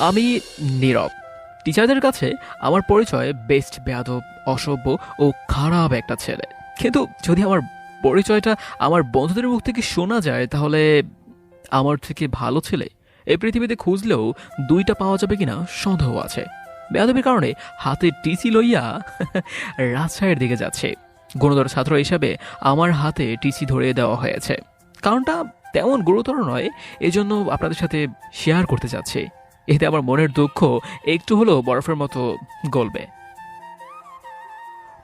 আমি নীরব। টিচারদের কাছে আমার পরিচয় বেস্ট বেয়াদব, অসভ্য ও খারাপ একটা ছেলে। কিন্তু যদি আমার পরিচয়টা আমার বন্ধুদের মুখ থেকে শোনা যায়, তাহলে আমার থেকে ভালো ছেলে এই পৃথিবীতে খুঁজলেও দুইটা পাওয়া যাবে কিনা সন্দেহ আছে। বেয়াদবির কারণে হাতে টিসি লইয়া রাজশাহীর দিকে যাচ্ছে। গুণধর ছাত্র হিসাবে আমার হাতে টিসি ধরিয়ে দেওয়া হয়েছে। কারণটা তেমন গুরুতর নয়, এজন্য আপনাদের সাথে শেয়ার করতে চাচ্ছি। এতে আমার মনের দুঃখ একটু হলেও বরফের মতো গলবে।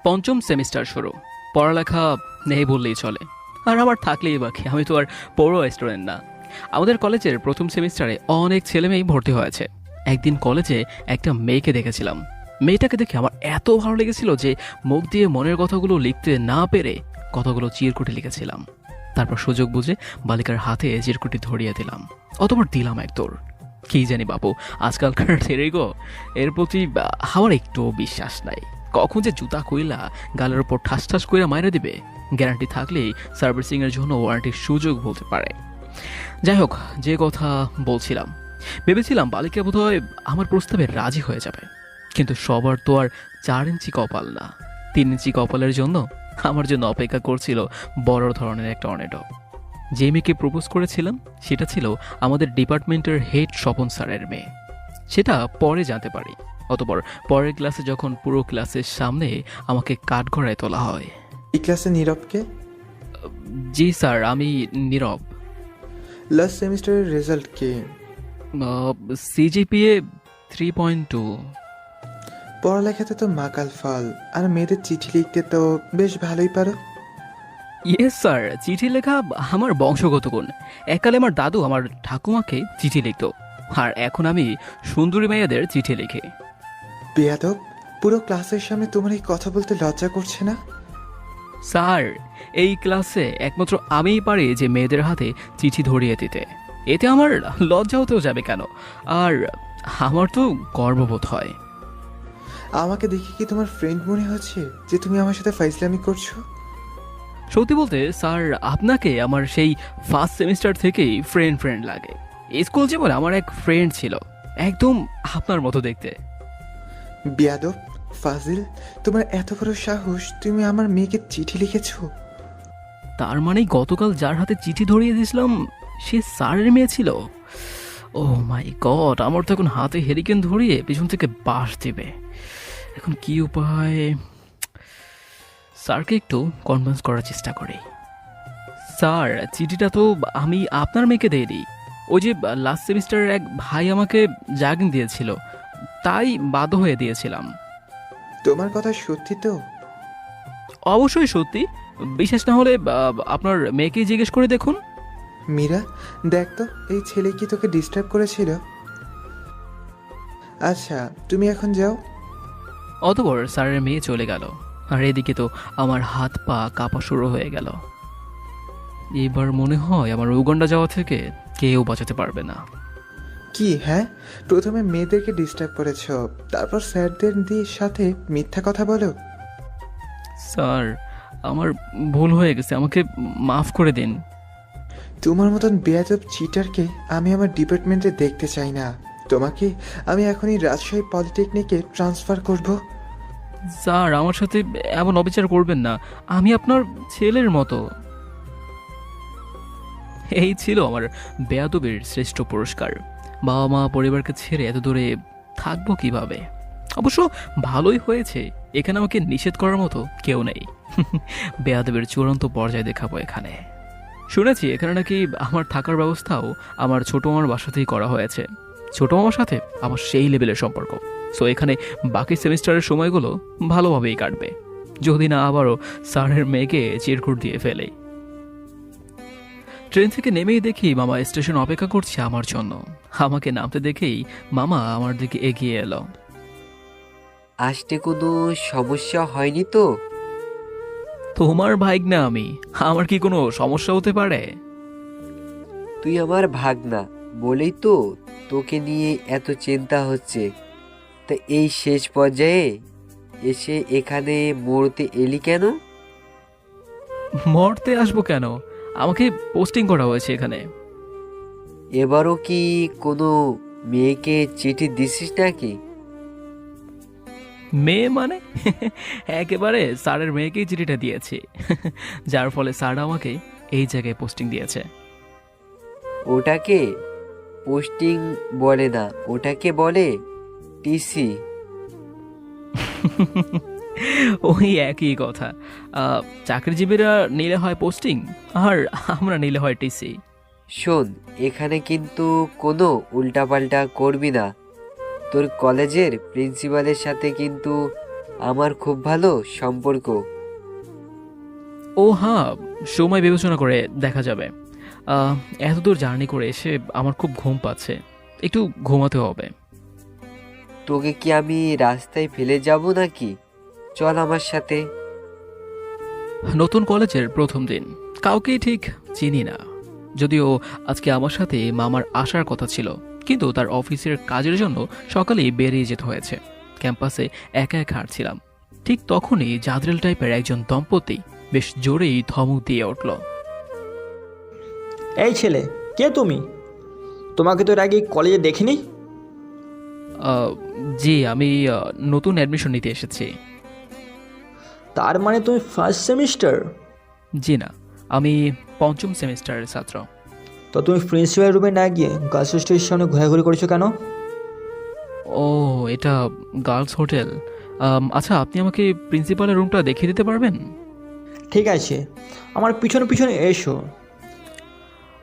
পঞ্চম সেমিস্টার শুরু। পড়ালেখা নেই বললেই চলে, আর আমার থাকলেই বাকি, আমি তো আর পড়ো স্টুডেন্ট না। আমাদের কলেজের প্রথম সেমিস্টারে অনেক ছেলেমেয়েই ভর্তি হয়েছে। একদিন কলেজে একটা মেয়েকে দেখেছিলাম। মেয়েটাকে দেখে আমার এত ভালো লেগেছিল যে মুখ দিয়ে মনের কথাগুলো লিখতে না পেরে কথাগুলো চিরকুটে লিখেছিলাম। তারপর সুযোগ বুঝে বালিকার হাতে চিরকুটি ধরিয়ে দিলাম, অতপর দিলাম এক দৌড়। কি জানি বাপু, আজকালকার ছেড়ে গো, এর প্রতি আমার একটু বিশ্বাস নাই। কখন যে জুতা কইলা গালের ওপর ঠাস ঠাস কইরা মাইরা দিবে, গ্যারান্টি থাকলেই সার্ভিসিং এর জন্য ওয়ারেন্টির সুযোগ বলতে পারে। যাই হোক, যে কথা বলছিলাম, ভেবেছিলাম বালিকা বোধহয় আমার প্রস্তাবে রাজি হয়ে যাবে। কিন্তু সবার তো আর 4 ইঞ্চি কপাল না। 3 ইঞ্চি কপালের জন্য আমার জন্য অপেক্ষা করছিল বড় ধরনের একটা টর্নেডো। যে মেয়েকে প্রপোজ করেছিলাম সেটা ছিল আমাদের ডিপার্টমেন্টের হেড স্বপন স্যারের মেয়ে। সেটা পরে জানতে পারি। অতপর পরের ক্লাসে যখন পুরো ক্লাসের সামনে আমাকে কাঠগড়ায় তোলা হয়। এই ক্লাসে নীরবকে? জি স্যার, আমি নীরব। লাস্ট সেমিস্টারের রেজাল্ট কি? সিজিপিএ 3.2। পড়ালেখাতে তো মাকাল ফল, আর মেয়েদের চিঠি লিখতে তো বেশ ভালোই পারো। ইয়েস স্যার, চিঠি লেখা আমার বংশগত গুণ। এককালে আমার দাদু আমার ঠাকুমাকে চিঠি লিখত, আর এখন আমি সুন্দরী মেয়েদের চিঠি লিখি। বেয়াদব, পুরো ক্লাসের সামনে তোমার এই কথা বলতে লজ্জা করছে না? স্যার, এই ক্লাসে একমাত্র আমিই পারি যে মেয়েদের হাতে চিঠি ধরিয়ে দিতে। এতে আমার লজ্জা হতেও যাবে কেন? আর আমার তো গর্ববোধ হয়। আমাকে দেখে কি তোমার ফ্রেন্ড মনে হচ্ছে যে তুমি আমার সাথে ফাইজলামি করছো? সত্যি বলতে স্যার, আপনাকে আমার সেই ফার্স্ট সেমিস্টার থেকেই ফ্রেন্ড ফ্রেন্ড লাগে। স্কুল জীবনে আমার এক ফ্রেন্ড ছিল, একদম আপনার মতো দেখতে। বেয়াদব, ফাজিল, তোমার এত বড় সাহস, তুমি আমার মেয়েকে চিঠি লিখেছো? তার মানে গতকাল যার হাতে চিঠি ধরিয়ে দিয়েছিলাম সে স্যারের মেয়ে ছিল? ও মাই গড, আমার তো এখন হাতে হেরিকেন ধরিয়ে পিছন থেকে বাঁশ দেবে। এখন কি উপায়? স্যারকে একটু কনভিন্স করার চেষ্টা করি। স্যার, চিঠিটা তো আমি আপনার মেয়েকে দেইনি। ওই যে লাস্ট সেমিস্টারের এক ভাই আমাকে জাগিন দিয়েছিল, তাই বাধ্য হয়ে দিয়েছিলাম। তোমার কথা সত্যি তো? অবশ্যই সত্যি। বিশ্বাস না হলে আপনার মেয়েকেই জিজ্ঞেস করে দেখুন। মীরা, দেখ তো এই ছেলে কি তোকে ডিস্টার্ব করেছিল? আচ্ছা, তুমি এখন যাও। অতপর স্যারের মেয়ে চলে গেল, আর এদিকে তো আমার হাত পা কাঁপা শুরু হয়ে গেল। এবার মনে হয় আমার উগান্ডা যাওয়া থেকে কেউ বাঁচাতে পারবে না। কি? হ্যাঁ, প্রথমে মেয়েদেরকে ডিস্টার্ব করেছ, তারপর স্যারদের দিয়ে সাথে মিথ্যা কথা বলো। স্যার, আমার ভুল হয়ে গেছে, আমাকে মাফ করে দিন। তোমার মতন বেয়াদব চিটারকে আমি আমার ডিপার্টমেন্টে দেখতে চাই না। তোমাকে আমি এখনই রাজশাহী পলিটেকনিকে ট্রান্সফার করব। স্যার, আমার সাথে এমন অবিচার করবেন না, আমি আপনার ছেলের মতো। এই ছিল আমার বেয়াদবির শ্রেষ্ঠ পুরস্কার। বাবা মা পরিবারকে ছেড়ে এত দূরে থাকবো কিভাবে? অবশ্য ভালোই হয়েছে, এখানে আমাকে নিষেধ করার মতো কেউ নেই। বেয়াদবের চূড়ান্ত পর্যায়ে দেখাবো এখানে। শুনেছি এখানে নাকি আমার থাকার ব্যবস্থাও আমার ছোট মামার বাসাতেই করা হয়েছে। ছোট মামার সাথে আমার সেই লেভেলের সম্পর্ক। সো এখানে বাকি সেমিস্টারের সময়গুলো ভালোভাবেই কাটবে, যদি না আবারও স্যারের মেয়েকে চিরকুট দিয়ে ফেলে। ট্রেন থেকে নেমেই দেখি মামা স্টেশন অপেক্ষা করছে আমার জন্য। আমাকে নামতে দেখেই মামা আমার দিকে এগিয়ে এলো। আসতে কোনো সমস্যা হয়নি তো? তোমার ভাইগনা আমি, আমার কি কোনো সমস্যা হতে পারে? তুই আমার ভাগনা বলেই তো তোকে নিয়ে এত চিন্তা হচ্ছে। তা এই শেষ পর্যায়ে এসে এখানে মরতে এলি কেন? মরতে আসবো কেন? আমাকে পোস্টিং করা হয়েছে এখানে। এবারও কি কোনো মেয়েকে চিঠি দিছিস নাকি? মেয়ে মানে? একেবারে স্যারের মেয়েকেই চিঠিটা দিয়েছি, যার ফলে স্যার আমাকে এই জায়গায় পোস্টিং দিয়েছে। ওটাকে পোস্টিং বলে না, ওটাকে বলে টিসি। ওই একই কথা। চাকরিজীবীরা নিলে হয় পোস্টিং, আর আমরা নিলে হয় টিসি। শোন, এখানে কিন্তু কোনো উল্টাপাল্টা করবি না। তোর কলেজের প্রিন্সিপালের সাথে কিন্তু আমার খুব ভালো সম্পর্ক। ও হ্যাঁ, সময় বিবেচনা করে দেখা যাবে। এতদূর জার্নি করে এসে আমার খুব ঘুম পাচ্ছে, একটু ঘুমাতে হবে। তোকে কি আমি রাস্তায় ফেলে যাব নাকি? চল আমার সাথে। নতুন কলেজের প্রথম দিন, কাউকেই ঠিক চিনি না। যদিও আজকে আমার সাথে মামার আসার কথা ছিল, কিন্তু তার অফিসের কাজের জন্য সকালেই বেরিয়ে যেতে হয়েছে। ক্যাম্পাসে একা একা হাঁটছিলাম, ঠিক তখনই জাদরেল টাইপের একজন দম্পতি বেশ জোরেই ধমক দিয়ে উঠল। এই ছেলে, কে তুমি? তোমাকে তো এর আগে কলেজে দেখিনি। জি, আমি নতুন অ্যাডমিশন নিতে এসেছি। তার মানে তুমি ফার্স্ট সেমিস্টার? জি না, আমি পঞ্চম সেমিস্টারের ছাত্র। তো তুমি প্রিন্সিপাল রুমে না গিয়ে গার্লস হোস্টেলের সামনে ঘোরাঘুরি করেছো কেন? ও, এটা গার্লস হোটেল। আচ্ছা, আপনি আমাকে প্রিন্সিপালের রুমটা দেখিয়ে দিতে পারবেন? ঠিক আছে, আমার পিছনে পিছনে এসো।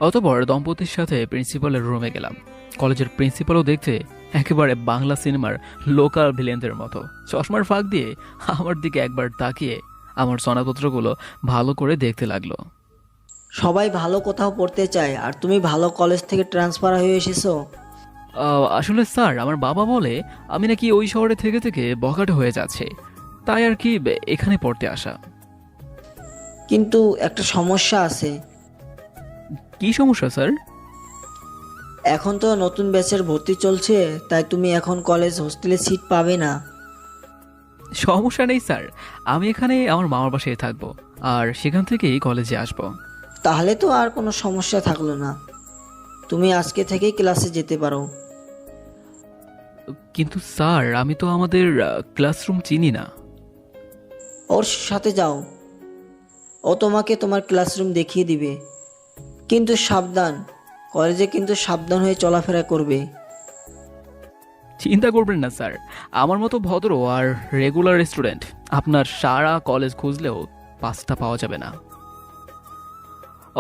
অতঃপর দম্পতির সাথে প্রিন্সিপালের রুমে গেলাম। কলেজের প্রিন্সিপালও দেখতে একেবারে বাংলা সিনেমার লোকাল ভিলেনদের মতো। চশমার ফাঁক দিয়ে আমার দিকে একবার তাকিয়ে আমার সনদপত্রগুলো ভালো করে দেখতে লাগলো। সবাই ভালো কোথাও পড়তে চায়, আর তুমি ভালো কলেজ থেকে ট্রান্সফার হয়ে এসেছো। আসলে স্যার, আমার বাবা বলে আমি নাকি ওই শহরে থেকে থেকে বখাটে হয়ে যাচ্ছে, তাই আর কি এখানে পড়তে আসা। কিন্তু একটা সমস্যা আছে। কি সমস্যা স্যার? এখন তো নতুন ব্যাচের ভর্তি চলছে, তাই তুমি এখন কলেজ হোস্টেলে সিট পাবে না। সমস্যা নেই স্যার, আমি এখানে আমার মামার বাসায় থাকবো, আর সেখান থেকেই কলেজে আসবো। তাহলে তো আর কোনো সমস্যা থাকলো না, তুমি আজকে থেকেই ক্লাসে যেতে পারো। কিন্তু স্যার, আমি তো আমাদের ক্লাসরুম চিনি না। ওর সাথে যাও, ও তোমাকে তোমার ক্লাসরুম দেখিয়ে দিবে। কিন্তু সাবধান, কলেজে কিন্তু সাবধান হয়ে চলাফেরা করবে। চিন্তা করবেন না স্যার, আমার মতো ভদ্র আর রেগুলার স্টুডেন্ট আপনার সারা কলেজ খুঁজলেও পাঁচটা পাওয়া যাবে না।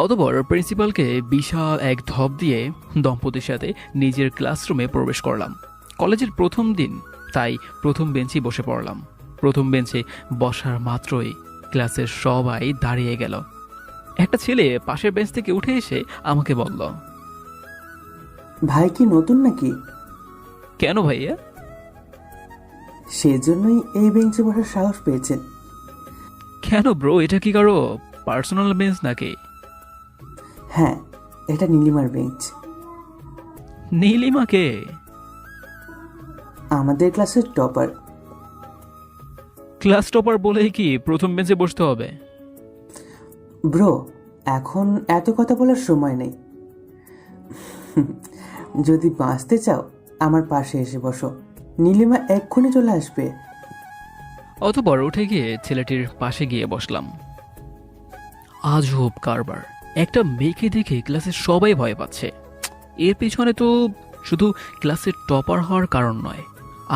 অতঃপর প্রিন্সিপালকে বিশাল এক ধপ দিয়ে দম্পতির সাথে নিজের ক্লাসরুমে প্রবেশ করলাম। কলেজের প্রথম দিন, তাই প্রথম বেঞ্চে বসে পড়লাম। প্রথম বেঞ্চে বসার মাত্রই ক্লাসের সবাই দাঁড়িয়ে গেল। একটা ছেলে পাশের বেঞ্চ থেকে উঠে এসে আমাকে বলল, ভাই কি নতুন নাকি? কেন ভাইয়া? সেজন্যই এই বেঞ্চে বসার সাহস পেয়েছেন। কেন ব্রো, এটা কি কারো পার্সোনাল বেঞ্চ নাকি? হ্যাঁ, এটা নীলিমার বেঞ্চ। নীলিমাকে? আমাদের ক্লাসের টপার। ক্লাস টপার বলেই কি প্রথম বেঞ্চে বসতে হবে? ব্রো, এখন এত কথা বলার সময় নেই। যদি বাঁচতে চাও আমার পাশে এসে বসো, নীলিমা এক্ষুনি চলে আসবে। অতঃপর উঠে গিয়ে ছেলেটির পাশে গিয়ে বসলাম। আজব কারবার, একটা মেয়েকে দেখে ক্লাসের সবাই ভয় পাচ্ছে। এর পিছনে তো শুধু ক্লাসের টপার হওয়ার কারণ নয়,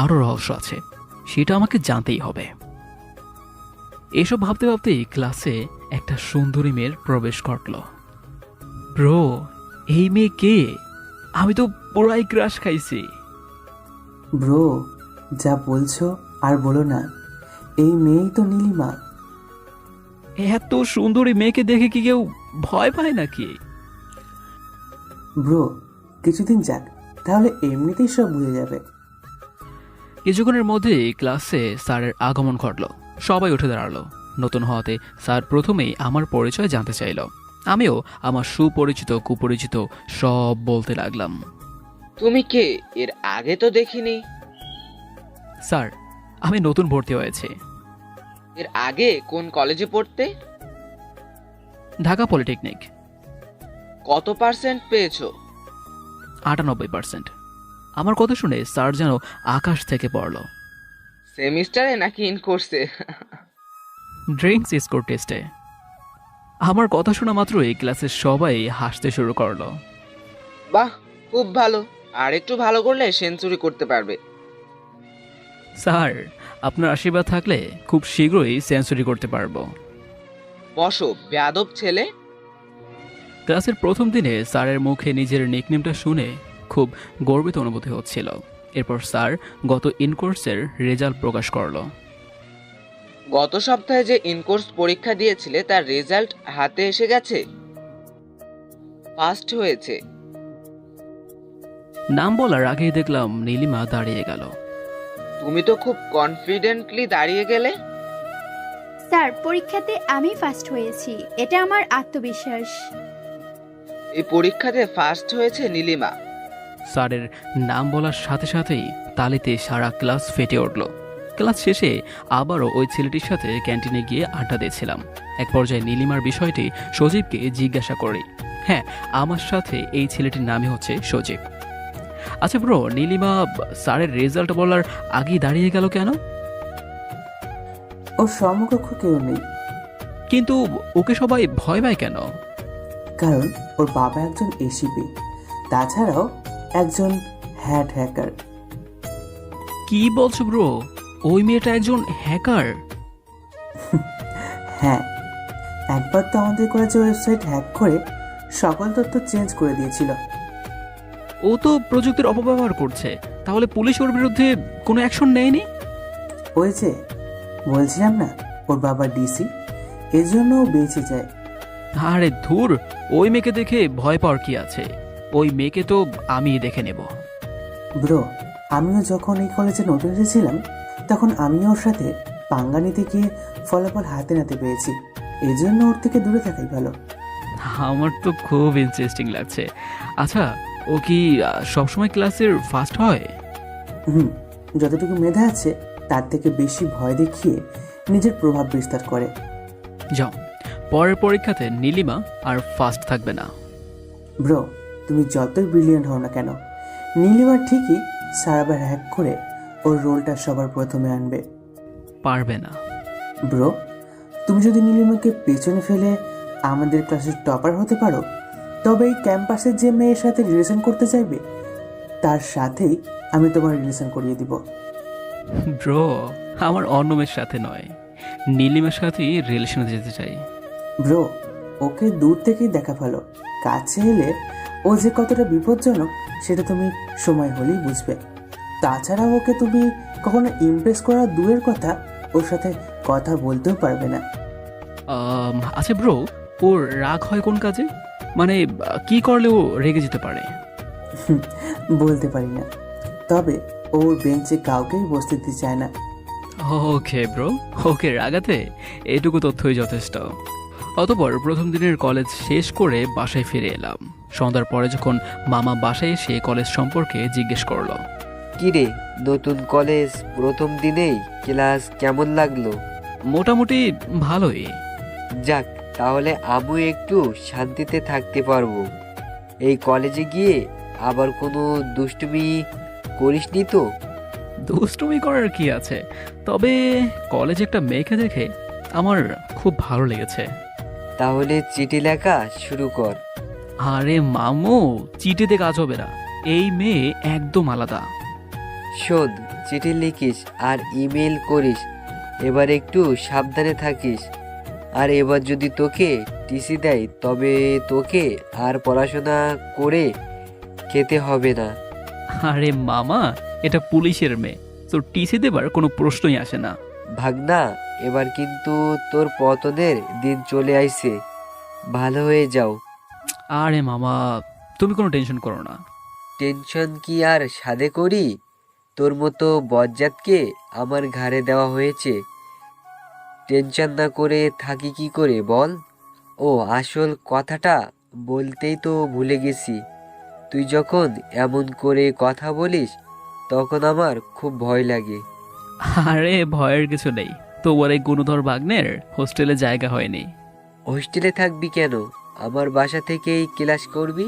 আরও রহস্য আছে, সেটা আমাকে জানতেই হবে। এসব ভাবতে ভাবতেই ক্লাসে একটা সুন্দরী মেয়ের প্রবেশ ঘটল। ব্রো, এই মেয়ে কে? আমি তো পুরাই ক্রাশ খাইছি। ব্রো, যা বলছো আর বলো না, এই মেয়েই তো নীলিমা। এত সুন্দরী মেয়েকে দেখে কি কেউ ভয় পায় নাকি? ব্রো, কিছুদিন যাক, তাহলে এমনিতেই সব বুঝে যাবে। কিছুক্ষণের মধ্যেই ক্লাসে স্যারের আগমন ঘটল। সবাই উঠে দাঁড়ালো। নতুন হওয়াতে স্যার প্রথমেই আমার পরিচয় জানতে চাইল। আমিও আমার সুপরিচিত কুপরিচিত সব বলতে লাগলাম। তুমি কে? এর আগে তো দেখিনি। স্যার, আমি নতুন ভর্তি হয়েছি। এর আগে কোন কলেজে পড়তে? ঢাকা পলিটেকনিক। কত পার্সেন্ট পেয়েছো? 98%। আমার কথা শুনে স্যার যেন আকাশ থেকে পড়ল। সেমিস্টারে নাকি ইন কোর্সে? ড্রিঙ্কস স্কোর টেস্টে। আমার কথা শোনা মাত্রই ক্লাসের সবাই হাসতে শুরু করলো। বাহ, খুব ভালো। আর একটু ভালো করলে সেঞ্চুরি করতে পারবে। স্যার, আপনার আশীর্বাদ থাকলে খুব শীঘ্রই সেঞ্চুরি করতে পারবো। বসো, বেয়াদব ছেলে। ক্লাসের প্রথম দিনে স্যারের মুখে নিজের নিকনেমটা শুনে খুব গর্বিত অনুভূতি হচ্ছিল। এরপর স্যার গত ইনকোর্সের রেজাল্ট প্রকাশ করলো। গত সপ্তাহে যে ইনকোর্স পরীক্ষা দিয়েছিলে তার রেজাল্ট হাতে এসে গেছে। ফার্স্ট হয়েছে। নাম বলার আগেই দেখলাম নীলিমা দাঁড়িয়ে গেল। তুমি তো খুব কনফিডেন্টলি দাঁড়িয়ে গেলে। স্যার, পরীক্ষাতে আমি ফার্স্ট হয়েছি, এটা আমার আত্মবিশ্বাস। এই পরীক্ষাতে ফার্স্ট হয়েছে নীলিমা। স্যারের নাম বলার সাথে সাথেই তালিতে সারা ক্লাস ফেটে উঠল। ক্লাস শেষে আবারও ওই ছেলেটির সাথে ক্যান্টিনে গিয়ে আড্ডা দিয়েছিলাম। এক পর্যায়ে নীলিমার বিষয়টি সজীবকে জিজ্ঞাসা করি। হ্যাঁ, আমার সাথে এই ছেলেটির নামই হচ্ছে সজীব। আচ্ছা ব্রো, নীলিমা স্যারের রেজাল্ট বলার আগেই দাঁড়িয়ে গেল কেন? ওর সমকক্ষ কেউ নেই, কিন্তু ওকে সবাই ভয় পায় কেন? কারণ ওর বাবা একজন এসিপি, তাছাড়াও একজন হ্যাকার। কি বলছো ব্রো? ওই মেয়েটা একজন হ্যাকার? হ্যাঁ, একবার তো আমাদের কলেজের ওয়েবসাইট হ্যাক করে সকল তথ্য চেঞ্জ করে দিয়েছিল। ও তো প্রযুক্তির অপব্যবহার করছে, তাহলে পুলিশ ওর বিরুদ্ধে কোনো অ্যাকশন নেয়নি? ওই যে বলছিলাম না, ওর বাবা ডিসি, এজন্য ও বেঁচে যায়। আরে ধুর, ওই মেয়েকে দেখে ভয় পাওয়ার কি আছে? ওই মেয়েকে তো আমি দেখে নেব। ব্রো, আমিও যখন এই কলেজে নতুন এসেছিলাম তখন আমিও ওর সাথে পাঙ্গা নিতে গিয়ে ফলাফল হাতে নাতে পেয়েছি। এই জন্য ওর থেকে দূরে থাকাই ভালো। আমার তো খুব ইন্টারেস্টিং লাগছে। আচ্ছা, ও কি সবসময় ক্লাসের ফার্স্ট হয়? হুম, যতটুকু মেধা আছে তার থেকে বেশি ভয় দেখিয়ে নিজের প্রভাব বিস্তার করে। যাও, পরের পরীক্ষাতে নীলিমা আর ফার্স্ট থাকবে না। ব্রো, তুমি যতই ব্রিলিয়েন্ট হও না কেন, নীলিমা ঠিকই সারাবার হ্যাক করে ওর রোলটা সবার প্রথমে আনবে। পারবে না। ব্রো, তুমি যদি নীলিমাকে পেছনে ফেলে আমাদের ক্লাসের টপার হতে পারো, তবে এই ক্যাম্পাসের যে মেয়ের সাথে রিলেশন করতে চাইবে তার সাথেই আমি তোমার রিলেশন করিয়ে দিব। ব্রো, আমার অন্য মেয়ের সাথে নয়, নীলিমার সাথেই রিলেশনে যেতে চাই। ব্রো, ওকে দূর থেকেই দেখা ভালো, কাছে এলে ও যে কতটা বিপজ্জনক সেটা তুমি সময় হলেই বুঝবে। তাছাড়া ওকে তুমি কখনো ইমপ্রেস করা দূরের কথা, ওর সাথে কথা বলতেও পারবে না। আচ্ছা ব্রো, ওর রাগ হয় কোন কাজে? মানে কি করলে ও রেগে যেতে পারে? বলতে পারি না, তবে ওর বেঞ্চে কাউকেই বসতে দিতে চায় না। ওকে ব্রো, ওকে রাগাতে এটুকু তথ্যই যথেষ্ট। অতঃপর প্রথম দিনের কলেজ শেষ করে বাসায় ফিরে এলাম। সন্ধ্যার পরে যখন মামা বাসায় এসে কলেজ সম্পর্কে জিজ্ঞেস করলো। কিরে, নতুন কলেজ প্রথম দিনেই ক্লাস কেমন লাগলো? মোটামুটি ভালোই। যাক, তাহলে আমি একটু শান্তিতে থাকতে পারবো। এই কলেজে গিয়ে আবার কোনো দুষ্টুমি করিসনি তো? দুষ্টুমি করার কি আছে, তবে কলেজে একটা মেয়েকে দেখে আমার খুব ভালো লেগেছে। তাহলে চিঠি লেখা শুরু কর। আরে মামু, চিঠিতে কাজ হবে না, এই মেয়ে একদম আলাদা। শোন, চিঠি লিখিস আর ইমেল করিস, এবার একটু সাবধানে থাকিস। আর এবার যদি তোকে টিসি দেয় তবে তোকে আর পড়াশোনা করে খেতে হবে না। আরে মামা, এটা পুলিশের মেয়ে, তো টিসি দেবার কোনো প্রশ্নই আসে না। ভাগনা, এবার কিন্তু তোর পতনের দিন চলে আইছে, ভালো হয়ে যাও। আরে মামা, তুমি কোনো টেনশন করো না। টেনশন কি আর সাধে করি? তোর মতো বজ্জাতকে আমার ঘাড়ে দেওয়া হয়েছে, টেনশন না করে থাকি কি করে বল? ও আসল কথাটা বলতেই তো ভুলে গেছি, তুই যখন এমন করে কথা বলিস তখন আমার খুব ভয় লাগে। আরে ভয়ের কিছু নেই, তো ওর এই গুণধর ভাগ্নের হোস্টেলে জায়গা হয়নি। হোস্টেলে থাকবি কেন? আমার বাসা থেকেই ক্লাস করবি?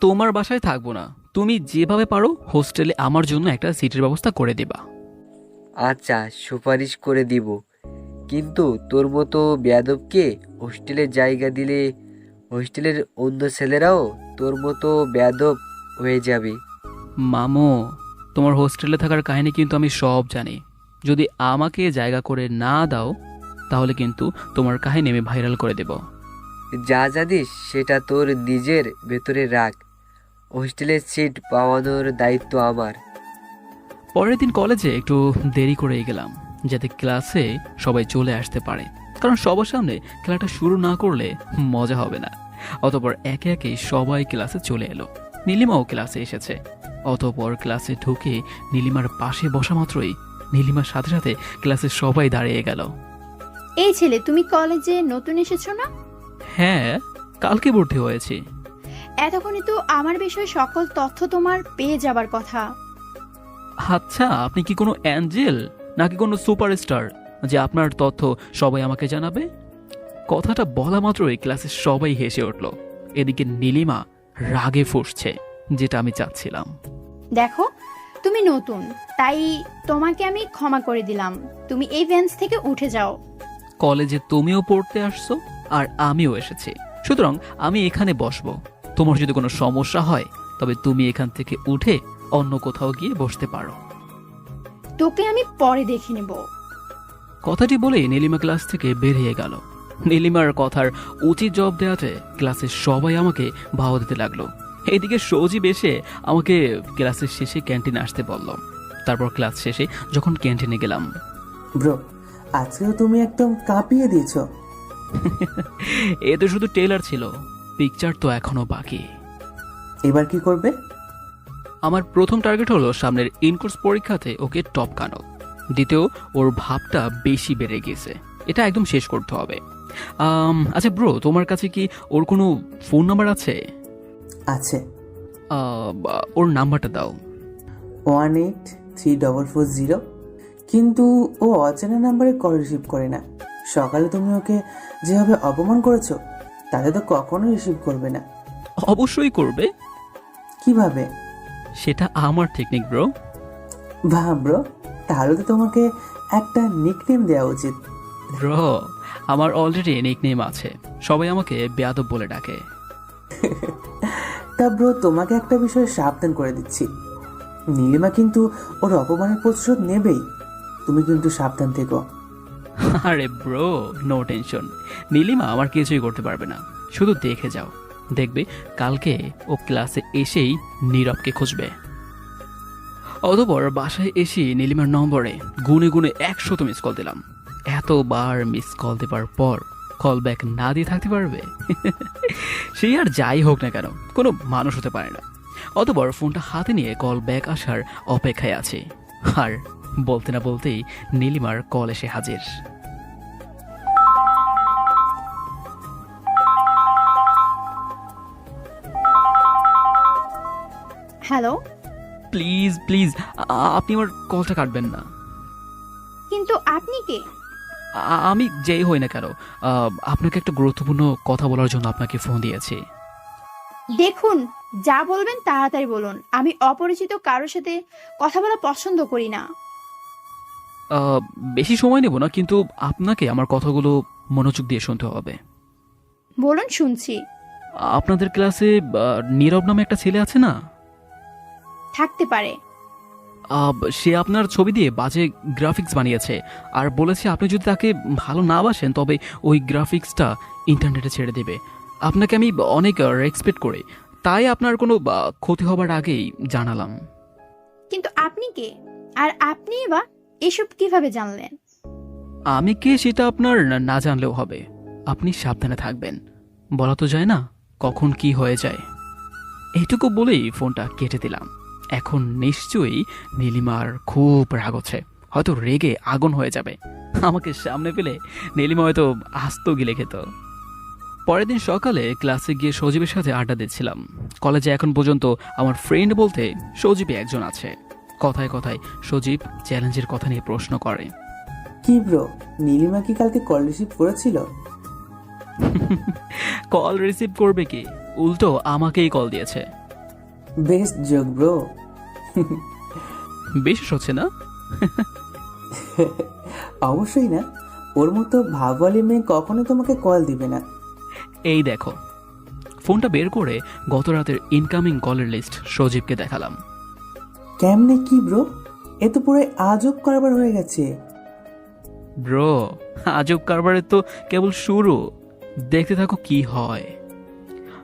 তোমার বাসায় থাকবো না, তুমি যেভাবে পারো হোস্টেলে আমার জন্য একটা সিটের ব্যবস্থা করে দিবা। আচ্ছা, সুপারিশ করে দিব, কিন্তু তোর মতো বেয়াদবকে হোস্টেলে জায়গা দিলে হোস্টেলের অন্য ছেলেরাও তোর মতো বেয়াদব হয়ে যাবে। মামো, তোমার হোস্টেলে থাকার কাহিনী কিন্তু আমি সব জানি। যদি আমাকে জায়গা করে না দাও তাহলে কিন্তু তোমার কাহিনী আমি ভাইরাল করে দেব। যা জানিস সেটা তোর নিজের ভেতরে রাখ, হোস্টেলের সিট পাওয়ানোর দায়িত্ব আমার। পরের দিন কলেজে একটু দেরি করে গেলাম যাতে ক্লাসে সবাই চলে আসতে পারে, কারণ সবার সামনে খেলাটা শুরু না করলে মজা হবে না। অতঃপর একে একে সবাই ক্লাসে চলে এলো। নীলিমাও ক্লাসে এসেছে। অতঃপর ক্লাসে ঢুকে নীলিমার পাশে বসা মাত্রই নীলিমার সাথে সাথে ক্লাসে সবাই দাঁড়িয়ে গেল। এই ছেলে, তুমি কলেজে নতুন এসেছো না? হ্যাঁ, কালকে ভর্তি হয়েছি। এতক্ষণে তো আমার বিষয়ে সকল তথ্য তোমার পেয়ে যাবার কথা। আচ্ছা, আপনি কি কোনো অ্যাঞ্জেল নাকি কোনো সুপারস্টার যে আপনার তথ্য সবাই আমাকে জানাবে? কথাটা বলা মাত্রই ক্লাসের সবাই হেসে উঠল। এদিকে নীলিমা রাগে ফুঁসছে, যেটা আমি চাচ্ছিলাম। দেখো, তুমি নতুন, তাই তোমাকে আমি ক্ষমা করে দিলাম। তুমি এই বেঞ্চ থেকে উঠে যাও। কলেজে তুমিও পড়তে আসছো আর আমিও এসেছি, সুতরাং আমি এখানে বসবো। তোমার যদি কোনো সমস্যা হয় তবে তুমি এখান থেকে উঠে অন্য কোথাও গিয়ে বসতে পারো। তোকে আমি পরে দেখে নেব। কথাটি বলেই নীলিমা ক্লাস থেকে বেরিয়ে গেল। নীলিমার কথার উচিত জবাব দেওয়াতে ক্লাসের সবাই আমাকে ভাও দিতে লাগলো। এদিকে সজীব এসে আমাকে ক্লাসের শেষে ক্যান্টিনে আসতে বলল। তারপর ক্লাস শেষে যখন ক্যান্টিনে গেলাম, ব্রো, আজকেও তুমি একদম কাঁপিয়ে দিয়েছো। এ তো শুধু ট্রেলার ছিল, পিকচার তো এখনো বাকি। এবার কি করবে? আমার প্রথম টার্গেট হলো সামনের ইনকোর্স পরীক্ষাতে ওকে টপকানো। দ্বিতীয়, ওর ভাবটা বেশি বেড়ে গেছে, এটা একদম শেষ করতে হবে। আচ্ছা ব্রো, তোমার কাছে কি ওর কোনো ফোন নাম্বার আছে? আছে। ওর নাম্বারটা দাও। 183440। কিন্তু ও অচেনা নাম্বারে কল রিসিভ করে না। সকালে তুমি ওকে যেভাবে অপমান করেছো তাতে তো কখনো রিসিভ করবে না। অবশ্যই করবে। কিভাবে? সেটা আমার টেকনিক ব্রো। বাহ ব্রো, তাহলে তো তোমাকে একটা নিকনেম দেওয়া উচিত। ব্রো, আমার অলরেডি নিকনেম আছে, সবাই আমাকে বেয়াদব বলে ডাকে। তা ব্রো, তোমাকে একটা বিষয়ে সাবধান করে দিচ্ছি, নীলিমা কিন্তু ওর অপমানের প্রতিশোধ নেবেই। তুমি কিন্তু সাবধান থেকো। আরে ব্রো, নো টেনশন, নীলিমা আমার কিছুই করতে পারবে না, শুধু দেখে যাও, দেখবে কালকে ও ক্লাসে এসেই নীরবকে খুঁজবে। অতঃপর বাসায় এসে নীলিমার নম্বরে গুনে গুনে 100 মিস কল দিলাম। এতবার মিস কল দেবার পর কল ব্যাক না দিয়ে থাকতে পারবে? সে আর যাই হোক না কেন, কোনো মানুষ হতে পারে না। অতঃপর ফোনটা হাতে নিয়ে কল ব্যাক আসার অপেক্ষায় আছে। আর বলতে না বলতেই নীলিমার কল এসে হাজির। হ্যালো। প্লিজ প্লিজ, আপনি আমার কলটা কাটবেন না। কিন্তু আপনি কে? আমি যেই হই না কেন, আপনাকে একটা গুরুত্বপূর্ণ কথা বলার জন্য আপনাকে ফোন দিয়েছি। দেখুন, যা বলবেন তাড়াতাড়ি বলুন। আমি অপরিচিত কারোর সাথে কথা বলা পছন্দ করি না। বেশি সময় নেব না, কিন্তু আপনাকে আমার কথাগুলো মনোযোগ দিয়ে শুনতে হবে। বলুন, শুনছি। আপনাদের ক্লাসে নীরব নামে একটা ছেলে আছে না? থাকতে পারে। সে আপনার ছবি দিয়ে বাজে গ্রাফিক্স বানিয়েছে আর বলেছে আপনি যদি তাকে ভালো না বাসেন তবে ওই গ্রাফিক্সটা ইন্টারনেটে ছেড়ে দেবে। আপনাকে আমি অনেক রেসপেক্ট করি, তাই আপনার কোনো ক্ষতি হবার আগেই জানালাম। কিন্তু আপনি কে? আর আপনি বা এসব কিভাবে জানলেন? আমি কে সেটা আপনার না জানলেও হবে, আপনি সাবধানে থাকবেন। বলা তো যায় না কখন কি হয়ে যায়। এইটুকু বলেই ফোনটা কেটে দিলাম। এখন নিশ্চয়ই নীলিমার খুব রাগ হচ্ছে, হয়তো রেগে আগুন হয়ে যাবে। আমাকে সামনে পেলে নীলিমা হয়তো আস্ত গিলে খেত। পরের দিন সকালে ক্লাসে গিয়ে সজীবের সাথে আড্ডা দিচ্ছিলাম। কলেজে এখন পর্যন্ত আমার ফ্রেন্ড বলতে সজীবই একজন আছে। কথায় কথায় সজীব চ্যালেঞ্জের কথা নিয়ে প্রশ্ন করে। কি ব্রো, নীলিমা কি কালকে কল রিসিভ করেছিল? কল রিসিভ করবে কি, উল্টো আমাকেই কল দিয়েছে। Best joke bro. বিশ্বাস হচ্ছে না? অবশ্যই না, ওর মতো ভাবওয়ালি মেয়ে কখনো তোমাকে কল দিবে না। এই দেখো, ফোনটা বের করে গত রাতের ইনকামিং কলের লিস্ট সজীবকে দেখালাম। কেমনে কি ব্রো, এ তো পুরো আজব কারবার হয়ে গেছে। ব্রো, আজব কারবারের তো কেবল শুরু, দেখতে থাকো কি হয়।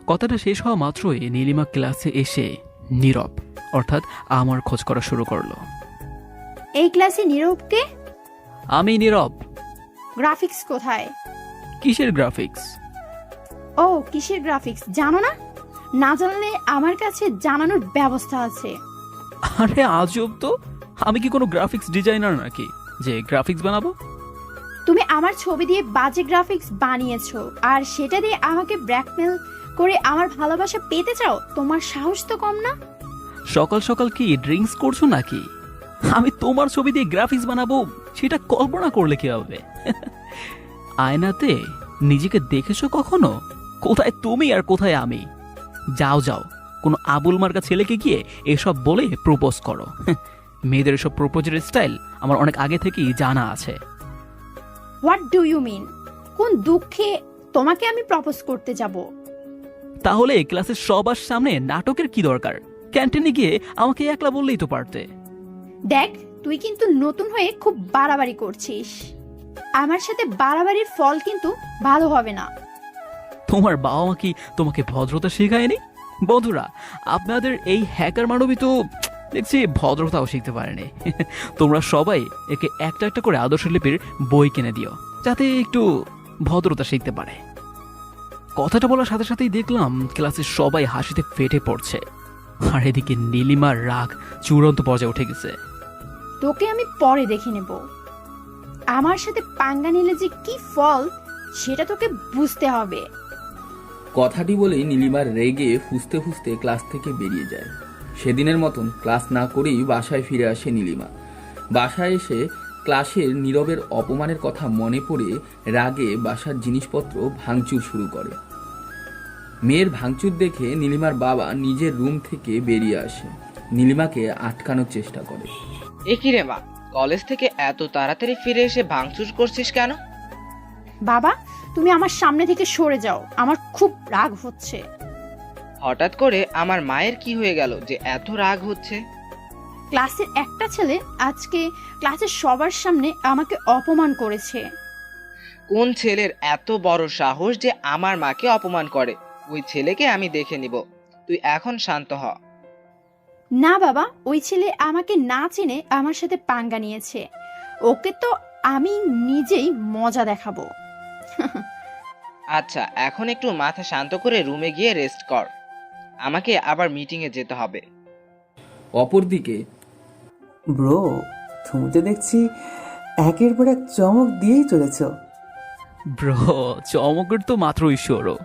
কথাটা শেষ হওয়া মাত্রই নীলিমা ক্লাসে এসে নীরব অর্থাৎ আমার খোঁজ করা শুরু করলো। এই ক্লাসে নীরবকে? আমি নীরব। গ্রাফিক্স কোথায়? কিসের গ্রাফিক্স? ও, কিসের গ্রাফিক্স জানো না? না জানলে আমার কাছে জানানোর ব্যবস্থা আছে। আরে আজব তো, আমি কি কোনো গ্রাফিক্স ডিজাইনার নাকি যে গ্রাফিক্স বানাবো? তুমি আমার ছবি দিয়ে বাজে গ্রাফিক্স বানিয়েছো, আর সেটা দিয়ে আমাকে ব্ল্যাকমেল করে আমার ভালোবাসা পেতে চাও? তোমার সাহস তো কম না। সকাল সকাল কি ড্রিঙ্কস করছো নাকি? আমি তোমার ছবি দিয়ে গ্রাফিক্স বানাবো সেটা কল্পনা করলে কি হবে? আয়নাতে নিজেকে দেখেছো কখনো? কোথায় তুমি আর কোথায় আমি? যাও যাও, কোনো আবুল মার্কা ছেলেকে গিয়ে এসব বলে প্রপোজ করো। মেয়েদের এসব প্রপোজের স্টাইল আমার অনেক আগে থেকেই জানা আছে। What do you mean? কোন দুঃখে তোমাকে আমি প্রপোজ করতে যাব? তাহলে ক্লাসের সবার সামনে নাটকের কি দরকার? ক্যান্টিনে গিয়ে আমাকে একলা বললেই তো পারতে। দেখ, তুই কিন্তু নতুন হয়ে খুব বাড়াবাড়ি করছিস। আমার সাথে বাড়াবাড়ির ফল কিন্তু ভালো হবে না। তোমার বাবা মা কি তোমাকে ভদ্রতা শেখায়নি? বন্ধুরা, আপনাদের এই হ্যাকার মানবী তো দেখছি ভদ্রতাও শিখতে পারেনি। তোমরা সবাই একে একটা একটা করে আদর্শ লিপির বই কিনে দিও, যাতে একটু ভদ্রতা শিখতে পারে। কথাটা বলার সাথে সাথেই দেখলাম ক্লাসের সবাই হাসিতে ফেটে পড়ছে, আর এদিকে নীলিমার রাগ চূড়ান্ত পর্যায়ে উঠে গেছে। তোকে আমি পরে দেখে নেব। আমার সাথে পাঙ্গা নিলে যে কি ফল সেটা তোকে বুঝতে হবে। কথাটি বলেই নীলিমার রেগে ফুঁসতে ফুঁসতে ক্লাস থেকে বেরিয়ে যায়। সেদিনের মতন ক্লাস না করেই বাসায় ফিরে আসে নীলিমা। বাসায় এসে ক্লাসের নীরবের অপমানের কথা মনে পড়ে রাগে বাসার জিনিসপত্র ভাঙচুর শুরু করে। মেয়ের ভাঙচুর দেখে নীলিমার বাবা নিজের রুম থেকে বেরিয়ে আসে, নীলিমাকে আটকানোর চেষ্টা করে। এ কি রে মা, কলেজ থেকে এত তাড়াতাড়ি ফিরে এসে ভাঙচুর করছিস কেন? বাবা, তুমি আমার সামনে থেকে সরে যাও, আমার খুব রাগ হচ্ছে। হঠাৎ করে আমার মায়ের কি হয়ে গেল যে এত রাগ হচ্ছে? ক্লাসের একটা ছেলে আজকে ক্লাসের সবার সামনে আমাকে অপমান করেছে। কোন ছেলের এত বড় সাহস যে আমার মাকে অপমান করে? ওই ছেলেকে আমি দেখে নিব, তুই এখন শান্ত হ। না বাবা, ওই ছেলে আমাকে না চিনে আমার সাথে পাঙ্গা নিয়েছে। ওকে তো আমি নিজেই মজা দেখাবো। আচ্ছা, এখন একটু মাথা শান্ত করে রুমে গিয়ে রেস্ট কর, আমাকে আবার মিটিংয়ে যেতে হবে। অপরদিকে ব্রো, তুমি তো দেখছি একের পর এক চমক দিয়েই চলেছ। ব্রো, চমকের তো মাত্রই শুরু,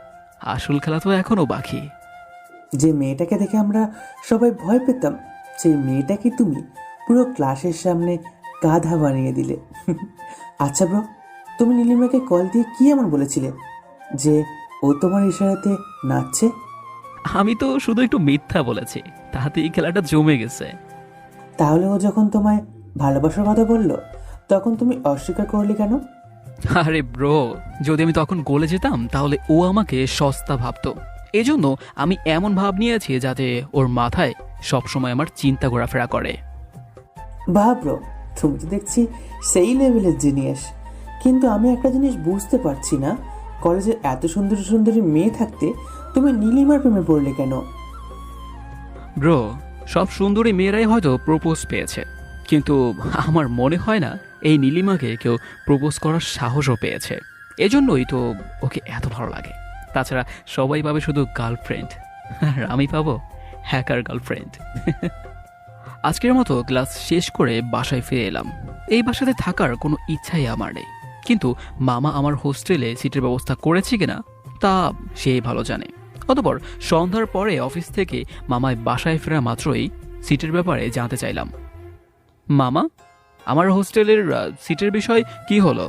আসল খেলা তো এখনো বাকি। যে মেয়েটাকে দেখে আমরা সবাই ভয় পেতাম, সেই মেয়েটাকে তুমি পুরো ক্লাসের সামনে গাধা বানিয়ে দিলে। আচ্ছা ব্রো, তুমি নীলিমাকে কল দিয়ে কি এমন বলেছিলে যে ও তোমার ইশারাতে নাচছে? আমি তো শুধু একটু মিথ্যা বলেছি, তাতে এই খেলাটা জমে গেছে। তাহলে ও যখন তোমায় ভালোবাসার কথা বললো তখন তুমি অস্বীকার করলে কেন? আরে ব্রো, যদি আমি তখন গলে যেতাম তাহলে ও আমাকে সস্তা ভাবতো। এজন্য আমি এমন ভাব নিয়েছি যাতে ওর মাথায় সবসময় আমার চিন্তা ঘোরাফেরা করে। বাহ ব্রো, তুমি তো দেখছি সেই লেভেলের জিনিস। কিন্তু আমি একটা জিনিস বুঝতে পারছি না, কলেজের এত সুন্দর সুন্দরী মেয়ে থাকতে তুমি নীলিমার প্রেমে পড়লে কেন? ব্রো, সব সুন্দরী মেয়েরাই হয়তো প্রপোজ পেয়েছে, কিন্তু আমার মনে হয় না এই নীলিমাকে কেউ প্রপোজ করার সাহসও পেয়েছে। এজন্যই তো ওকে এত ভালো লাগে। তাছাড়া সবাই পাবে শুধু গার্লফ্রেন্ড, আর আমি পাবো হ্যাকার গার্লফ্রেন্ড। আজকের মতো ক্লাস শেষ করে বাসায় ফিরে এলাম। এই বাসাতে থাকার কোনো ইচ্ছাই আমার নেই, কিন্তু মামা আমার হোস্টেলে সিটের ব্যবস্থা করেছে কিনা তা সেই ভালো জানে। অতঃপর সন্ধ্যার পরে অফিস থেকে মামায় বাসায় ফেরা মাত্রই সিটের ব্যাপারে জানতে চাইলাম। মামা, আমার হোস্টেলের সিটের বিষয় কি হলো?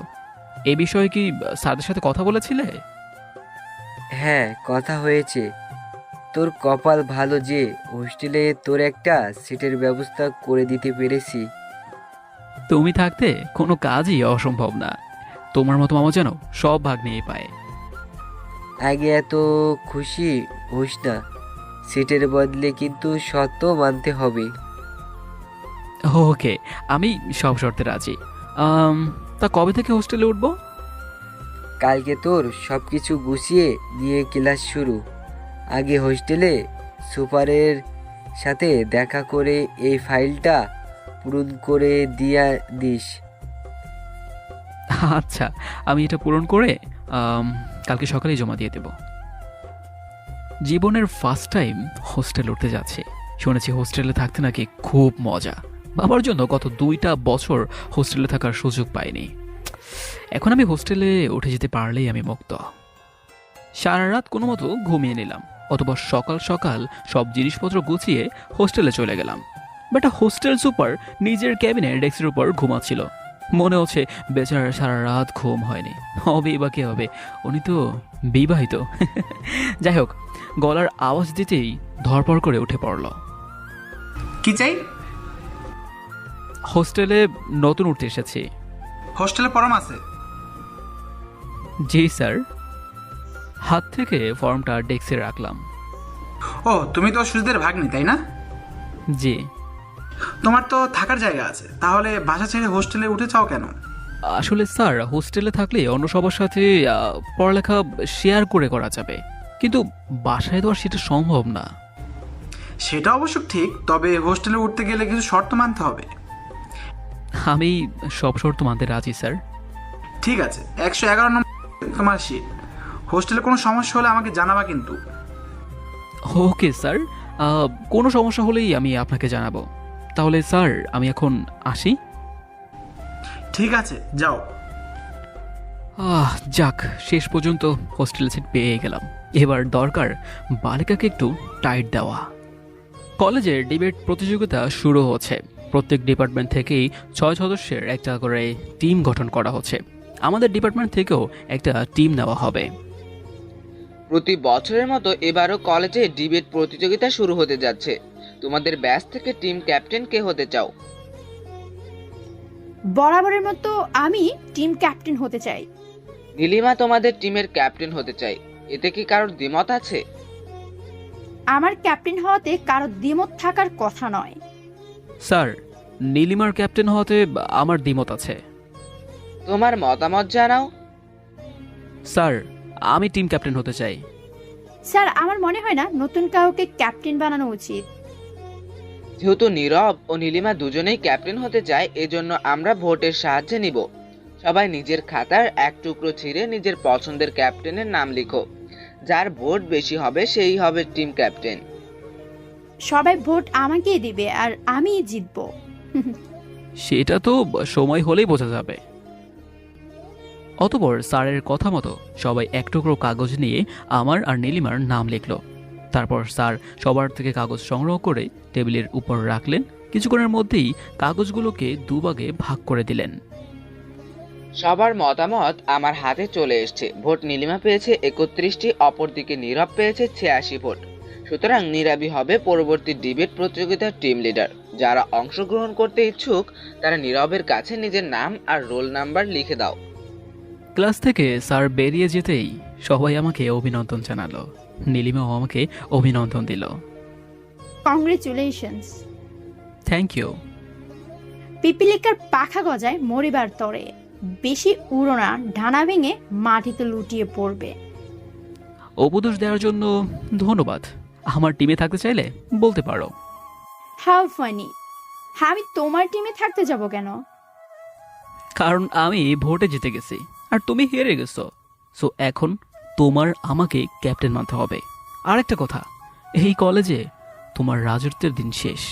এ বিষয়ে কি স্যারদের সাথে কথা বলেছিলে? হ্যাঁ, কথা হয়েছে। তোর কপাল ভালো যে হোস্টেলে তোর একটা সিটের ব্যবস্থা করে দিতে পেরেছি। তুমি থাকতে কোনো কাজই অসম্ভব না। তোমার মতো মামা যেন সব ভাগ নিয়ে পায়। আগে এত খুশি হোস না, সিটের বদলে কিন্তু শর্ত মানতে হবে। ওকে, আমি সব শর্তে রাজি। তা কবে থেকে হোস্টেলে উঠবো? কালকে তোর সব কিছু গুছিয়ে নিয়ে ক্লাস শুরু। আগে হোস্টেলে সুপারের সাথে দেখা করে এই ফাইলটা পূরণ করে দিয়া দিস। আচ্ছা, আমি এটা পূরণ করে কালকে সকালেই জমা দিয়ে দেব। জীবনের ফার্স্ট টাইম হোস্টেল উঠতে যাচ্ছে। শুনেছি হোস্টেলে থাকতে নাকি খুব মজা। বাবার জন্য গত 2টা বছর হোস্টেলে থাকার সুযোগ পাইনি। এখন আমি হোস্টেলে উঠে যেতে পারলেই আমি মুক্ত। সারা রাত কোনো মতো ঘুমিয়ে নিলাম, অথবা সকাল সকাল সব জিনিসপত্র গুছিয়ে হোস্টেলে চলে গেলাম। বাট হোস্টেল সুপার নিজের ক্যাবিনে ডেস্কের উপর ঘুমাচ্ছিল। মনে হচ্ছে বেচারার সারা রাত ঘুম হয়নি। হবেই বা কে হবে, উনি তো বিবাহিত। যাই হোক, গলার আওয়াজ দিতেই ধরপড় করে উঠে পড়ল। কি চাই? হোস্টেলে নতুন উঠতে এসেছি। হোস্টেলে পরম আছে? জি স্যার। হাত থেকে ফর্মটা ডেস্কে রাখলাম। ও, তুমি তো সুজিদের ভাগ্নি, তাই না? জি। তোমার তো থাকার জায়গা আছে, তাহলে বাসা ছেড়ে হোস্টেলে উঠে চাও কেন? আসলে স্যার, হোস্টেলে থাকলে অন্য সবার সাথে পড়ালেখা শেয়ার করে করা যাবে, কিন্তু বাসায় তো আর সেটা সম্ভব না। সেটা অবশ্য ঠিক, তবে হোস্টেলে উঠতে গেলে কিছু শর্ত মানতে হবে। আমি সব শর্ত মানতে রাজি স্যার। ঠিক আছে, 111 নম্বর তোমার সিট। হোস্টেলে কোনো সমস্যা হলে আমাকে জানাবা কিন্তু। ওকে স্যার, কোনো সমস্যা হলেই আমি আপনাকে জানাবো। তাহলে স্যার, আমি এখন আসি। ঠিক আছে, যাও। যাক, শেষ পর্যন্ত হোস্টেল সিট পেয়ে গেলাম। এবার দরকার বালিকাকে একটু টাইট দেওয়া। কলেজের ডিবেট প্রতিযোগিতা শুরু হচ্ছে। প্রত্যেক ডিপার্টমেন্ট থেকেই 6 সদস্যের একটা করে টিম গঠন করা হচ্ছে। আমাদের ডিপার্টমেন্ট থেকেও একটা টিম নেওয়া হবে। প্রতি বছরের মতো এবারও কলেজে ডিবেট প্রতিযোগিতা শুরু হতে যাচ্ছে। তোমাদের ব্যাচ থেকে টিম ক্যাপ্টেন কে হতে চাও? বরাবরের মতো আমি টিম ক্যাপ্টেন হতে চাই। নীলিমা তোমাদের টিমের ক্যাপ্টেন হতে চাই, এতে কি কারোর দ্বিমত আছে? আমার ক্যাপ্টেন হওয়াতে কারো দ্বিমত থাকার কথা নয়। স্যার, নীলিমার ক্যাপ্টেন হওয়াতে আমার দ্বিমত আছে। তোমার মতামত জানাও। স্যার, আমি টিম ক্যাপ্টেন হতে চাই। স্যার, আমার মনে হয় না নতুন কাউকে ক্যাপ্টেন বানানো উচিত। যেহেতু নীরব ও নীলিমা দুজনেই ক্যাপ্টেন হতে চায়, এজন্য আমরা ভোটের সাহায্যে নিব। সবাই নিজের খাতার এক টুকরো ছিঁড়ে নিজের পছন্দের ক্যাপ্টেনের নাম লিখো। যার ভোট বেশি হবে সেই হবে টিম ক্যাপ্টেন। সবাই ভোট আমাকেই দিবে আর আমিই জিতবো। সেটা তো সময় হলেই বোঝা যাবে। অতঃপর স্যারের কথা মতো সবাই এক টুকরো কাগজ নিয়ে আমার আর নীলিমার নাম লিখল। তারপর স্যার সবার থেকে কাগজ সংগ্রহ করে টেবিলের উপর রাখলেন। কিছুক্ষণের মধ্যেই কাগজগুলোকে দুভাগে ভাগ করে দিলেন। সবার মতামত আমার হাতে চলে এসছে। ভোট নীলিমা পেয়েছে 31টি, অপরদিকে নীরব পেয়েছে 86 ভোট। সুতরাং নীরবই হবে পরবর্তী ডিবেট প্রতিযোগিতার টিম লিডার। যারা অংশগ্রহণ করতে ইচ্ছুক তারা নীরবের কাছে নিজের নাম আর রোল নাম্বার লিখে দাও। ক্লাস থেকে স্যার বেরিয়ে যেতেই সবাই আমাকে অভিনন্দন জানালো। নীলিমাও আমাকে অভিনন্দন দিল। কংগ্রেচুলেশনস। Thank you. পিপিলিকার পাখা গজায় মরিবার তরে, বেশি উড়ো না, ডানা ভেঙে মাটিতে লুটিয়ে পড়বে। উপদেশ দেওয়ার জন্য ধন্যবাদ। আমার টিমে থাকতে চাইলে বলতে পারো। How funny. আমি তোমার টিমে থাকতে যাব কেন? কারণ আমি ভোটে জিতে গেছি আর তুমি হেরে গেছো। সো এখন তোমার আমাকে ক্যাপ্টেন মানতে হবে। আরেকটা কথা, এই কলেজে তোমার রাজত্বের দিন শেষ।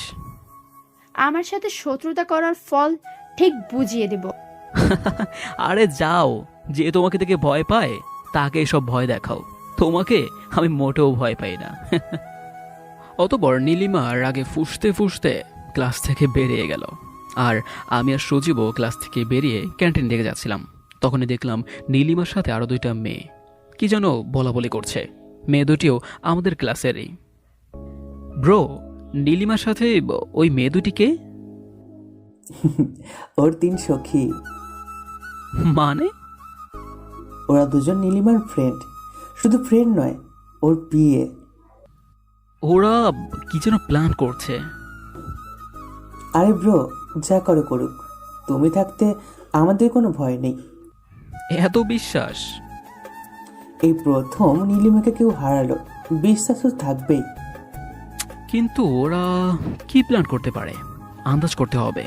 আমার সাথে শত্রুতা করার ফল ঠিক বুঝিয়ে দেব। আরে যাও, যে তোমাকে দেখে ভয় পায় তাকে এসব ভয় দেখাও। তোমাকে আমি মোটেও ভয় পাই না। অতঃপর নীলিমা রাগে ফুঁসতে ফুঁসতে ক্লাস থেকে বেরিয়ে গেল। আর আমি আর সজীবও ক্লাস থেকে বেরিয়ে ক্যান্টিন দিকে যাচ্ছিলাম। তখনই দেখলাম নীলিমার সাথে আরো 2টা মেয়ে। কি যেন বলা বলি করছে। মেয়ে দুটিও আমাদের ক্লাসেরই। ব্রো, নীলিমার সাথে ওই মেয়ে দুটিকে? ওর 3 সখী। মানে? ওরা দুজন নীলিমার ফ্রেন্ড, শুধু ফ্রেন্ড নয়, ওর বিয়ে। ওরা কি যেন প্ল্যান করছে। আরে ব্রো, যা করে করুক, তুমি থাকতে আমাদের কোনো ভয় নেই। এত বিশ্বাস? এই প্রথম নীলিমাকে কেউ হারালো, বিশ্বাস তো থাকবেই। কিন্তু ওরা কি প্ল্যান করতে পারে, আন্দাজ করতে হবে।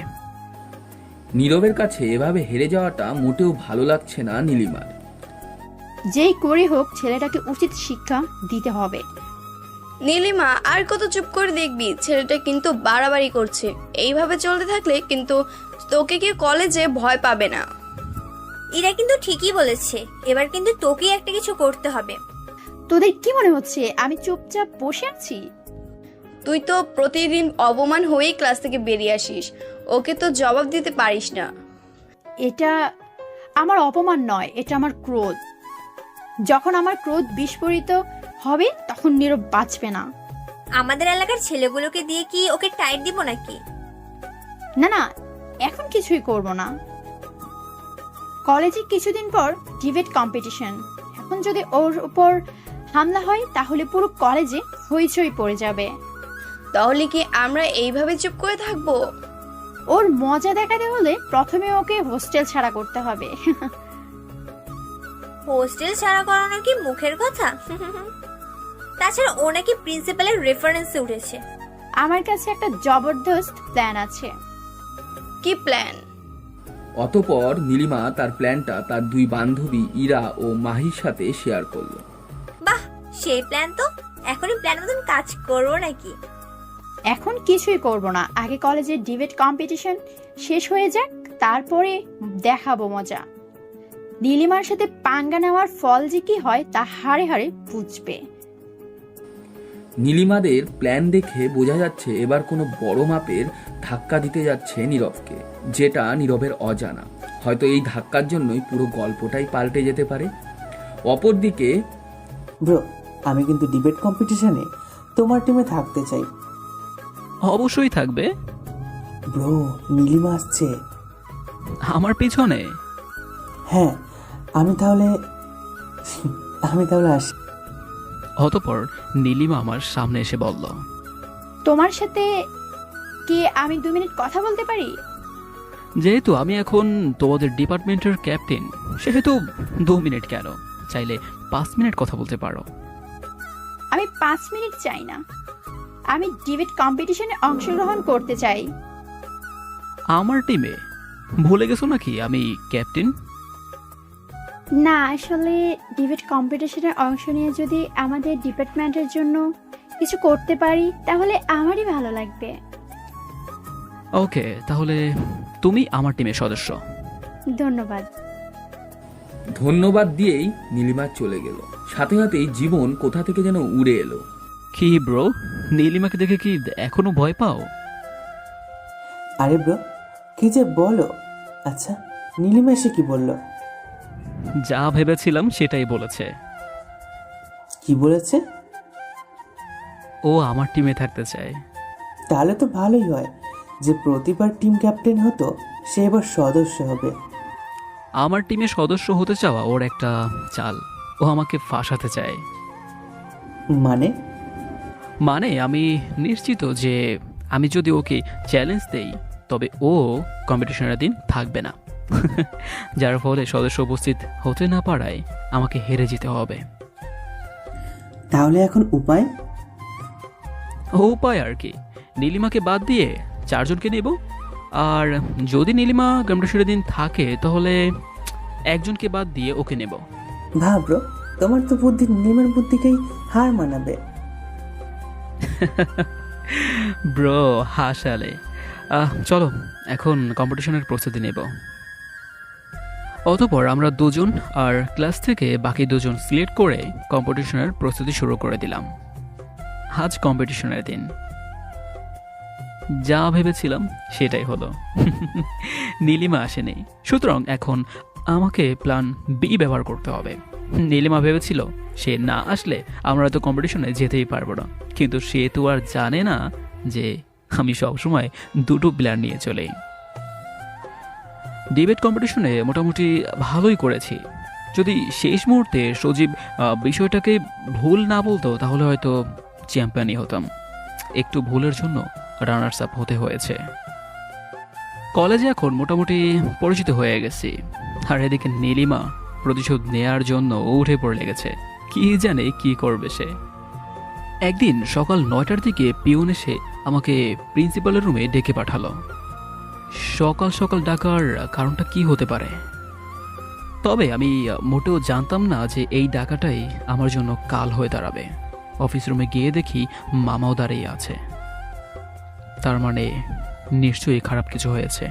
নীরবের কাছে এভাবে হেরে যাওয়াটা মোটেও ভালো লাগছে না নীলিমার। যেই করে হোক ছেলেটাকে উচিত শিক্ষা দিতে হবে। নীলিমা, আর কত চুপ করে দেখবি? ছেলেটা কিন্তু বাড়াবাড়ি করছে। এইভাবে চলতে থাকলে কিন্তু তোকে কেউ কলেজে ভয় পাবে না। এরা কিন্তু ঠিকই বলেছে, এবার কিন্তু তোকেই একটা কিছু করতে হবে। তোদের কি মনে হচ্ছে আমি চুপচাপ বসে আছি? তুই তো প্রতিদিন অপমান হয়েই ক্লাস থেকে বেরিয়ে আসিস, ওকে তো জবাব দিতে পারিস না। এটা আমার অপমান নয়, এটা আমার ক্রোধ। যখন আমার ক্রোধ বিস্ফোরিত হবে তখন নীরব বাঁচবে না। আমাদের এলাকার ছেলেগুলোকে দিয়ে কি ওকে টাইট দিব নাকি? না না, এখন কিছুই করব না। কলেজে কিছুদিন পর ডিবেট কম্পিটিশন। এখন যদি ওর উপর হামলা হয় তাহলে পুরো কলেজে হইচই পড়ে যাবে। তাহলে কি আমরা এইভাবে চুপ করে থাকবো? ওর মজা দেখাতে হলে প্রথমে ওকে হোস্টেল ছাড়া করতে হবে। হোস্টেল ছাড়া করানো কি মুখের কথা? তাছাড়া ও নাকি প্রিন্সিপালের রেফারেন্সে উঠেছে। আমার কাছে একটা জবরদস্ত প্ল্যান আছে। কি প্ল্যান? অতপর নীলিমা তার প্ল্যানটা তার 2 বান্ধবী ইরা ও মাহির সাথে শেয়ার করলো। বাহ, সেই প্ল্যান তো! এখনই প্ল্যান মতন কাজ করবো নাকি? এখন কিছুই করব না, আগে কলেজের ডিবেট কম্পিটিশন শেষ হয়ে যাক, তারপরে দেখাবো মজা। নীলিমার সাথে পাঙ্গা নেওয়ার ফল যে কি হয় তা হাড়ে হাড়ে বুঝবে। নীলিমাদের প্ল্যান দেখে বোঝা যাচ্ছে এবার কোনো বড় মাপের ধাক্কা দিতে যাচ্ছে নীরবকে, যেটা নীরবের অজানা। হয়তো এই ধাক্কার জন্যই পুরো গল্পটাই পাল্টে যেতে পারে। অপরদিকে ব্রো, আমি কিন্তু ডিবেট কম্পিটিশনে তোমার টিমে থাকতে চাই। অবশ্যই থাকবে। ব্রো, নীলিমা আসছে আমার পিছনে। হ্যাঁ, আমি তাহলে আসি। অতপর নীলিমা আমার সামনে এসে বলল, তোমার সাথে কি আমি 2 মিনিট কথা বলতে পারি? যেহেতু আমি এখন তোমাদের ডিপার্টমেন্টের ক্যাপ্টেন, সেহেতু 2 মিনিট কেন, চাইলে 5 মিনিট কথা বলতে পারো। আমি 5 মিনিট চাই না, আমি ডিবেট কম্পিটিশনে অংশগ্রহণ করতে চাই। আমার টিমে? ভুলে গেছো নাকি আমি ক্যাপ্টেন? না, আসলে ডিবেট কম্পিটিশনে অংশ নিয়ে যদি আমাদের ডিপার্টমেন্টের জন্য কিছু করতে পারি তাহলে আমারই ভালো লাগবে। ওকে, তাহলে তুমি আমার টিমের সদস্য। ধন্যবাদ। ধন্যবাদ দিয়েই নীলিমা চলে গেল। সাথে সাথেই জীবন কোথা থেকে যেন উড়ে এলো। কি ব্রো, নীলিমাকে দেখে কি এখনো ভয় পাও? আরে ব্রো, কি যে বলো। আচ্ছা, নীলিমা এসে কি বলল? যা ভেবেছিলাম সেটাই বলেছে। কি বলেছে? ও আমার টিমে থাকতে চায়। তাহলে তো ভালোই হয়, যে প্রতিবার টিম ক্যাপ্টেন হতো সে এবার সদস্য হবে। আমার টিমে সদস্য হতে চাওয়া ওর একটা চাল। ও আমাকে ফাঁসাতে চায়। মানে আমি নিশ্চিত যে আমি যদি ওকে চ্যালেঞ্জ দেই তবে ও কম্পিটিশনের দিন থাকবে না, যার ফলে সদস্য উপস্থিত হতে না পারায় আমাকে হেরে যেতে হবে। তাহলে এখন উপায়? উপায় আর কি, নীলিমাকে বাদ দিয়ে 4 জনকে নেব। আর যদি নীলিমা কম্পিটিশনের দিন থাকে তাহলে 1 জনকে বাদ দিয়ে ওকে নেব। ভাবো, তোমার তো বুদ্ধি নীলিমার বুদ্ধিকেই হার মানাবে। ব্রো, হাসালে। চলো এখন কম্পিটিশনের প্রস্তুতি নেব। অতঃপর আমরা 2 জন আর ক্লাস থেকে বাকি 2 জন সিলেক্ট করে কম্পিটিশনের প্রস্তুতি শুরু করে দিলাম। আজ কম্পিটিশনের দিন। যা ভেবেছিলাম সেটাই হলো। নীলিমা আসেনি, সুতরাং এখন আমাকে প্ল্যান বি ব্যবহার করতে হবে। নীলিমা ভেবেছিল সে না আসলে আমরা হয়তো কম্পিটিশনে যেতেই পারবো না, কিন্তু সে তো আর জানে না যে আমি সবসময় দুটো প্লেয়ার নিয়ে চলেই। ডিবেট কম্পিটিশনে মোটামুটি ভালোই করেছি। যদি শেষ মুহূর্তে সজীব বিষয়টাকে ভুল না বলতো তাহলে হয়তো চ্যাম্পিয়নই হতাম। একটু ভুলের জন্য রানার্স আপ হতে হয়েছে। কলেজে এখন মোটামুটি পরিচিত হয়ে গেছি, আর এদিকে নীলিমা প্রতিশোধ নেয়ার জন্য উঠে পড়ে লেগেছে। কি জানে কি করবে সে। একদিন সকাল 9টার দিকে পিয়ন এসে আমাকে প্রিন্সিপালের রুমে ডেকে পাঠালো। সকাল সকাল ডাকার কারণটা কি হতে পারে? তবে আমি মোটেও জানতাম না যে এই ডাকাটাই আমার জন্য কাল হয়ে দাঁড়াবে। অফিস রুমে গিয়ে দেখি মামাও দাঁড়িয়ে আছে। তার মানে নিশ্চয়ই খারাপ কিছু হয়েছে।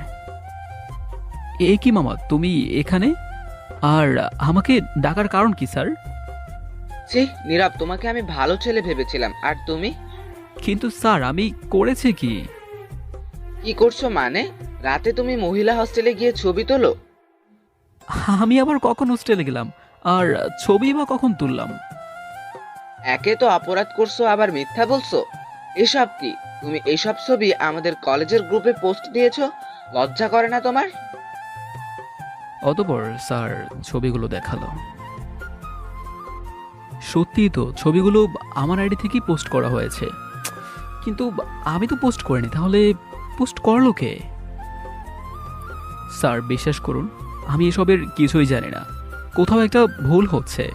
এ কি মামা, তুমি এখানে? আর আমাকে ডাকার কারণ কি স্যার? ছি নীরব, তোমাকে আমি ভালো ছেলে ভেবেছিলাম, আর তুমি? কিন্তু স্যার আমি করেছি কি? কি করছো মানে? রাতে তুমি মহিলা হস্টেলে গিয়ে ছবি তোলো? আমি আবার কখন হোস্টেলে গেলাম, আর ছবি বা কখন তুললাম? একে তো অপরাধ করছো, আবার মিথ্যা বলছো। এসব কি? তুমি এইসব ছবি আমাদের কলেজের গ্রুপে পোস্ট দিয়েছো, লজ্জা করে না তোমার? অতঃপর স্যার ছবিগুলো দেখালো। সত্যি তো ছবিগুলো আমার আইডি থেকেই পোস্ট করা হয়েছে, কিন্তু আমি তো পোস্ট করিনি। তাহলে পোস্ট করলো কে? স্যার বিশ্বাস করুন, আমি এসবের কিছুই জানি না। কোথাও একটা ভুল হচ্ছে।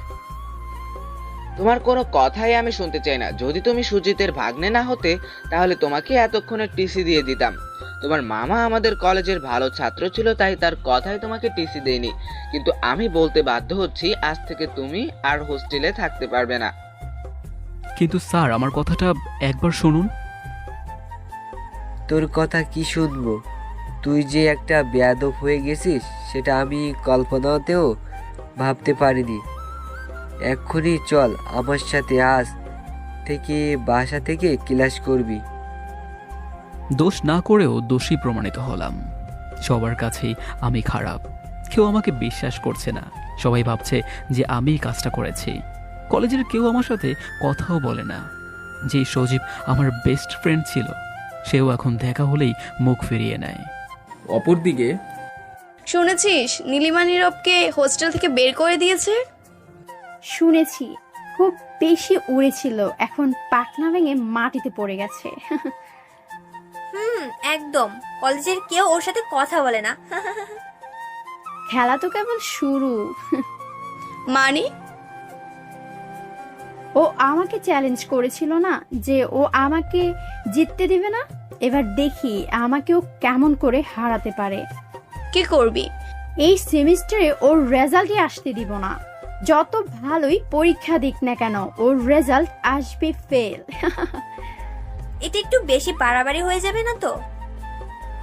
তোমার কোনো কথাই আমি শুনতে চাই না। যদি তুমি সুজিতের ভাগ্নে না হতে তাহলে তোমাকে এতক্ষণে টিসি দিয়ে দিতাম। তোমার মামা আমাদের কলেজের ভালো ছাত্র ছিল, তাই তার কথাই তোমাকে টিসি দেয়নি। কিন্তু আমি বলতে বাধ্য হচ্ছি, আজ থেকে তুমি আর হোস্টেলে থাকতে পারবে না। কিন্তু স্যার আমার কথাটা একবার শুনুন। তোর কথা কি শুনবো? তুই যে একটা বেয়াদব হয়ে গেছিস সেটা আমি কল্পনাতেও ভাবতে পারিনি। এক্ষুনি চল আমার সাথে, আজ থেকে বাসা থেকে ক্লাস করবি। দোষ না করেও দোষী প্রমাণিত হলাম। সবার কাছেই আমি খারাপ, কেউ আমাকে বিশ্বাস করছে না। সবাই ভাবছে যে আমি কাজটা করেছি। কলেজের কেউ আমার সাথে কথাও বলে না। যে সজীব আমার বেস্ট ফ্রেন্ড ছিল, সেও এখন দেখা হলেই মুখ ফিরিয়ে নেয়। অপরদিকে শুনেছিস নীলিমা নীরবকে হোস্টেল থেকে বের করে দিয়েছে? শুনেছি, খুব বেশি উড়েছিল, এখন পাখনা ভেঙে মাটিতে পড়ে গেছে। একদম। কলেজের কেউ ওর সাথে কথা বলে না। খেলা তো কেবল শুরু। মানে? ও আমাকে চ্যালেঞ্জ করেছিল না যে ও আমাকে জিততে দিবে না। এবার দেখি আমাকেও কেমন করে হারাতে পারে। কি করবি? এই সেমিস্টারে ওর রেজাল্টই আসতে দিব না। যত ভালোই পরীক্ষা দিক না কেন, ওর রেজাল্ট আসবে ফেল। এটা একটু বেশি বাড়াবাড়ি হয়ে যাবে না তো?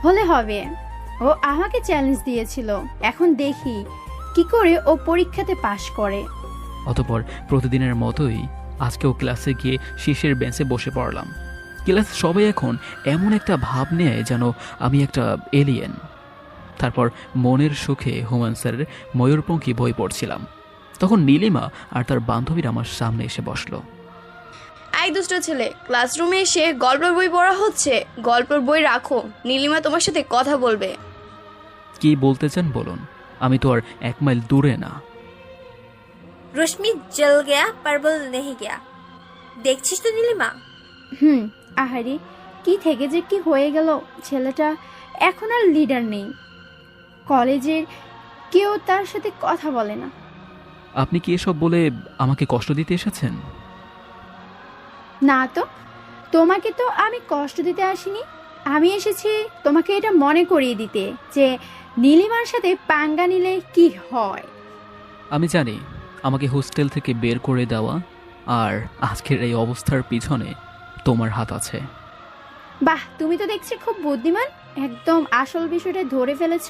হলে হবে। ও আমাকে চ্যালেঞ্জ দিয়েছিল, এখন দেখি কি করে ও পরীক্ষাতে পাশ করে। অতঃপর প্রতিদিনের মতোই আজকেও ক্লাসে গিয়ে শীর্ষের বেঞ্চে বসে পড়লাম। ক্লাস সবাই এখন এমন একটা ভাব নেয় যেন আমি একটা এলিয়েন। তারপর মনের সুখে হুমায়ুন স্যারের ময়ূরপঙ্খী বই পড়ছিলাম। তখন নীলিমা আর তার বান্ধবীরা আমার সামনে এসে বসলো। এই দুষ্ট ছেলে, ক্লাসরুমে এসে গল্পের বই পড়া হচ্ছে। গল্পের বই রাখো, নীলিমা তোমার সাথে কথা বলবে। কি বলতে চান বলুন, আমি তো আর 1 মাইল দূরে না। রশ্মি জল গয়া পারবল নেহি গয়া। দেখছিস তো নীলিমা? আহারে, কি থেকে যে কি হয়ে গেল। ছেলেটা এখন আর লিডার নেই, কলেজের কেউ তার সাথে কথা বলে না। আপনি কি এসব বলে আমাকে কষ্ট দিতে এসেছেন? না তো, তোমাকে তো আমি কষ্ট দিতে আসিনি। আমি এসেছি তোমাকে এটা মনে করিয়ে দিতে যে নীলিমার সাথে পাঙ্গা নিলে কি হয়। আমি জানি আমাকে হোস্টেল থেকে বের করে দেওয়া আর আজকের এই অবস্থার পিছনে তোমার হাত আছে। বাহ, তুমি তো দেখছি খুব বুদ্ধিমান, একদম আসল বিষয়টা ধরে ফেলেছ।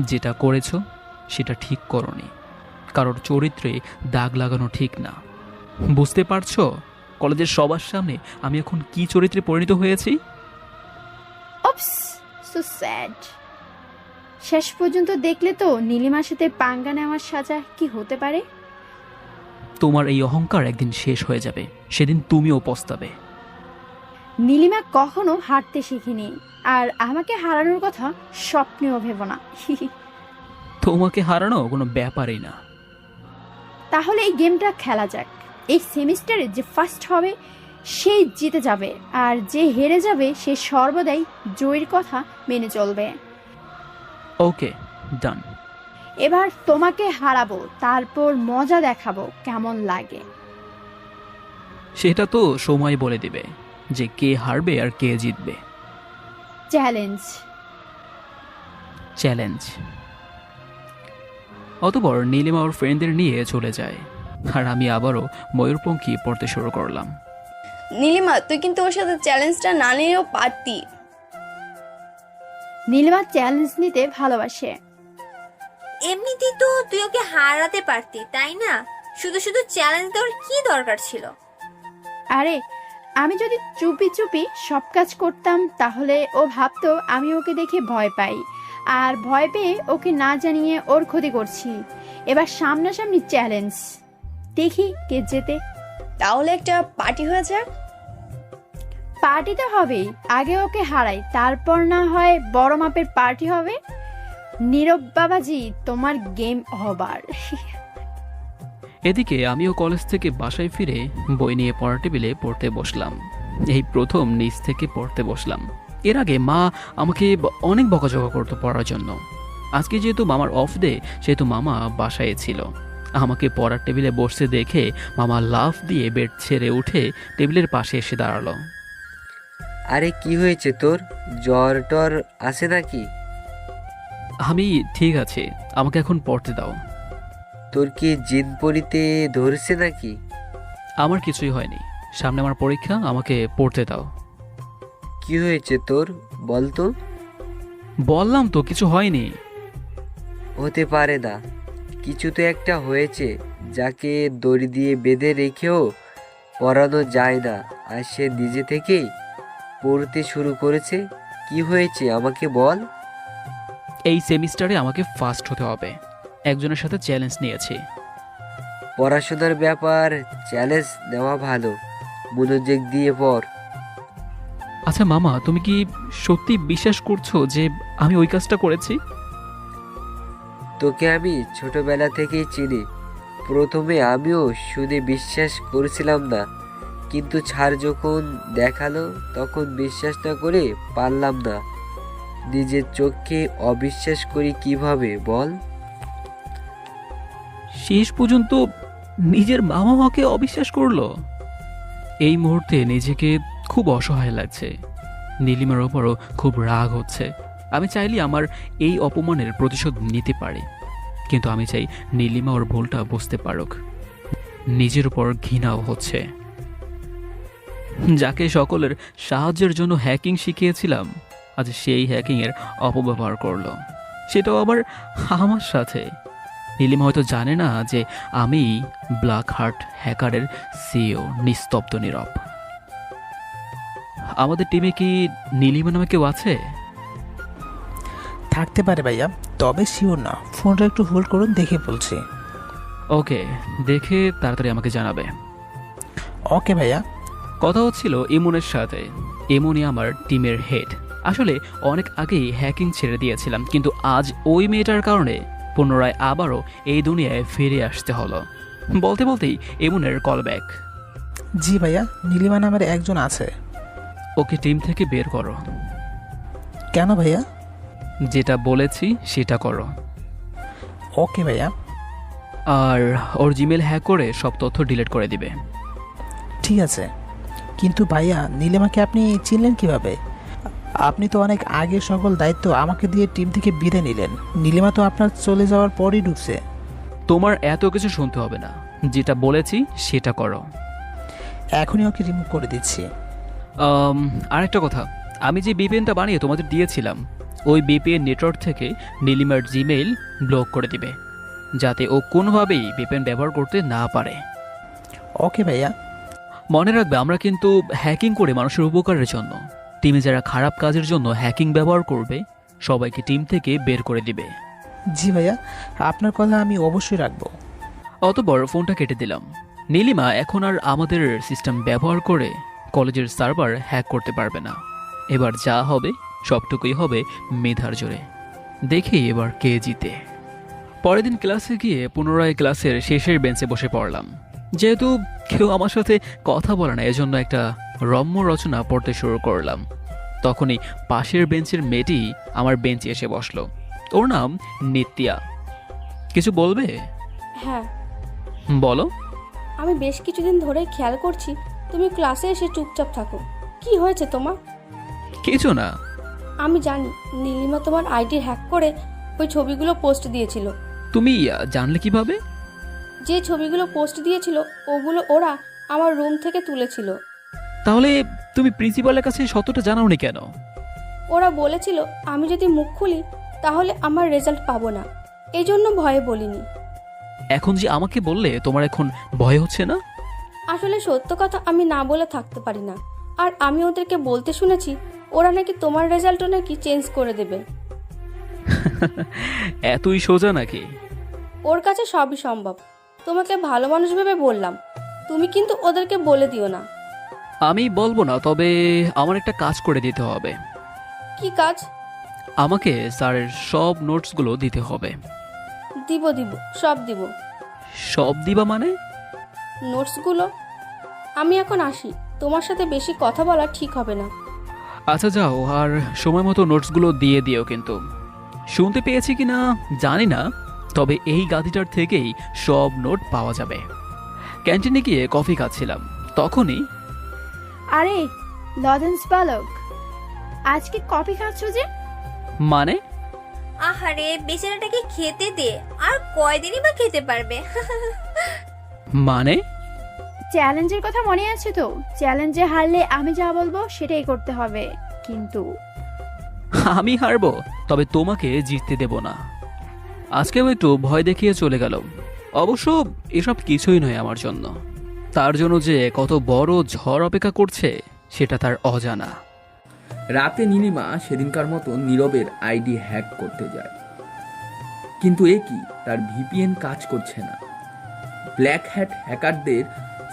যেটা করেছো সেটা ঠিক করনি। কারোর চরিত্রে দাগ লাগানো ঠিক না। বুঝতে পারছো কলেজের সবার সামনে আমি এখন কি চরিত্রে পরিণত হয়েছি? ওপস, সো স্যাড। শেষ পর্যন্ত দেখলে তো নীলিমার সাথে পাঙ্গা নেওয়ার সাজা কি হতে পারে। তোমার এই অহংকার একদিন শেষ হয়ে যাবে, সেদিন তুমিও পস্তাবে। নীলিমা কখনো হারতে শিখিনি, আর আমাকে হারানোর কথা স্বপ্নেও ভেব না। তোমাকে হারানো কোনো ব্যাপারই না। তাহলে এই গেমটা খেলা যাক। এই সেমিস্টারে যে ফার্স্ট হবে সেই জিতে যাবে, আর যে হেরে যাবে সে সর্বদাই জয়ের কথা মেনে চলবে। ওকে, ডান। এবার তোমাকে হারাবো, তারপর মজা দেখাবো কেমন লাগে। সেটা তো সময় বলে দিবে যে কে হারবে আর কে জিতবে। চ্যালেঞ্জ। চ্যালেঞ্জ। অতঃপর নীলিমা ওর ফ্রেন্ডদের নিয়ে চলে যায়, আর আমি আবারও ময়ূরপঙ্খী পড়তে শুরু করলাম। নীলিমা, তুই কিন্তু ওর সাথে চ্যালেঞ্জটা না নিলেও পারতি। নীলিমা চ্যালেঞ্জ নিতে ভালোবাসে। এমনিতেই তো তুই ওকে হারাতে পারতি, তাই না? শুধু শুধু চ্যালেঞ্জ দেওয়ার কি দরকার ছিল? আরে আমি যদি চুপি চুপি সব কাজ করতাম তাহলে ও ভাবতো আমি ওকে দেখে ভয় পাই, আর ভয় পেয়ে ওকে না জানিয়ে ওর ক্ষতি করছি। এবার সামনাসামনি চ্যালেঞ্জ, দেখি কে জেতে। তাহলে একটা পার্টি হয়ে যাক। পার্টি তো হবেই, আগে ওকে হারাই, তারপর না হয় বড় মাপের পার্টি হবে। নীরব বাবাজি, তোমার গেম হবার। এদিকে আমিও কলেজ থেকে বাসায় ফিরে বই নিয়ে পড়ার টেবিলে পড়তে বসলাম। এই প্রথম নিচ থেকে পড়তে বসলাম। এর আগে মা আমাকে অনেক বকাঝকা করতো পড়ার জন্য। আজকে যেহেতু মামার অফ ডে, সেহেতু মামা বাসায় ছিল। আমাকে পড়ার টেবিলে বসতে দেখে মামা লাফ দিয়ে বেড ছেড়ে উঠে টেবিলের পাশে এসে দাঁড়ালো। আরে কি হয়েছে তোর? জ্বর টর আছে নাকি? আমি ঠিক আছে, আমাকে এখন পড়তে দাও। তোর কি জিন পড়িতে ধরছে নাকি? আমার কিছুই হয়নি, সামনে আমার পরীক্ষা, আমাকে পড়তে দাও। কি হয়েছে তোর বল তো? বললাম তো কিছু হয়নি। হতে পারে না, কিছু তো একটা হয়েছে। যাকে দড়ি দিয়ে বেঁধে রেখেও পড়ানো যায় না, আর সে নিজে থেকেই পড়তে শুরু করেছে। কি হয়েছে আমাকে বল। এই সেমিস্টারে আমাকে ফার্স্ট হতে হবে। একজনের সাথে চ্যালেঞ্জ নিয়েছি। পড়াশোনার ব্যাপার চ্যালেঞ্জ নেওয়া ভালো, মনোযোগ দিয়ে পড়। আচ্ছা মামা, তুমি কি সত্যি বিশ্বাস করছো যে আমি ওই কাজটা করেছি? তোকে আমি ছোটবেলা থেকেই চিনি। প্রথমে আমিও শুনে বিশ্বাস করেছিলাম না, কিন্তু ছাড় যখন দেখালো তখন বিশ্বাস না করে পারলাম না। নিজের চোখকে অবিশ্বাস করি কিভাবে বল? শেষ পর্যন্ত নিজের মামা মাকে অবিশ্বাস করলো। এই মুহূর্তে নিজেকে খুব অসহায় লাগছে। নীলিমার ওপরও খুব রাগ হচ্ছে। আমি চাইলে আমার এই অপমানের প্রতিশোধ নিতে পারি, কিন্তু আমি চাই নীলিমা ওর ভুলটা বুঝতে পারুক। নিজের উপর ঘৃণাও হচ্ছে। যাকে সকলের সাহায্যের জন্য হ্যাকিং শিখিয়েছিলাম, আজ সেই হ্যাকিংয়ের অপব্যবহার করলো, সেটাও আবার আমার সাথে। নীলিমা হয়তো জানে না যে আমি ব্ল্যাক হার্ট হ্যাকারের সিইও নিস্তব্ধ নীরব। আমাদের টিমে কি নীলিমা নামে কেউ আছে? থাকতে পারে ভাইয়া, তবে শিওর না। ফোনটা একটু হোল্ড করুন, দেখে বলছি। ওকে, দেখে তাড়াতাড়ি আমাকে জানাবে। ওকে ভাইয়া। কথা হচ্ছিল ইমনের সাথে। ইমনই আমার টিমের হেড। আসলে অনেক আগেই হ্যাকিং ছেড়ে দিয়েছিলাম, কিন্তু আজ ওই মেয়েটার কারণে পুনরায় আবারও এই দুনিয়ায় ফিরে আসতে হলো। বলতে বলতেই ইমনের কল ব্যাক। জি ভাইয়া, নীলিমা নামের একজন আছে। ওকে টিম থেকে বের করো। কেন ভাইয়া? যেটা বলেছি সেটা করো। ওকে ভাইয়া। আর ওর জিমেল হ্যাক করে সব তথ্য ডিলিট করে দিবে। ঠিক আছে, কিন্তু ভাইয়া নীলিমাকে আপনি চিনলেন কিভাবে? আপনি তো অনেক আগে সকল দায়িত্ব আমাকে দিয়ে টিম থেকে বিদায় নিলেন। নীলিমা তো আপনার চলে যাওয়ার পরই ঢুকছে। তোমার এত কিছু শুনতে হবে না, যেটা বলেছি সেটা করো। এখনই ওকে রিমুভ করে দিচ্ছি। আরেকটা কথা, আমি যে বিপিএনটা বানিয়ে তোমাদের দিয়েছিলাম, ওই বিপিএন নেটওয়ার্ক থেকে নীলিমার জিমেইল ব্লক করে দিবে, যাতে ও কোনোভাবেই বিপিএন ব্যবহার করতে না পারে। ওকে ভাইয়া। মনে রাখবে, আমরা কিন্তু হ্যাকিং করে মানুষের উপকারের জন্য। টিমে যারা খারাপ কাজের জন্য হ্যাকিং ব্যবহার করবে সবাইকে টিম থেকে বের করে দিবে। জি ভাইয়া, আপনার কথা আমি অবশ্যই রাখবো। অতঃপর ফোনটা কেটে দিলাম। নীলিমা এখন আর আমাদের সিস্টেম ব্যবহার করে কলেজের সার্ভার হ্যাক করতে পারবে না। এবার যা হবে সবটুকুই হবে মেধার জোরে। দেখি এবার কে জিতে। পরের দিন ক্লাসে গিয়ে পুনরায় ক্লাসের শেষের বেঞ্চে বসে পড়লাম। যেহেতু কেউ আমার সাথে কথা বলে না, এজন্য একটা রম্য রচনা পড়তে শুরু করলাম। তখনই পাশের বেঞ্চের মেয়েটি আমার বেঞ্চে এসে বসলো। ওর নাম নিত্যা। কিছু বলবে? হ্যাঁ, বলো। আমি বেশ কিছুদিন ধরে খেয়াল করছি তুমি ক্লাসে এসে চুপচাপ থাকো। কি হয়েছে তোমার? কিছু না। আমি জানি নীলিমা তোমার আইডি হ্যাক করে ওই ছবিগুলো পোস্ট দিয়েছিল। তুমি জানলে কিভাবে? যে ছবিগুলো পোস্ট দিয়েছিল ওগুলো ওরা আমার রুম থেকে তুলেছিল। তাহলে তুমি প্রিন্সিপালের কাছে সত্যটা জানাওনি কেন? ওরা বলেছিল আমি যদি মুখ খুলি তাহলে আমার রেজাল্ট পাবো না, এই জন্য ভয়ে বলিনি। এখন যে আমাকে বললে তোমার এখন ভয় হচ্ছে না? আসলে সত্য কথা আমি না বলে থাকতে পারি না। আর আমি ওদেরকে বলতে শুনেছি ওরা নাকি তোমার রেজাল্টও নাকি চেঞ্জ করে দেবে। এতই সোজা নাকি? ওর কাছে সবই সম্ভব। তোমাকে ভালো মানুষ ভেবে বললাম, তুমি কিন্তু ওদেরকে বলে দিও না। আমি বলবো না, তবে আমার একটা কাজ করে দিতে হবে। কি কাজ? আমাকে স্যারের সব নোটসগুলো দিতে হবে। দিব সব দিব। সব দিবা মানে? নোটসগুলো। আমি এখন আসি, তোমার সাথে বেশি কথা বলা ঠিক হবে না। আচ্ছা যাও, আর সময় মতো নোটসগুলো দিয়ে দিও। কিন্তু শুনতে পেয়েছি কিনা জানি না, তবে এই গাদিটার থেকেই সব নোট পাওয়া যাবে। ক্যান্টিনে গিয়ে কফি খাচ্ছিলাম, তখনই আরে লজেন্স বালক, আজকে কফি খাচ্ছ যে? মানে? আহারে বেচারাটাকে খেতে দে, আর কয়দিনই বা খেতে পারবে। মানে? চ্যালেঞ্জের কথা মনে আছে তো? চ্যালেঞ্জে হারলে আমি যা বলবো সেটাই করতে হবে। কিন্তু আমি হারবো, তবে তোমাকে জিততে দেব না। আজকেও একটু ভয় দেখিয়ে চলে গেল। অবশ্য এসব কিছুই নয় আমার জন্য। তার জন্য যে কত বড় ঝড় অপেক্ষা করছে সেটা তার অজানা। রাতে নীলিমা সেদিনকার মতো নীরবের আইডি হ্যাক করতে যায়, কিন্তু এ কি, তার ভিপিএন কাজ করছে না। ব্ল্যাক হ্যাট হ্যাকারদের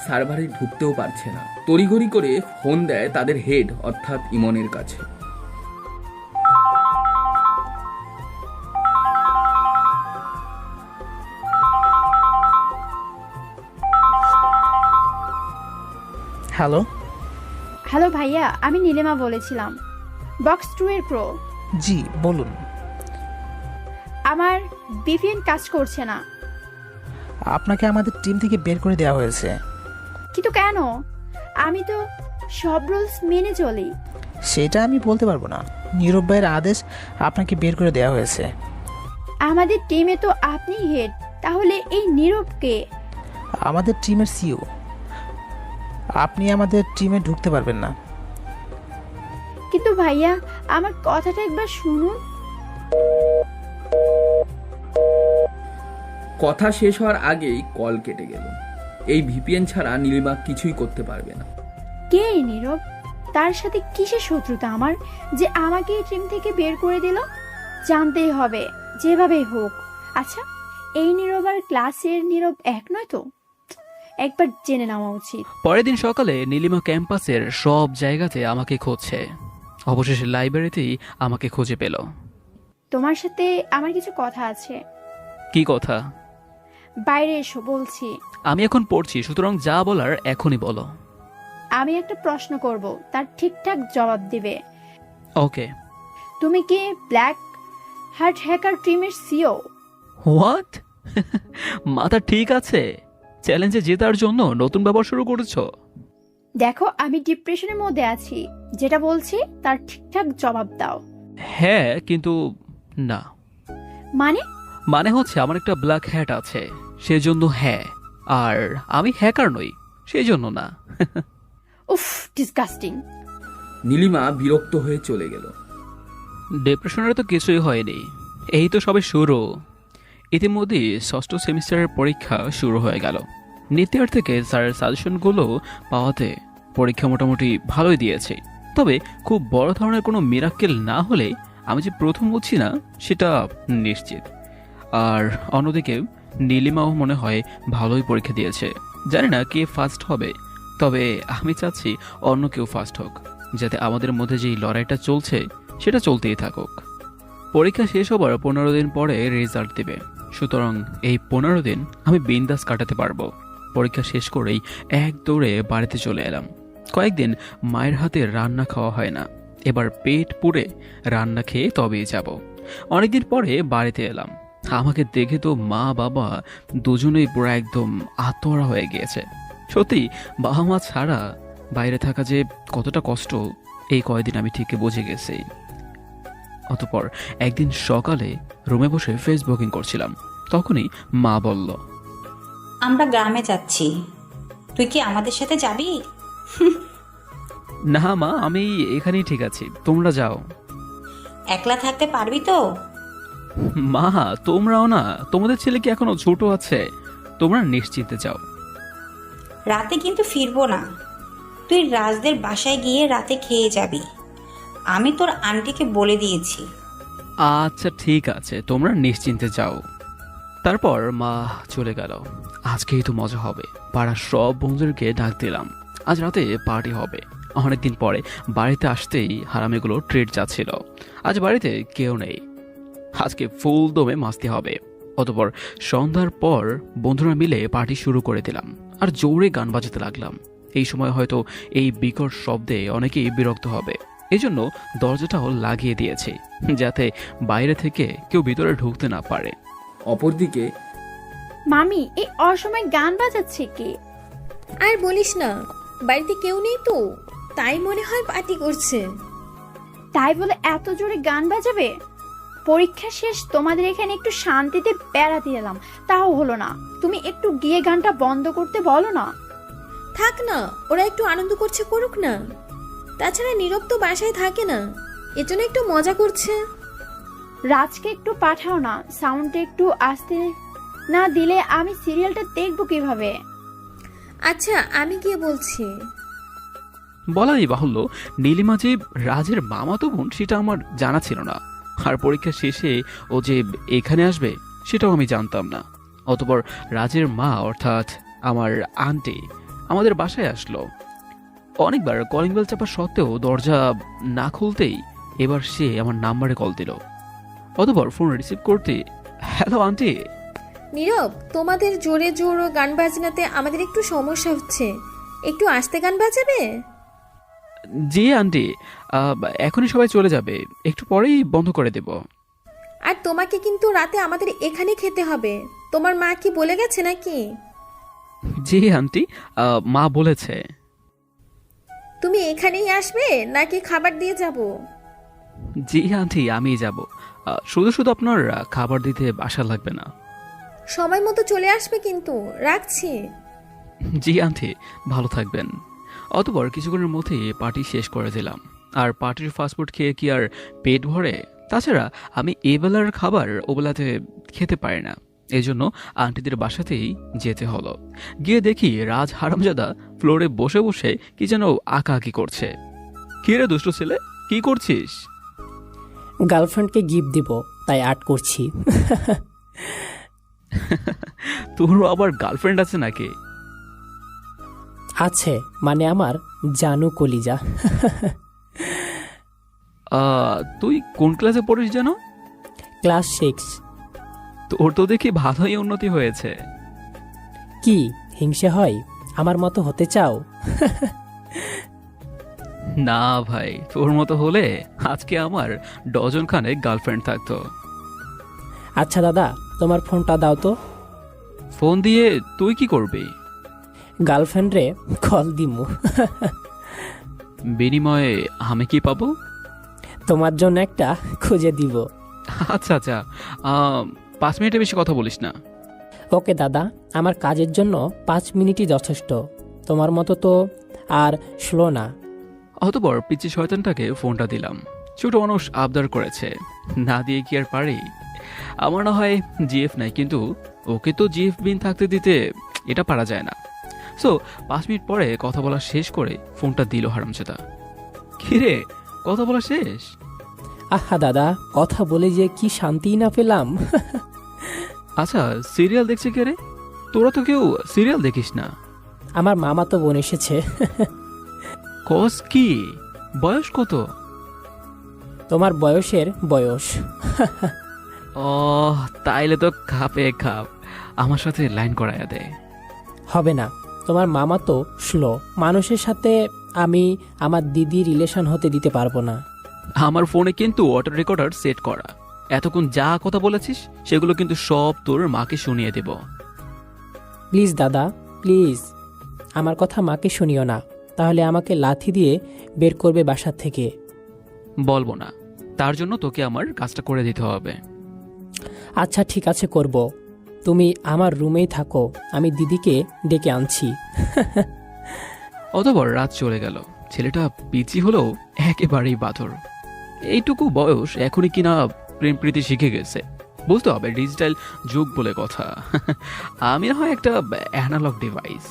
সার্ভারে ঢুকতেও পারছে না। তড়িঘড়ি করে ফোন দেয় তাদের হেড অর্থাৎ ইমনের কাছে। হ্যালো হ্যালো ভাইয়া, আমি নীলিমা বলেছিলাম, বক্স 2 এর প্রো। জি বলুন। আমার ভিপিএন কাজ করছে না। আপনাকে আমাদের টিম থেকে বের করে দেওয়া হয়েছে। কিন্তু কেন? আমি তো সব রুলস মেনে চলি। সেটা আমি বলতে পারবো না। নীরব ভাইয়ের আদেশ আপনাকে বের করে দেওয়া হয়েছে। আমাদের টিমে তো আপনি হেড, তাহলে এই নীরবকে? আমাদের টিমের সিইও। আপনি আমাদের টিমে ঢুকতে পারবেন না। কিন্তু ভাইয়া আমার কথাটা একবার শুনুন। কথা শেষ হওয়ার আগেই কল কেটে গেল। এই ভিপিএন ছাড়া নীলিমা কিছুই করতে পারবে না। কে এই নীরব? তার সাথে কিসের শত্রুতা আমার যে আমাকে এই টিম থেকে বের করে দিল? জানতেই হবে যেভাবেই হোক। আচ্ছা, এই নীরব আর ক্লাসের নীরব এক নয় তো? একবার জেনে নেওয়া উচিত। পরের দিন সকালে নীলিমা ক্যাম্পাসের সব জায়গাতে আমাকে খুঁজছে। অবশেষে লাইব্রেরিতেই আমাকে খুঁজে পেল। তোমার সাথে আমার কিছু কথা আছে। কি কথা? বাইরে এসো বলছি। আমি এখন পড়ছি, সুতরাং যা বলার এখনই বলো। আমি একটা প্রশ্ন করব, তার ঠিকঠাক জবাব দিবে। ওকে। তুমি কি ব্ল্যাক হার্ট হ্যাকার টিমের সিও? হোয়াট? মাথা ঠিক আছে? চ্যালেঞ্জে জেতার জন্য নতুন ব্যবহার শুরু করেছো? দেখো, আমি ডিপ্রেশনের মধ্যে আছি। যেটা বলছি তার ঠিকঠাক জবাব দাও। হ্যাঁ, কিন্তু না। মানে হচ্ছে আমার একটা ব্ল্যাক হ্যাট আছে, সেজন্য হ্যাঁ। আর আমি হ্যাকার নই, সেজন্য না। উফ, ডিসগাস্টিং। নীলিমা বিরক্ত হয়ে চলে গেল। ডিপ্রেশনের তো কিছুই হয়নি, এই তো সবে শুরু। ইতিমধ্যেই ষষ্ঠ সেমিস্টারের পরীক্ষা শুরু হয়ে গেল। নিত্যার থেকে স্যারের সাজেশনগুলো পাওয়াতে পরীক্ষা মোটামুটি ভালোই দিয়েছে। তবে খুব বড় ধরনের কোনো মিরাক্কেল না হলে আমি যে প্রথম বুঝছি না সেটা নিশ্চিত। আর অন্যদিকে নীলিমাও মনে হয় ভালোই পরীক্ষা দিয়েছে। জানি না কে ফার্স্ট হবে, তবে আমি চাচ্ছি অন্য কেউ ফার্স্ট হোক, যাতে আমাদের মধ্যে যেই লড়াইটা চলছে সেটা চলতেই থাকুক। পরীক্ষা শেষ হবার 15 দিন পরে রেজাল্ট দেবে, সুতরাং এই 15 দিন আমি বিন্দাস কাটাতে পারবো। পরীক্ষা শেষ করেই এক দৌড়ে বাড়িতে চলে এলাম। কয়েকদিন মায়ের হাতে রান্না খাওয়া হয় না, এবার পেট পুড়ে রান্না খেয়ে তবেই যাব। অনেকদিন পরে বাড়িতে এলাম। আমাকে দেখে তো মা বাবা দুজনেই পুরো একদম আত্মহারা হয়ে গিয়েছে। সত্যি বাবা মা ছাড়া বাইরে থাকা যে কতটা কষ্ট এই কয়েকদিন আমি ঠিক বুঝে গেছি। অতঃপর একদিন সকালে রুমে বসে ফেসবুকিং করছিলাম, তখনই মা বলল, আমরা গ্রামে যাচ্ছি, তুই কি আমাদের সাথে যাবি? না মা, আমি এখানেই ঠিক আছি, তোমরা যাও। একলা থাকতে পারবি তো? মা তোমরাও না, তোমাদের ছেলে কি এখনো ছোট আছে, তোমরা নিশ্চিন্তে যাও। রাতে কিন্তু ফিরবো না, তুই রাজদের বাসায় গিয়ে রাতে খেয়ে যাবি, আমি তোর আন্টিকে বলে দিয়েছি। আচ্ছা ঠিক আছে, তোমরা নিশ্চিন্তে যাও। তারপর মা চলে গেল। আজকেই তো মজা হবে, পাড়ার সব বন্ধুদেরকে ডাক দিলাম, আজ রাতে পার্টি হবে। অনেকদিন পরে বাড়িতে আসতেই হারামিগুলো ট্রিট যাচ্ছিল। আজ বাড়িতে কেউ নেই, আজকে ফুল দমে মাস্তি হবে। অতঃপর সন্ধ্যার পর বন্ধুরা মিলে পার্টি শুরু করে দিলাম আর জোরে গান বাজাতে লাগলাম। এই সময় হয়তো এই বিকট শব্দে অনেকেই বিরক্ত হবে, এই জন্য দরজাটাও লাগিয়ে দিয়েছি, যাতে বাইরে থেকে কেউ ভিতরে ঢুকতে না পারে। অপরদিকে মামি এই অসময় গান বাজাচ্ছে কে? আর বলিস না, বাড়িতে কেউ নেই তো, তাই মনে হয় পার্টি করছে। তাই বলে এত জোরে গান বাজাবে? পরীক্ষা শেষ, তোমাদের এখানে একটু শান্তিতে বেড়াতে এলাম, তাও হলো না। তুমি একটু গিয়ে গানটা বন্ধ করতে বলো না। থাক না, ওরা একটু আনন্দ করছে, করুক না। তাছাড়া নীরব তো বাসায় থাকে না, এজন্য একটু মজা করছে। রাজকে একটু পাঠাও না, সাউন্ডটা একটু আস্তে না দিলে আমি সিরিয়ালটা দেখবো কিভাবে? আচ্ছা আমি গিয়ে বলছি। বলাই বাহুল্য, নীলিমা যে রাজের মামাতো বোন সেটা আমার জানা ছিল না, আর পরীক্ষা শেষে ও যে এখানে আসবে সেটাও আমি জানতাম না। অতঃপর রাজের মা অর্থাৎ আমার আন্টি আমাদের বাসায় আসলো। অনেকবার কলিং বেল চাপা সত্ত্বেও দরজা না খুলতেই এবার সে আমার নাম্বারে কল দিল। অতঃপর ফোন রিসিভ করতে, হ্যালো আন্টি। নীরব, তোমাদের জোরে জোর গান বাজনাতে আমাদের একটু সমস্যা হচ্ছে, একটু আস্তে গান বাজাবে? জি আন্টি, এখনই সবাই চলে যাবে, একটু পরেই বন্ধ করে দেব। আর তোমাকে কিন্তু রাতে আমাদের এখানে খেতে হবে, তোমার মা কি বলে গেছে নাকি? জি আন্টি, মা বলেছে। তুমি এখানেই আসবে নাকি খাবার দিয়ে যাব? জি আন্টি, আমি যাব, শুধু শুধু আপনার খাবার দিতে আসা লাগবে না। সময় মতো চলে আসবে কিন্তু, রাখছি। জি আন্টি, ভালো থাকবেন। অতঃপর কিছুক্ষণের মধ্যেই পার্টি শেষ করে দিলাম। আর পার্টির ফাস্টফুড খেয়ে কি আর পেট ভরে? তাছাড়া আমি এবেলার খাবার ওবেলাতে খেতে পারি না, এই জন্য আন্টিদের বাসাতেই যেতে হলো। গিয়ে দেখি রাজ হারামজাদা ফ্লোরে বসে বসে কি যেন আঁকাআঁকি করছে। কি রে দুষ্ট ছেলে, কি করছিস? গার্লফ্রেন্ডকে গিফট দিব, তাই আর্ট করছি। তোরও আবার গার্লফ্রেন্ড আছে নাকি? আছে, মানে আমার জানু কলিজা। তুই কোন ক্লাসে পড়িস জানো? ক্লাস 6। তোর তো দেখি ভালোই উন্নতি হয়েছে। কি হিংসে হয়? আমার মতো হতে চাও? না ভাই, তোর মতো হলে আজকে আমার ডজন খানেক গার্লফ্রেন্ড থাকতো। আচ্ছা দাদা, তোমার ফোনটা দাও তো। ফোন দিয়ে তুই কি করবি? গার্লফ্রেন্ডরে কল দিমু। বিনিময়ে আমি কি পাবো? তোমার জন্য একটা খুঁজে দিব। আচ্ছা আচ্ছা, 5 মিনিটের বেশি কথা বলিস না। ওকে দাদা, আমার কাজের জন্য 5 মিনিটই যথেষ্ট, তোমার মতো তো আর স্লো না। অতঃপর পিচ্চি শয়তানটাকে ফোনটা দিলাম। ছোট মানুষ আবদার করেছে, না দিয়ে কি আর পারি? আমার না হয় জিএফ নাই, কিন্তু ওকে তো জিএফ বিন থাকতে দিতে এটা পারা যায় না। সো 5 মিনিট পরে কথা বলা শেষ করে ফোনটা দিল হারামজাদা। কিরে, কথা বলা শেষ? আহা দাদা, কথা বলে যে কি শান্তি না পেলাম। আচ্ছা, সিরিয়াল দেখছে কে রে? তোরা তো কেউ সিরিয়াল দেখিস না। আমার মামা তো বোন এসেছে। কস কি? বয়স কত? তোমার বয়সের বয়স। ও, তাইলে তো খাপে খাপ। আমার সাথে লাইন করাইয়া দে। হবে না, তোমার মামা তো স্লো মানুষের সাথে আমি আমার দিদি রিলেশন হতে দিতে পারবো না। আমার ফোনে কিন্তু অটো রেকর্ডার সেট করা। এতক্ষণ যা কথা বলেছিস সেগুলো কিন্তু সব তোর মাকে শুনিয়ে দেব। প্লিজ দাদা, প্লিজ আমার কথা মাকে শুনিও না, তাহলে আমাকে লাথি দিয়ে বের করবে বাসার থেকে। বলবো না, তার জন্য তোকে আমার কাজটা করে দিতে হবে। আচ্ছা ঠিক আছে, করব। তুমি আমার রুমেই থাকো, আমি দিদিকে ডেকে আনছি। অতঃপর রাত চলে গেল। ছেলেটা পিচি হলেও একেবারেই বাঁধর। এইটুকু বয়স এখনই কিনা প্রেম প্রীতি শিখে গেছে। বুঝতে হবে ডিজিটাল যুগ বলে কথা। আমি না হয় একটা অ্যানালগ ডিভাইস।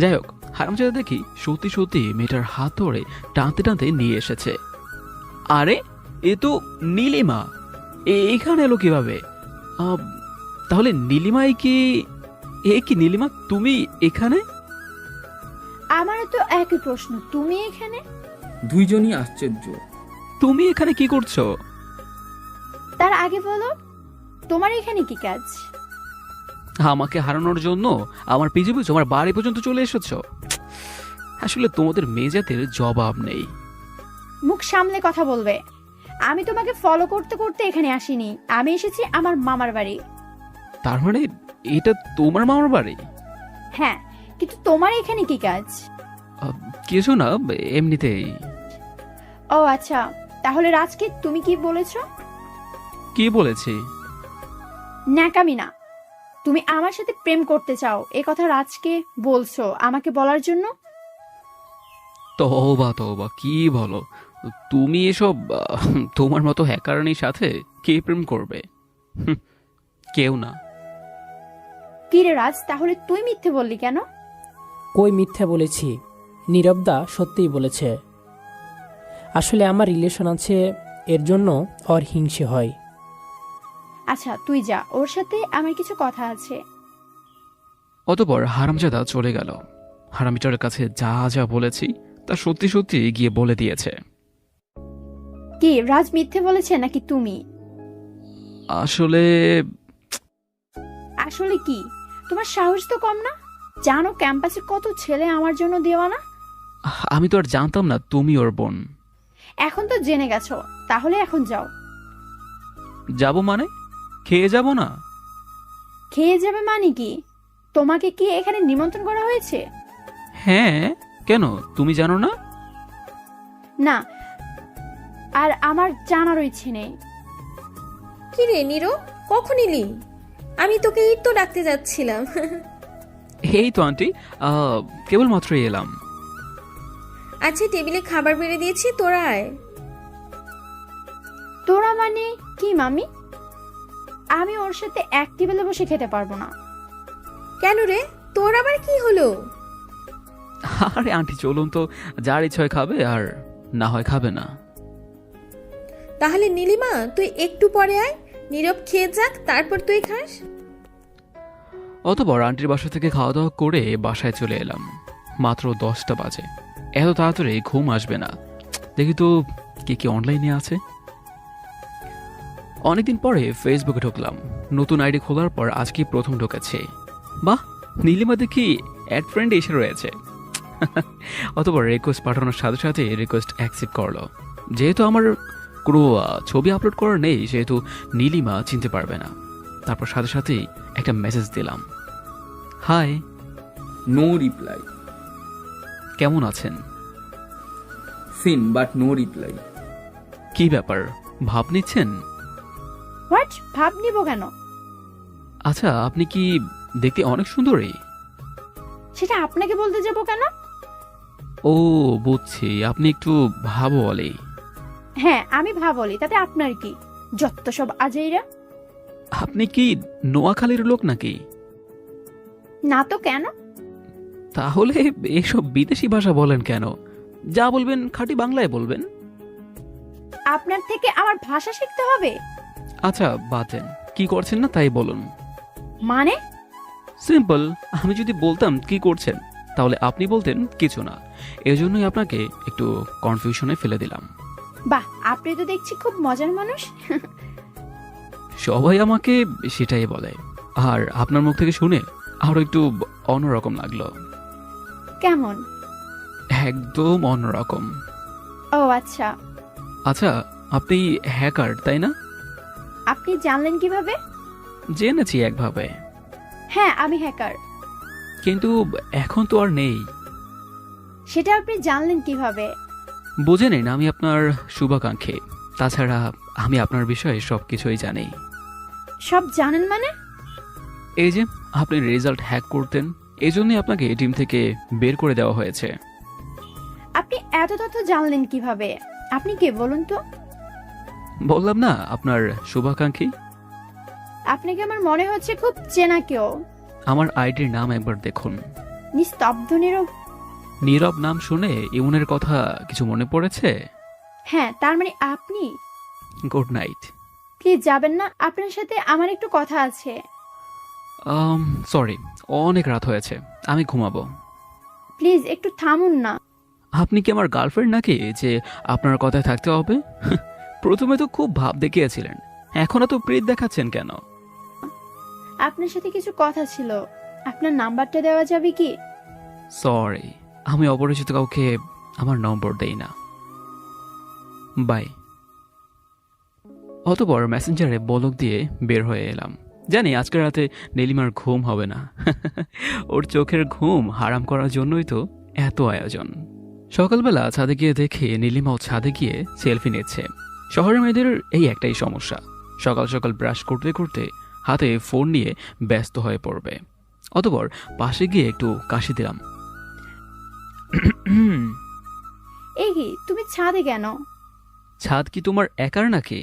যাই হোক, হারামজাদা দেখি সত্যি সত্যি মেয়েটার হাত ধরে টানতে টানতে নিয়ে এসেছে। আরে, এ তো নীলিমা। এইখানে এলো কিভাবে? তাহলে নীলিমাই কি? এ কি নীলিমা, তুমি এখানে? আমারও তো একই প্রশ্ন, তুমি এখানে? দুইজনই আশ্চর্য। তুমি এখানে কি করছো? তার আগে বলো, তোমার এখানে কি কাজ? আমাকে হারানোর জন্য আমার পিছু পিছু আমার বাড়ি পর্যন্ত চলে এসেছো। আসলে তোমাদের মেজাতের জবাব নেই। মুখ সামলে কথা বলবে। আমি তোমাকে ফলো করতে করতে এখানে আসিনি, আমি এসেছি আমার মামার বাড়ি। তার মানে এটা তোমার মামার বাড়ি? হ্যাঁ, কিন্তু তোমার এখানে কি কাজ? কিছু না, এমনিতেই। ও আচ্ছা, তাহলে রাজকে তুমি কি বলেছো? কি বলেছি? ন্যাকামি না, তুমি আমার সাথে প্রেম করতে চাও এ কথা রাজকে বলছো আমাকে বলার জন্য? তওবা তওবা, কি বলো তুমি এসব? তোমার মতো হ্যাকারনির সাথে কে প্রেম করবে? কেউ না। কি রে রাজ, তাহলে তুই মিথ্যে বললি কেন? কই মিথ্যে বলেছি, নীরবদা সত্যিই বলেছে। আসলে আমার রিলেশন আছে, এর জন্য ওর হিংসে হয়। আচ্ছা তুই যা, ওর সাথে আমার কিছু কথা আছে। অতঃপর হারামজাদা চলে গেল। হারামিটার কাছে যা যা বলেছি তা সত্যি সত্যি গিয়ে বলে দিয়েছে। কি রাজ মিথ্যে বলেছে নাকি তুমি? আসলে আসলে কি? তোমার সাহস তো কম না? জানো ক্যাম্পাসে কত ছেলে আমার জন্য দেওয়ানা। আমি তো আর জানতাম না তুমি ওর বোন। এখন তো জেনে গেছো, তাহলে এখন যাও। যাব মানে? খেয়ে যাব না? খেয়ে যাবে মানে কি? তোমাকে কি এখানে নিমন্ত্রণ করা হয়েছে? হ্যাঁ, কেন তুমি জানো না? না, আর আমার জানার ইচ্ছে নেই। কি রে নীরব, কখন এলি? আমি তোকে এই তো ডাকতে যাচ্ছিলাম। এই তো আন্টি, কেবলমাত্রই এলাম। আচ্ছা, টেবিলে খাবার বেড়ে দিয়েছি, তোরা আয়। তোরা মানে কি মামি? আমি ওর সাথে এক টেবিলে বসে খেতে পারবো না। কেন রে, তোর আবার কি হলো? আরে আন্টি চলুন তো, যার ইচ্ছা হয় খাবে আর না হয় খাবে না। তাহলে নীলিমা তুই একটু পরে আয়, নীরব খেয়ে যাক, তারপর তুই খাস। অতঃপর আন্টির বাসা থেকে খাওয়া দাওয়া করে বাসায় চলে এলাম। মাত্র 10টা বাজে। এত তাড়াতাড়ি ঘুম আসবে না। দেখি তো কে কে অনলাইনে আছে। অনেকদিন পরে ফেসবুকে ঢুকলাম। নতুন আইডি খোলার পর আজকে প্রথম ঢুকেছে। বাহ, নীলিমা দেখি অ্যাড ফ্রেন্ড এসে রয়েছে। অতঃপর রিকোয়েস্ট পাঠানোর সাথে সাথে রিকোয়েস্ট অ্যাকসেপ্ট করলো। যেহেতু আমার কোনো ছবি আপলোড করার নেই, সেহেতু নীলিমা চিনতে পারবে না। তারপর সাথে সাথেই একটা মেসেজ দিলাম, হাই। No reply. কেমন আছেন? Seen but no reply. কি ব্যাপার, ভাব নিচ্ছেন? হোয়াট? ভাব নিব কেন? আচ্ছা, আপনি কি দেখতে অনেক সুন্দরী? সেটা আপনাকে বলতে যাব কেন? ও বুঝছি, আপনি একটু ভাবো বলে। হ্যাঁ, আমি ভাবলি, তাতে আপনার কি? যত সব আজাইরা। আপনি কি নোয়াখালীর লোক নাকি? না তো, কেন? তাহলে এসব বিদেশি ভাষা বলেন কেন? যা বলবেন খাঁটি বাংলায় বলবেন। আপনার থেকে আমার ভাষা শিখতে হবে? আচ্ছা বাদ দেন, কি করছেন না তাই বলুন। মানে? সিম্পল, আমি যদি বলতাম কি করছেন তাহলে আপনি বলতেন কিছু না। এজন্যই আপনাকে একটু কনফিউশনে ফেলে দিলাম। বাহ, আপনি তো দেখছি খুব মজার মানুষ। সবাই আমাকে সেটাই বলে, আর আপনার মুখ থেকে শুনে আরো একটু অন্যরকম লাগলো। কেমন? একদম অন্যরকম। ও আচ্ছা। আচ্ছা, আপনি হ্যাকার তাই না? আপনি জানলেন কিভাবে? জেনেছি একভাবে। হ্যাঁ, আমি হ্যাকার। কিন্তু এখন তো আর নেই। সেটা আপনি জানলেন কিভাবে? বুঝে নিন আমি আপনার শুভাকাঙ্ক্ষী। তাছাড়া আমি আপনার বিষয়ে সবকিছুই জানি। সব জানেন মানে? এই যে আপনি রেজাল্ট হ্যাক করতেন, এজন্যই আপনাকে টিম থেকে বের করে দেওয়া হয়েছে। আপনি এত তথ্য জানলেন কিভাবে? আপনি কে বলুন তো? বললাম না আপনার শুভাকাঙ্ক্ষী। আপনাকে আমার মনে হচ্ছে খুব চেনা কেউ। আমার আইডির নাম একবার দেখুন। নিস্তব্ধ নীরব। নীরব নাম শুনে ইমনের কথা কিছু মনে পড়েছে? হ্যাঁ, তার মানে আপনি। Good night. প্লিজ যাবেন না, আপনার সাথে আমার একটু কথা আছে। সরি, অনেক রাত হয়েছে, আমি ঘুমাবো। প্লিজ একটু থামুন না। আপনি কি আমার গার্লফ্রেন্ড নাকি যে আপনার কথায় থাকতে হবে? প্রথমে তো খুব ভাব দেখিয়েছিলেন, এখন তো প্রীত দেখাচ্ছেন কেন? আপনার সাথে কিছু কথা ছিল, আপনার নাম্বারটা দেওয়া যাবে কি? সরি, আমি অপরিচিত কাউকে আমার নম্বর দেই না। বাই। অতঃপর মেসেঞ্জারে বলক দিয়ে বের হয়ে এলাম। জানি আজকে রাতে নীলিমার ঘুম হবে না। ওর চোখের ঘুম হারাম করার জন্যই তো এত আয়োজন। সকালবেলা ছাদে গিয়ে দেখে নীলিমাও ছাদে গিয়ে সেলফি নিচ্ছে। শহরের মেয়েদের এই একটাই সমস্যা, সকাল সকাল ব্রাশ করতে করতে হাতে ফোন নিয়ে ব্যস্ত হয়ে পড়বে। অতঃপর পাশে গিয়ে একটু কাশি দিলাম। এই কি, তুমি ছাদে কেন? ছাদ কি তোমার একার নাকি?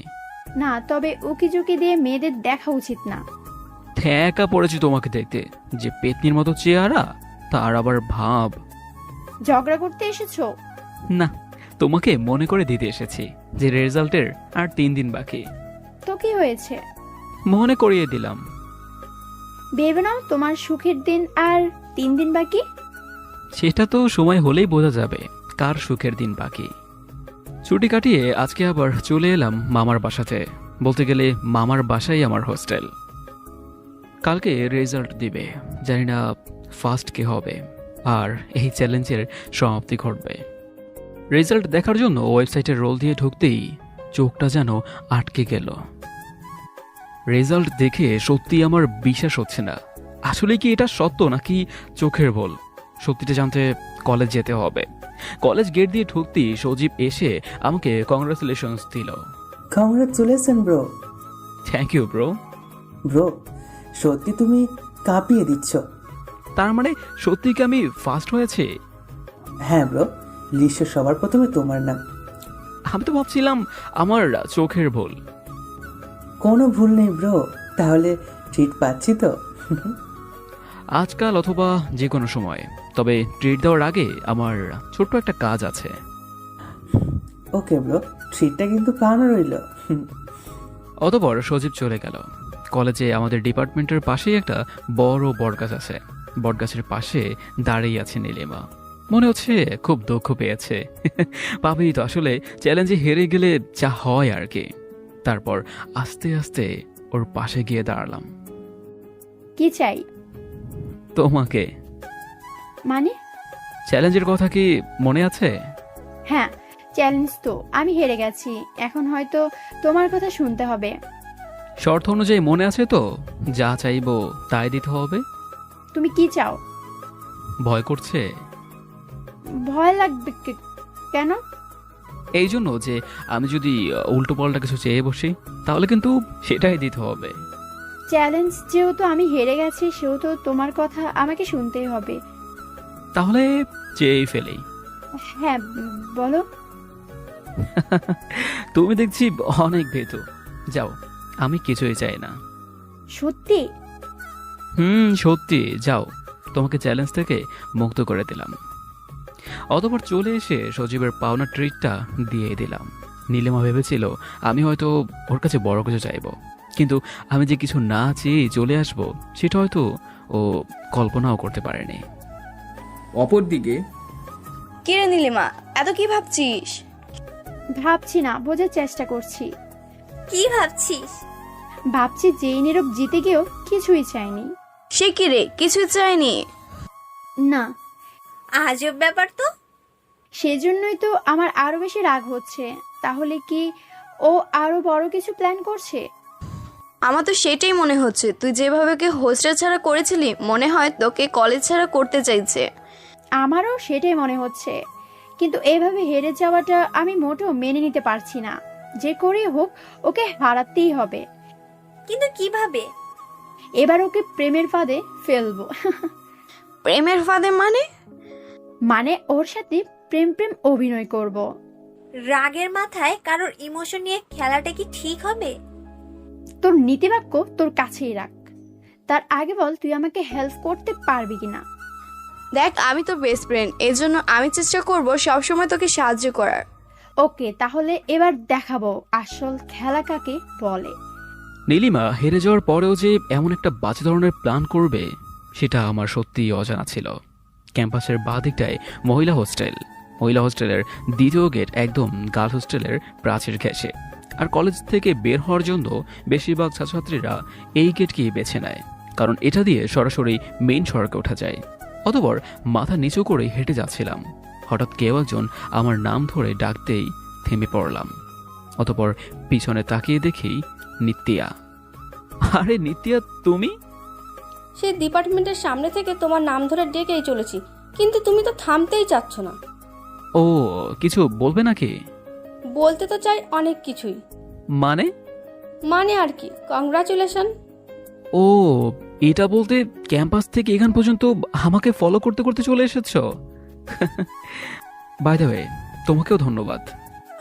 না, তবে উকি ঝুঁকি দিয়ে মেয়েদের দেখা উচিত না। একা পড়েছি তোমাকে দেখতে, যে পেতনির মতো চেহারা, তার আবার ভাব। ঝগড়া করতে এসেছো? না, তোমাকে মনে করে দিতে এসেছি যে রেজাল্টের আর 3 দিন বাকি। তো কি হয়েছে? মনে করিয়ে দিলাম। ভেবে নাও, তোমার সুখের দিন আর 3 দিন বাকি। সেটা তো সময় হলেই বোঝা যাবে কার সুখের দিন বাকি। ছুটি কাটিয়ে আজকে আবার চলে এলাম মামার বাসাতে। বলতে গেলে মামার বাসাই আমার হোস্টেল। কালকে রেজাল্ট দিবে, জানি না ফার্স্ট কে হবে, আর এই চ্যালেঞ্জের সমাপ্তি ঘটবে। রেজাল্ট দেখার জন্য ওয়েবসাইটে রোল দিয়ে ঢুকতেই চোখটা যেন আটকে গেল। রেজাল্ট দেখে সত্যি আমার বিশ্বাস হচ্ছে না। আসলে কি এটা সত্য নাকি চোখের ভুল? সত্যিটা জানতে কলেজ যেতে হবে। কলেজ গেট দিয়ে ঢুকতেই সজীব এসে আমাকে কংগ্রাচুলেশনস দিল। Congratulation bro. Thank you bro. Bro, সত্যি তুমি কাঁপিয়ে দিচ্ছ। তার মানে সত্যি কি আমি ফার্স্ট হয়েছে? হ্যাঁ ব্রো, লিস্টে সবার প্রথমে তোমার নাম। আমি তো ভাবছিলাম আমার চোখের ভুল। কোনো ভুল নেই ব্রো, তাহলে ট্রিট পাচ্ছি তো? আজকাল অথবা যে কোনো সময়, তবে ট্রিট দেওয়ার আগে আমার ছোট্ট একটা কাজ আছে। ওকে ব্রো, ট্রিটটা কিন্তু পাওনা রইল। অতঃপর সজীব চলে গেল। কলেজে আমাদের ডিপার্টমেন্টের পাশেই একটা বড় বটগাছ আছে। বটগাছের পাশে দাঁড়িয়ে আছে নীলিমা। মনে হচ্ছে খুব দুঃখ পেয়েছে। পাবেই তো, আসলে চ্যালেঞ্জে হেরে গেলে যা হয় আর কি। তারপর আস্তে আস্তে ওর পাশে গিয়ে দাঁড়ালাম। কি চাই? তোমাকে। মানে? চ্যালেঞ্জের কথা কি মনে আছে? হ্যাঁ, চ্যালেঞ্জ তো আমি হেরে গেছি, এখন হয়তো তোমার কথা শুনতে হবে। শর্ত অনুযায়ী মনে আছে তো? যা চাইবো তাই দিতে হবে। তুমি কি চাও? ভয় করছে? ভয় লাগবে কেন? এই জন্য যে আমি যদি উল্টো পাল্টা কিছু চেয়ে বসি তাহলে কিন্তু সেটাই দিতে হবে। চ্যালেঞ্জ যেহেতু আমি হেরে গেছি, সেহেতু তোমার কথা আমাকে শুনতেই হবে। তাহলে চেয়েই ফেলি। হ্যাঁ বলো। তুমি দেখছি অনেক ভীতু। যাও, আমি কিছুই চাই না। সত্যি? সত্যি। যাও, তোমাকে চ্যালেঞ্জ থেকে মুক্ত করে দিলাম। অতঃপর চলে এসে সজীবের পাওনা ট্রিটটা দিয়ে দিলাম। নীলিমা ভেবেছিল আমি হয়তো ওর কাছে বড় কিছু চাইব, কিন্তু আমি যে কিছু না চেয়ে চলে আসব সেটা হয়তো ও কল্পনাও করতে পারেনি। অপরদিকে কিরে নীলিমা, এত কি ভাবছিস? ভাবছি না, বোঝার চেষ্টা করছি। কি ভাবছিস? ভাবছি যে এই নীরব জিতে গিয়েও কিছুই চাইনি। সে কি রে, কিছুই চায়নি? না, আজব ব্যাপার তো। সেজন্যই তো আমার আরো বেশি রাগ হচ্ছে। তাহলে কি ও আরো বড় কিছু প্ল্যান করছে? আমার তো সেটাই মনে হচ্ছে। তুই যেভাবে ওকে হোস্টেল ছাড়া করেছিলি, মনে হয় তোকে কলেজ ছাড়া করতে চাইছে। আমারও সেটাই মনে হচ্ছে, কিন্তু এভাবে হেরে যাওয়াটা আমি মোটেও মেনে নিতে পারছি না। যে করেই হোক ওকে হারাতেই হবে। কিন্তু কিভাবে? এবার ওকে প্রেমের ফাঁদে ফেলবো। প্রেমের ফাঁদে মানে? মানে ওর সাথে প্রেম প্রেম অভিনয় করব। রাগের মাথায় কারোর ইমোশন নিয়ে খেলাটা কি ঠিক হবে? তোর নীতিবাক্য তোর কাছেই রাখ। তার আগে বল, তুই আমাকে হেল্প করতে পারবি কিনা? দেখ, আমি তোর বেস্ট ফ্রেন্ড, এর জন্য আমি চেষ্টা করব সবসময় তোকে সাহায্য করার। ওকে, তাহলে এবার দেখাবো আসল খেলা কাকে বলে। নীলিমা হেরে যাওয়ার পরেও যে এমন একটা বাজে ধরনের প্ল্যান করবে সেটা আমার সত্যিই অজানা ছিল। ক্যাম্পাসের বাঁ দিকটায় মহিলা হোস্টেল। মহিলা হোস্টেলের দ্বিতীয় গেট একদম গার্লস হোস্টেলের প্রাচীর ঘেঁষে। আর কলেজ থেকে বের হওয়ার জন্য বেশিরভাগ ছাত্রছাত্রীরা এই গেটকেই বেছে নেয়, কারণ এটা দিয়ে সরাসরি মেইন সড়কে ওঠা যায়। অতঃপর মাথা নিচু করে হেঁটে যাচ্ছিলাম, হঠাৎ কেউ একজন আমার নাম ধরে ডাকতেই থেমে পড়লাম। অতঃপর পিছনে তাকিয়ে দেখি নিত্যা। আরে নিত্যা, তুমি? সেই ডিপার্টমেন্টের সামনে থেকে তোমার নাম ধরে ডেকেই চলেছি, কিন্তু তুমি তো থামতেই চাচ্ছ না। ও, কিছু বলবে নাকি? বলতে তো চাই অনেক কিছুই। মানে আর কি, কংগ্রাচুলেশন। ও, এটা বলতে ক্যাম্পাস থেকে এখান পর্যন্ত আমাকে ফলো করতে করতে চলে এসেছো? বাই দ্য ওয়ে, তোমাকেও ধন্যবাদ।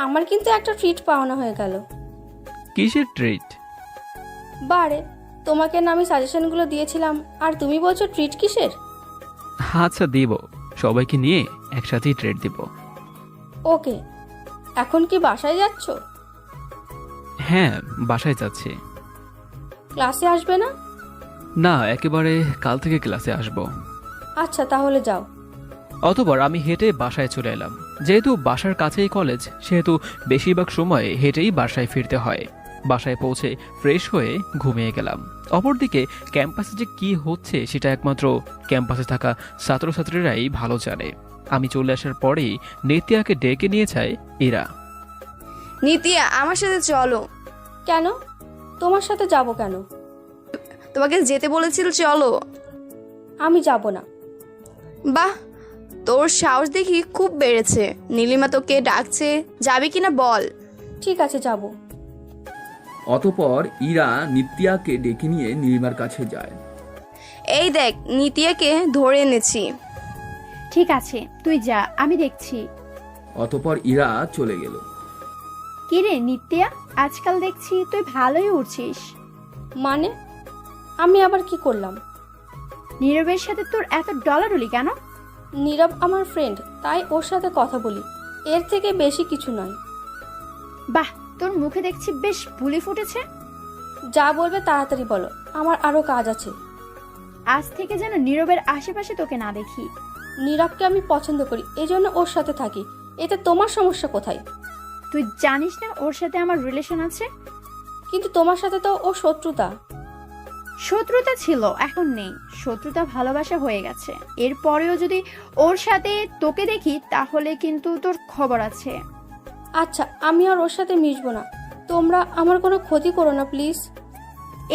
আমার কিন্তু একটা ট্রিট পাওনা হয়ে গেল। কিসের ট্রিট? বারে, তোমাকে না আমি সাজেশনগুলো দিয়েছিলাম, আর তুমি বলছো ট্রিট কিসের? আচ্ছা, দিব। সবাইকে নিয়ে একসাথেই ট্রিট দিব। ওকে, এখন কি বাসায় যাচ্ছ? হ্যাঁ, বাসায় যাচ্ছি। ক্লাসে আসবে না? না, একেবারে কাল থেকে ক্লাসে আসব। আচ্ছা, তাহলে যাও। অতঃপর আমি হেঁটে বাসায় চলে এলাম। যেহেতু বাসার কাছেই কলেজ, সেহেতু বেশিরভাগ সময় হেঁটেই বাসায় ফিরতে হয়। বাসায় পৌঁছে ফ্রেশ হয়ে ঘুমিয়ে গেলাম। অপরদিকে ক্যাম্পাসে যে কি হচ্ছে সেটা একমাত্র ক্যাম্পাসে থাকা ছাত্রছাত্রীরাই ভালো জানে। আমি চলে আসার পরেই নিত্যাকে ডেকে নিয়ে যায় ইরা। নিত্যা, আমার সাথে চলো। কেন? তোমার সাথে যাব কেন? তোমাকে যেতে বলেছিল, চলো। আমি যাব না। বাহ, তোর সাহস দেখি খুব বেড়েছে। নীলিমা তোকে ডাকছে, যাবি কিনা বল। ঠিক আছে, যাব। অতঃপর ইরা নিত্যাকে ডেকে নিয়ে নীলিমার কাছে যায়। এই দেখ, নিত্যাকে ধরে এনেছি। ঠিক আছে, তুই যা, আমি দেখছি। অতঃপর ইরা চলে গেল। কিরে নিত্যা, আজকাল দেখছি তুই ভালোই উঠছিস। মানে? আমি আবার কি করলাম? নীরবের সাথে তোর এত ডলাডলি কেন? নীরব আমার ফ্রেন্ড, তাই ওর সাথে কথা বলি, এর থেকে বেশি কিছু নয়। বাহ, তোর মুখে দেখছি বেশ বুলি ফুটেছে। যা বলবে তাড়াতাড়ি বলো, আমার আরো কাজ আছে। আজ থেকে যেন নীরবের আশেপাশে তোকে না দেখি। নীরবকে আমি পছন্দ করি, এজন্য ওর সাথে থাকি। এতে তোমার সমস্যা কোথায়? তুই জানিস না ওর সাথে আমার রিলেশন আছে? কিন্তু তোমার সাথে তো ও শত্রুতা। শত্রুতা ছিল, এখন নেই। শত্রুতা ভালোবাসা হয়ে গেছে। এরপরেও যদি ওর সাথে তোকে দেখি তাহলে কিন্তু তোর খবর আছে। আচ্ছা, আমি আর ওর সাথে মিশবো না। তোমরা আমার কোনো ক্ষতি করো না প্লিজ।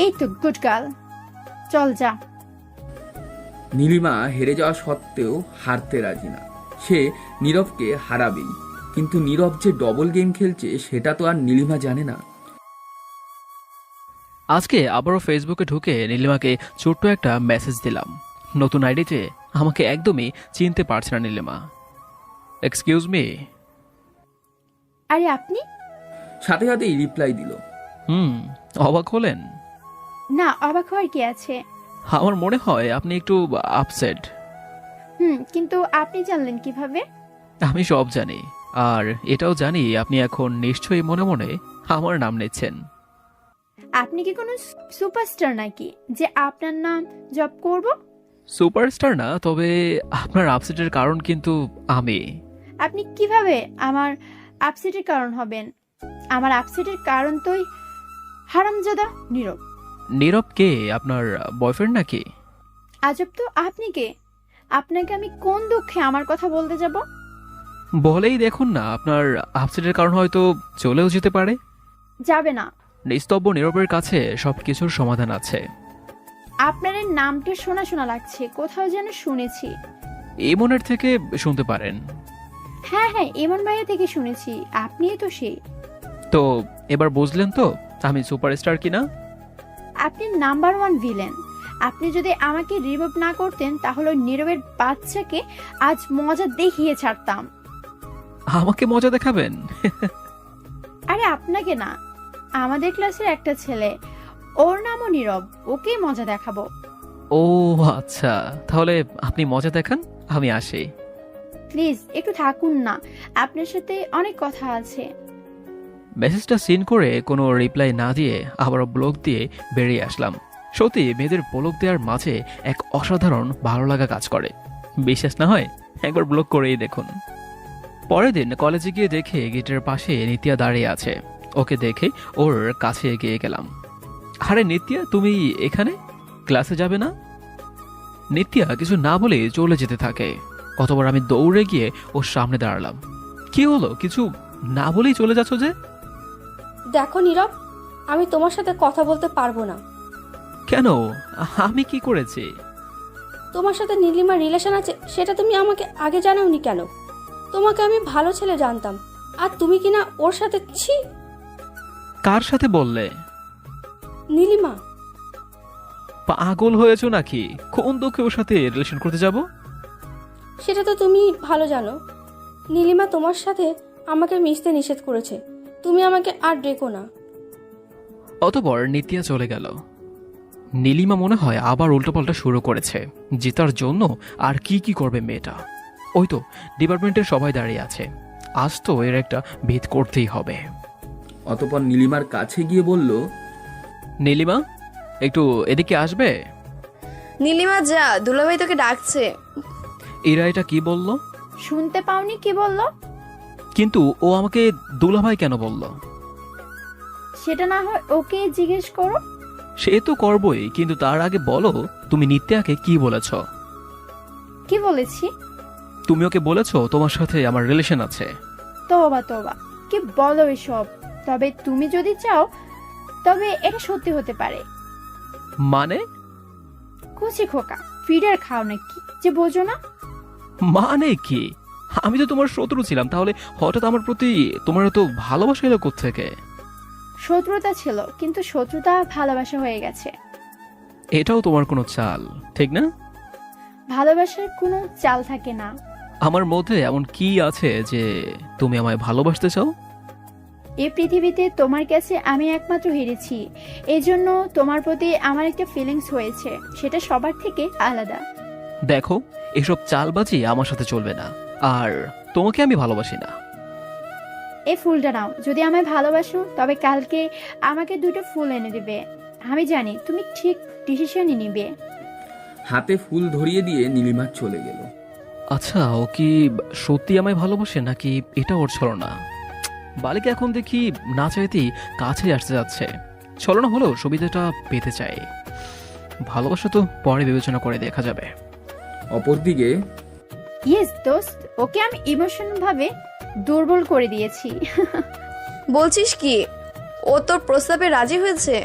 এই তো গুড গার্ল, চল যা। নীলিমা হেরে যাওয়া সত্ত্বেও হারতে রাজি না। সে নীরবকে হারাবেই, কিন্তু নীরব যে ডবল গেম খেলছে সেটা তো আর নীলিমা জানে না। আজকে আবারও ফেসবুকে ঢুকে নীলিমাকে ছোট্ট একটা মেসেজ দিলাম। নতুন আইডিতে আমাকে একদমই চিনতে পারছে না নীলিমা। Excuse me. আরে আপনি? সাথে সাথেই রিপ্লাই দিল। অবাক হলেন? না, অবাক হওয়ার কি আছে। আমার মনে হয় আপনি একটু আপসেট। কিন্তু আপনি জানলেন কিভাবে? আমি সব জানি। আর এটাও জানি আপনি এখন নিশ্চয়ই মনে মনে আমার নাম নিচ্ছেন। আপনি কি কোনো সুপারস্টার নাকি যে আপনার নাম জপ করব? সুপারস্টার না, তবে আপনার আপসেটের কারণ কিন্তু আমি। আপনি কিভাবে আমার আপসেটের কারণ হবেন? আমার আপসেটের কারণ তোই হারামজাদা নীরব। নীরব কে? আপনার বয়ফ্রেন্ড নাকি? আজব তো, আপনি কে? আপনাকে আমি কোন দুঃখে আমার কথা বলতে যাব? বলেই দেখুন না, আপনার আপসেটের কারণ হয়তো চলেও যেতে পারে। যাবে না। নিস্তব্ধ নীরবের কাছে সবকিছুর সমাধান আছে। আপনার এই নামটা শোনা শোনা লাগছে, কোথাও যেন শুনেছি। ইমনের থেকে শুনতে পারেন। হ্যাঁ হ্যাঁ, ইমন ভাইয়া থেকে শুনেছি, আপনিই তো সেই। তো এবার বুঝলেন তো আমি সুপারস্টার কিনা? আপনি নাম্বার 1 ভিলেন। আপনি যদি আমাকে রিমুভ না করতেন তাহলে ওই নীরবের বাচ্চাকে আজ মজা দেখিয়ে ছাড়তাম। আমাকে মজা দেখাবেন? আরে আপনাকে না, আমাদের ক্লাসের একটা ছেলে, ওর নামও নীরব, ওকেই মজা দেখাবো। ও আচ্ছা, তাহলে আপনি মজা দেখান, আমি আসি। প্লিজ একটু থাকুন না, আপনার সাথে অনেক কথা আছে। মেসেজটা সিন করে কোনো রিপ্লাই না দিয়ে আবারও ব্লক দিয়ে বেরিয়ে আসলাম। সত্যি মেয়েদের ব্লক দেওয়ার মাঝে এক অসাধারণ ভালো লাগা কাজ করে। বিশ্বাস না হয় একবার ব্লক করেই দেখুন। পরের দিন কলেজে গিয়ে দেখে গেটের পাশে নিত্যা দাঁড়িয়ে আছে। ওকে দেখে ওর কাছে এগিয়ে গেলাম। আরে নিত্যা, তুমি এখানে? ক্লাসে যাবে না? নিত্যা কিছু না বলে চলে যেতে থাকে। অতবার আমি দৌড়ে গিয়ে ওর সামনে দাঁড়ালাম। কি হলো, কিছু না বলেই চলে যাচ্ছ যে? দেখো নীরব, আমি তোমার সাথে কথা বলতে পারবো না। কেন? আমি কি করেছি? তোমার সাথে নীলিমার রিলেশন আছে সেটা তুমি আমাকে আগে জানাওনি কেন? তোমাকে আমি ভালো ছেলে জানতাম, আর তুমি কিনা ওর সাথে। ছি! কার সাথে বললে? নীলিমা। পাগল হয়েছো নাকি? কোন দুঃখে ওর সাথে রিলেশন করতে যাব? সেটা তো তুমি ভালো জানো। নীলিমা তোমার সাথে আমাকে মিশতে নিষেধ করেছে। তুমি আমাকে আর ডেকো না। অতঃপর নিত্যা চলে গেল। নীলিমা মনে হয় আবার উল্টোপাল্টা শুরু করেছে। জেতার জন্য আর কি কি করবে মেয়েটা। ওই তো ডিপার্টমেন্টের সবাই দাঁড়িয়ে আছে। আজ তো এর একটা ভেদ করতেই হবে। অতঃপর নীলিমার কাছে গিয়ে বলল, নীলিমা, একটু এদিকে আসবে? নীলিমা যা, দুলাভাই তোকে ডাকছে। এরা এটা কি বলল? শুনতে পাওনি কি বললো? কিন্তু ও আমাকে দুলাভাই কেন বলল? সেটা না হয় ওকে জিজ্ঞেস করো। সে তো করবই, কিন্তু তার আগে বলো তুমি নিত্যাকে কি বলেছ? কি বলেছি? তুমি ওকে বলেছ তোমার সাথে আমার রিলেশন আছে। তোবা তোবা, কি বলো এসব? তবে তুমি যদি চাও তবে এটা সত্যি হতে পারে। মানে? কুচি খোকা, ফিডার খাও নাকি যে বোঝো না? মানে কি? আমি তো তোমার শত্রু ছিলাম, তাহলে হঠাৎ আমার প্রতি তোমার এত ভালোবাসা এলো কোত্থেকে? শত্রুতা ছিল, কিন্তু শত্রুতা ভালোবাসা হয়ে গেছে। এটাও তোমার কোনো চাল, ঠিক না? ভালোবাসার কোনো চাল থাকে না। আমার মধ্যে এমন কি আছে যে তুমি আমায় ভালোবাসতে চাও? এই পৃথিবীতে তোমার কাছে আমি একমাত্র হেরেছি, এই জন্য তোমার প্রতি আমার একটা ফিলিংস হয়েছে, সেটা সবার থেকে আলাদা। দেখো, এসব চালবাজি আমার সাথে চলবে না, আর তোমাকে আমি ভালোবাসি না। এই ফুলটা নাও, যদি আমায় ভালোবাসো তবে কালকে আমাকে 2টো ফুল এনে দেবে। আমি জানি তুমি ঠিক ডিসিশনই নিবে। হাতে ফুল ধরিয়ে দিয়ে নীলিমা চলে গেল। আচ্ছা, ও কি সত্যি আমায় ভালোবাসে নাকি এটা ওর ছলনা? বালিকা এখন দেখি না চাইতেই কাছে আসতে যাচ্ছে। ছলনা হলেও সুবিধাটা পেতে চাই। ভালোবাসা তো পরে বিবেচনা করে দেখা যাবে। অপরদিকে, ইয়েস দোস্ত, ওকে আমি ইমোশনাল ভাবে দুর্বল করে দিয়েছি। বলছিস কি, ও তোর প্রস্তাবে রাজি হয়েছে?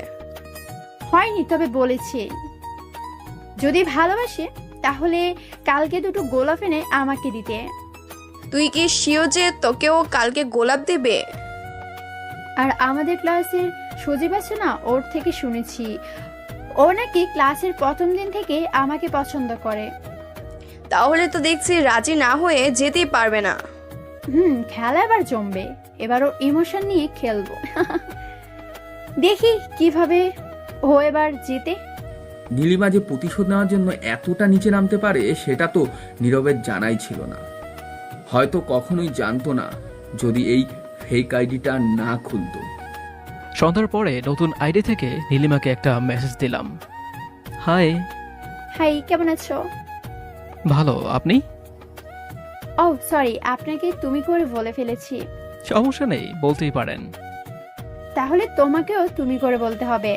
হয়নি, তবে বলেছি যদি ভালোবাসে তাহলে কালকে 2টো গোলাপ এনে আমাকে দিতে। তুই কি শিওর যে তোকেও কালকে গোলাপ দেবে? আর আমাদের ক্লাসের সজীব আছে না, ওর থেকে শুনেছি ও নাকি ক্লাসের প্রথম দিন থেকে আমাকে পছন্দ করে। তাহলে তো দেখছি রাজি না হয়ে যেতেই পারবে না। খেলা এবার জমবে, এবার ও ইমোশন নিয়ে খেলবো। দেখি কিভাবে ও এবার জিতে। নীলিমা যে প্রতিশোধ নেওয়ার জন্য এতটা নিচে নামতে পারে সেটা তো নীরবের জানাই ছিল না। হয়তো কখনোই জানতো না যদি এই ফেক আইডিটা না খুলতো। সন্ধ্যার পরে নতুন আইডি থেকে নীলিমাকে একটা মেসেজ দিলাম। হাই। হাই, কেমন আছো? ভালো, আপনি? ও সরি, আপনাকে তুমি করে বলে ফেলেছি। সমস্যা নেই, বলতেই পারেন। তাহলে তোমাকেও তুমি করে বলতে হবে।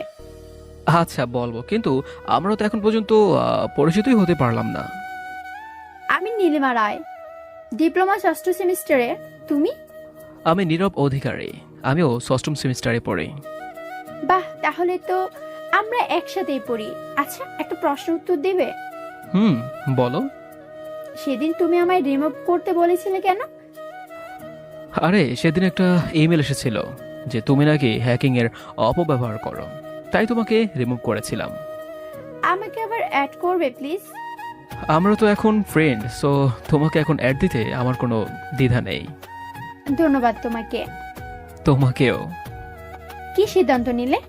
আচ্ছা বলবো, কিন্তু আমরা তো এখন পর্যন্ত পরিচিতই হতে পারলাম না। আমি নীলিমা রায়, ডিপ্লোমা ষষ্ঠ সেমিস্টারে। তুমি? আমি নীরব অধিকারী, আমিও ষষ্ঠ সেমিস্টারে পড়ি। বাহ, তাহলে তো আমরা একসাথেই পড়ি। আচ্ছা, একটা প্রশ্ন উত্তর দেবে? বলো। সেদিন তুমি আমায় রিমুভ করতে বলেছিলে কেন? আরে সেদিন একটা ইমেল এসেছিল যে তুমি নাকি হ্যাকিং এর অপব্যবহার করো, তাই তোমাকে রিমুভ করেছিলাম। আমাকে আবার অ্যাড করবে প্লিজ? আমরা তো এখন ফ্রেন্ড, সো তোমাকে এখন অ্যাড দিতে আমার কোনো দ্বিধা নেই। ধন্যবাদ তোমাকে। তোমাকেও। কি সিদ্ধান্ত নিলে?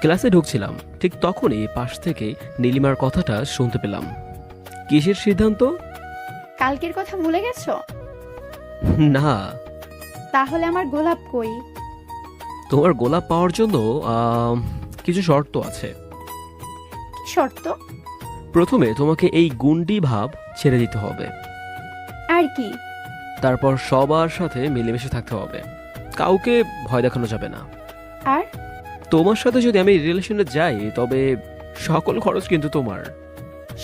ক্লাসে ঢুকছিলাম, ঠিক তখনই পাশ থেকে নীলিমার কথাটা শুনতে পেলাম। কিসের সিদ্ধান্ত? কালকের কথা ভুলে গেছো? না। তাহলে আমার গোলাপ কই? তোমার গোলাপ পাওয়ার জন্য কিছু শর্ত আছে। কি শর্ত? প্রথমে তোমাকে এই গুন্ডি ভাব ছেড়ে দিতে হবে। আর কি? তারপর সবার সাথে মিলেমিশে থাকতে হবে, কাউকে ভয় দেখানো যাবে না। আর তোমার সাথে যদি আমি রিলেশনে যাই তবে সকল খরচ কিন্তু তোমার।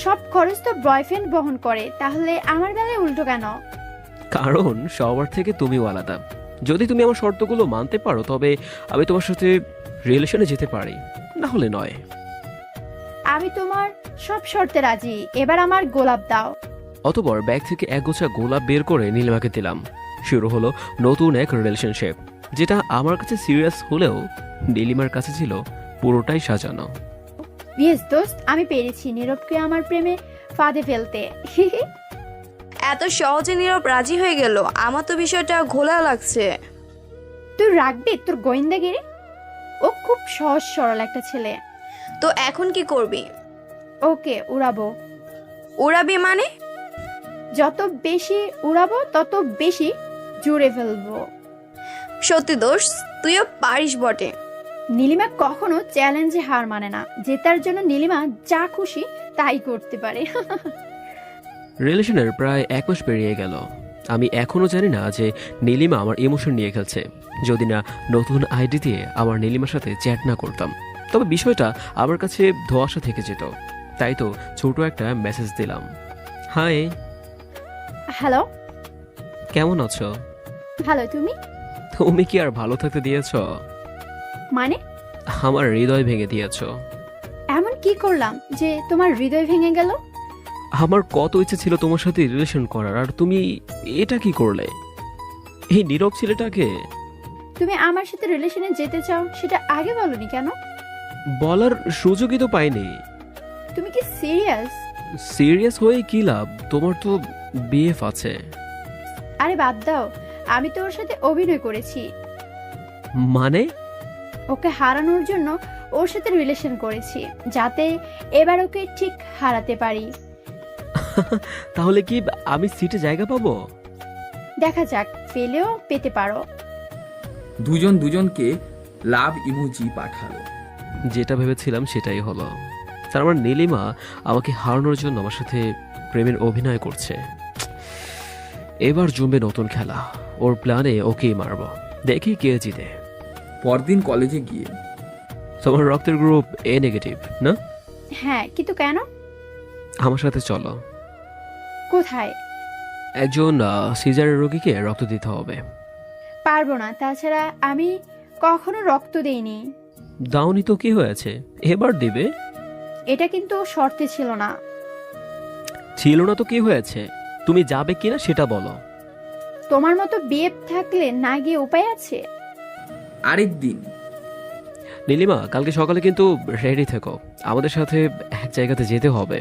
সব খরচ তো বয়ফ্রেন্ড বহন করে, তাহলে আমার বেলায় উল্টো কেন? কারণ সবার থেকে তুমিও আলাদা। যদি তুমি আমার শর্তগুলো মানতে পারো তবে আমি তোমার সাথে রিলেশনে যেতে পারি, না হলে নয়। আমি তোমার সব শর্তে রাজি, এবার আমার গোলাপ দাও। অতঃপর ব্যাগ থেকে একগোছা গোলাপ বের করে নীলিমাকে দিলাম। শুরু হলো নতুন এক রিলেশনশিপ, যেটা আমার কাছে সিরিয়াস হলেও নীলিমার কাছে ছিল পুরোটাই সাজানো। ইয়েস দোস্ত, আমি পেরেছি নীরবকে আমার প্রেমে ফাঁদে ফেলতে। এত সহজে নীরব রাজি হয়ে গেল, আমার তো বিষয়টা ঘোলা লাগছে। তুই রাখবি তোর গোয়েন্দাগিরি? ও খুব সহজ সরল একটা ছেলে। তো এখন কি করবি? ওকে উড়াবো। উড়াবি মানে? যত বেশি উড়াবো তত বেশি জুড়ে ফেলবো। সত্যি দোস্ত, তুইও পারিস বটে। নীলিমা কখনো চ্যালেঞ্জে হার মানে না, জেতার জন্য নীলিমা যা খুশি তাই করতে পারে। রিলেশনের প্রায় 1 মাস পেরিয়ে গেল। আমি এখনো জানি না যে নীলিমা আমার ইমোশন নিয়ে খেলছে। যদি না নতুন আইডি দিয়ে আমার নীলিমার সাথে চ্যাট না করতাম তবে বিষয়টা আমার কাছে ধোঁয়াশা থেকে যেত। তাই তো ছোট একটা মেসেজ দিলাম। হাই। হ্যালো। কেমন আছো? ভালো, তুমি? তুমি কি আর ভালো থাকতে দিয়েছ? মানে? আমার হৃদয় ভেঙে দিয়েছ। এমন কি করলাম যে তোমার হৃদয় ভেঙে গেল? আমার কত ইচ্ছে ছিল তোমার সাথে রিলেশন করার, আর তুমি এটা কি করলে? এই নীরব ছেলেটাকে। তুমি আমার সাথে রিলেশনে যেতে চাও সেটা আগে বলনি কেন? বলার সুযোগই তো পাইনি। তুমি কি সিরিয়াস? সিরিয়াস হয়ে কি লাভ, তোমার তো বিএফ আছে। আরে বাদ দাও, আমি তো ওর সাথে অভিনয় করেছি। মানে? ওকে হারানোর জন্য ওর সাথে রিলেশন করেছি, যাতে এবার ওকে ঠিক হারাতে পারি। তাহলে কি আমি সিটে জায়গা পাবো? দেখা যাক, পেলেও পেতে পারো। দুজন দুজনকে লাভ ইমোজি পাঠালো। যেটা ভেবেছিলাম সেটাই হলো। তার আমার নীলিমা আমাকে হারানোর জন্য আমার সাথে প্রেমের অভিনয় করছে। এবার জমবে নতুন খেলা। ওর প্ল্যানে ওকেই মারবো, দেখি কে জিতে। পরদিন কলেজে গিয়ে। তোমার রক্তের গ্রুপ এ নেগেটিভ না? হ্যাঁ, কিন্তু কেন? আমার সাথে চলো। কোথায়? একজন সিজারের রোগীকে রক্ত দিতে হবে। পারবো না, তাছাড়া আমি কখনো রক্ত দেইনি। দাওনি তো কি হয়েছে, এবার দিবে। এটা কিন্তু শর্তে ছিল না। ছিল না তো কি হয়েছে, তুমি যাবে কিনা সেটা বলো। তোমার মতো বিয়ে থাকলে না গিয়ে উপায় আছে? আরেকদিন। নীলিমা, কালকে সকালে কিন্তু রেডি থেকো, আমাদের সাথে এক জায়গাতে যেতে হবে।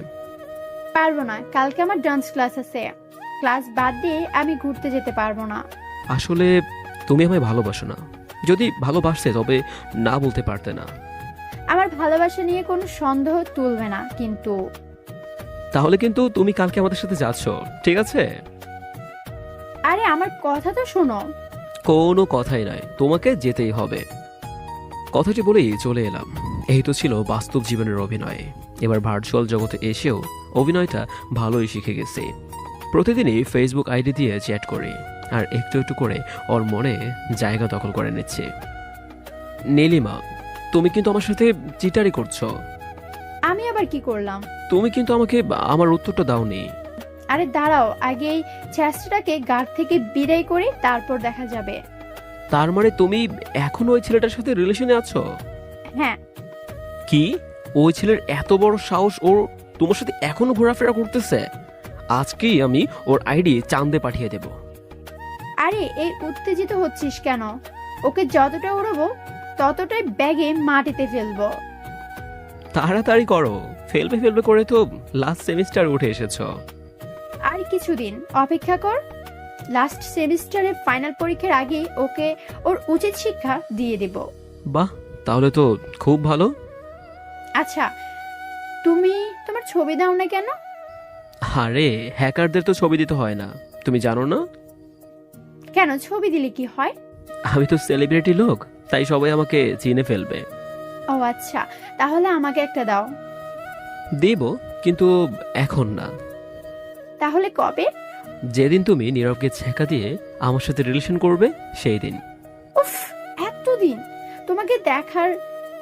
পারবো না, কালকে আমার ডান্স ক্লাস আছে। ক্লাস বাদ দিয়ে আমি ঘুরতে যেতে পারবো না। আসলে তুমি আমায় ভালোবাসো না। যদি ভালোবাসতে তবে না বলতে পারতে না। আমার ভালোবাসা নিয়ে কোনো সন্দেহ তুলবে না কিন্তু। তাহলে কিন্তু তুমি কালকে আমাদের সাথে যাচ্ছ, ঠিক আছে? আরে আমার কথা তো শোনো। কোনো কথাই নাই, তোমাকে যেতেই হবে। কথাটি বলেই চলে এলাম। এই তো ছিল বাস্তব জীবনের অভিনয়। এবার ভার্চুয়াল জগতে এসেও অভিনয়টা ভালোই শিখে গেছি। প্রতিদিনই ফেসবুক আইডি দিয়ে চ্যাট করি, আর একটু একটু করে ওর মনে জায়গা দখল করে নিচ্ছি। নীলিমা, তুমি কিন্তু আমার সাথে চিটারি করছো। আমি আবার কি করলাম? তুমি কিন্তু আমাকে আমার উত্তরটা দাওনি। আরে দাঁড়াও, আগে এই চেষ্টাটাকে গার্ড থেকে বিদায় করি, তারপর দেখা যাবে। তার মানে তুমি এখনো ওই ছেলেটার সাথে রিলেশনে আছো? হ্যাঁ। কি? ওই ছেলের এত বড় সাহস, ওর তোমার সাথে এখনো ঘোরাফেরা করতেছে? আজকেই আমি ওর আইডি চাঁদে পাঠিয়ে দেব। আরে এই উত্তেজিত হচ্ছিস কেন? ওকে যতটা উড়াবো ততটাই ব্যাগে মাটিতে ফেলবো। তাড়াতাড়ি করো, ফেলবে ফেলবে করে তো লাস্ট সেমিস্টার উঠে এসেছো। আর কিছুদিন অপেক্ষা কর, লাস্ট সেমিস্টারের ফাইনাল পরীক্ষার আগে ওকে ওর উচিত শিক্ষা দিয়ে দেব। বাহ, তাহলে তো খুব ভালো। আচ্ছা, তুমি তোমার ছবি দাও না কেন? আরে হ্যাকারদের তো ছবি দিতে হয় না, তুমি জানো না? কেন, ছবি দিলে কি হয়? আমি তো সেলিব্রিটি লোক, তাই সবাই আমাকে চিনে ফেলবে। ও আচ্ছা, তাহলে আমাকে একটা দাও। দেব, কিন্তু এখন না। তাহলে কবে? যেদিন তুমি নীরবকে ছেঁকা দিয়ে আমার সাথে রিলেশন করবে সেই দিন। উফ, এতদিন তোমাকে দেখার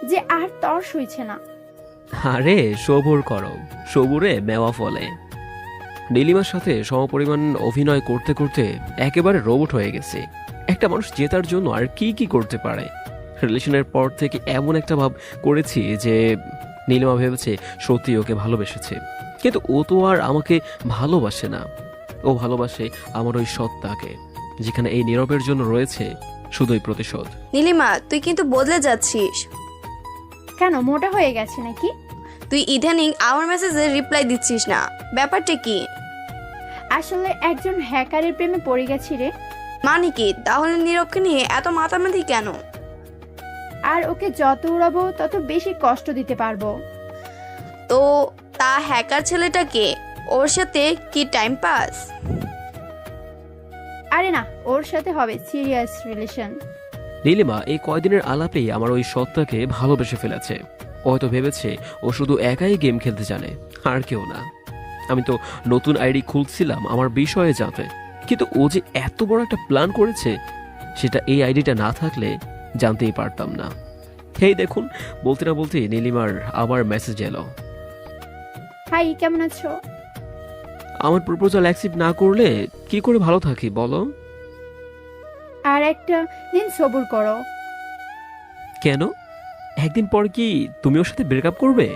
যে আর তর সইছে না। আরে সবুর করো, সবুরে মেওয়া ফলে। নীলিমার সাথে সমপরিমাণ অভিনয় করতে করতে একেবারে রোবট হয়ে গেছে। একটা মানুষ জেতার জন্য আর কি কি করতে পারে। রিলেশনের পর থেকে এমন একটা ভাব করেছি যে নীলিমা ভেবেছে সত্যি ওকে ভালোবেসেছে, কিন্তু ও তো আর আমাকে ভালোবাসে না। ও ভালোবাসে আমার ওই সত্তাকে, যেখানে এই নীরবের জন্য রয়েছে শুধুই প্রতিশোধ। নীলিমা, তুই কিন্তু বদলে যাচ্ছিস। কেন, মোটা হয়ে গেছে নাকি? তুই ইদানিং আমার মেসেজে রিপ্লাই দিচ্ছিস না, ব্যাপারটা কি? আসলে একজন হ্যাকারের প্রেমে পড়ে গেছি রে। মানে কি? তাহলে নীরবকে নিয়ে এত মাতামাতি কেন? আর ওকে যত উড়াবো তত বেশি কষ্ট দিতে পারবো। তো তা হ্যাকার ছেলেটাকে, ওর সাথে কি টাইম পাস? আরে না, ওর সাথে হবে সিরিয়াস রিলেশন। নীলিমা এই কয়দিনের আলাপেই আমার ওই সত্তাকে ভালোবেসে ফেলেছে। হয়তো ভেবেছে ও শুধু একাই গেম খেলতে জানে, আর কেউ না। আমি তো নতুন আইডি খুলছিলাম আমার বিষয়ে জানতে, কিন্তু ও যে এত বড় একটা প্ল্যান করেছে সেটা এই আইডিটা না থাকলে জানতেই পারতাম না। এই দেখুন, বলতে না বলতে নীলিমার আবার মেসেজ এলো। হাই, কেমন আছো? আমার প্রপোজাল অ্যাকসেপ্ট না করলে কি করে ভালো থাকি বলো? আর একটা দিন সবুর করো। কেন? একদিন পর কি তুমি ওর সাথে ব্রেকআপ করবে?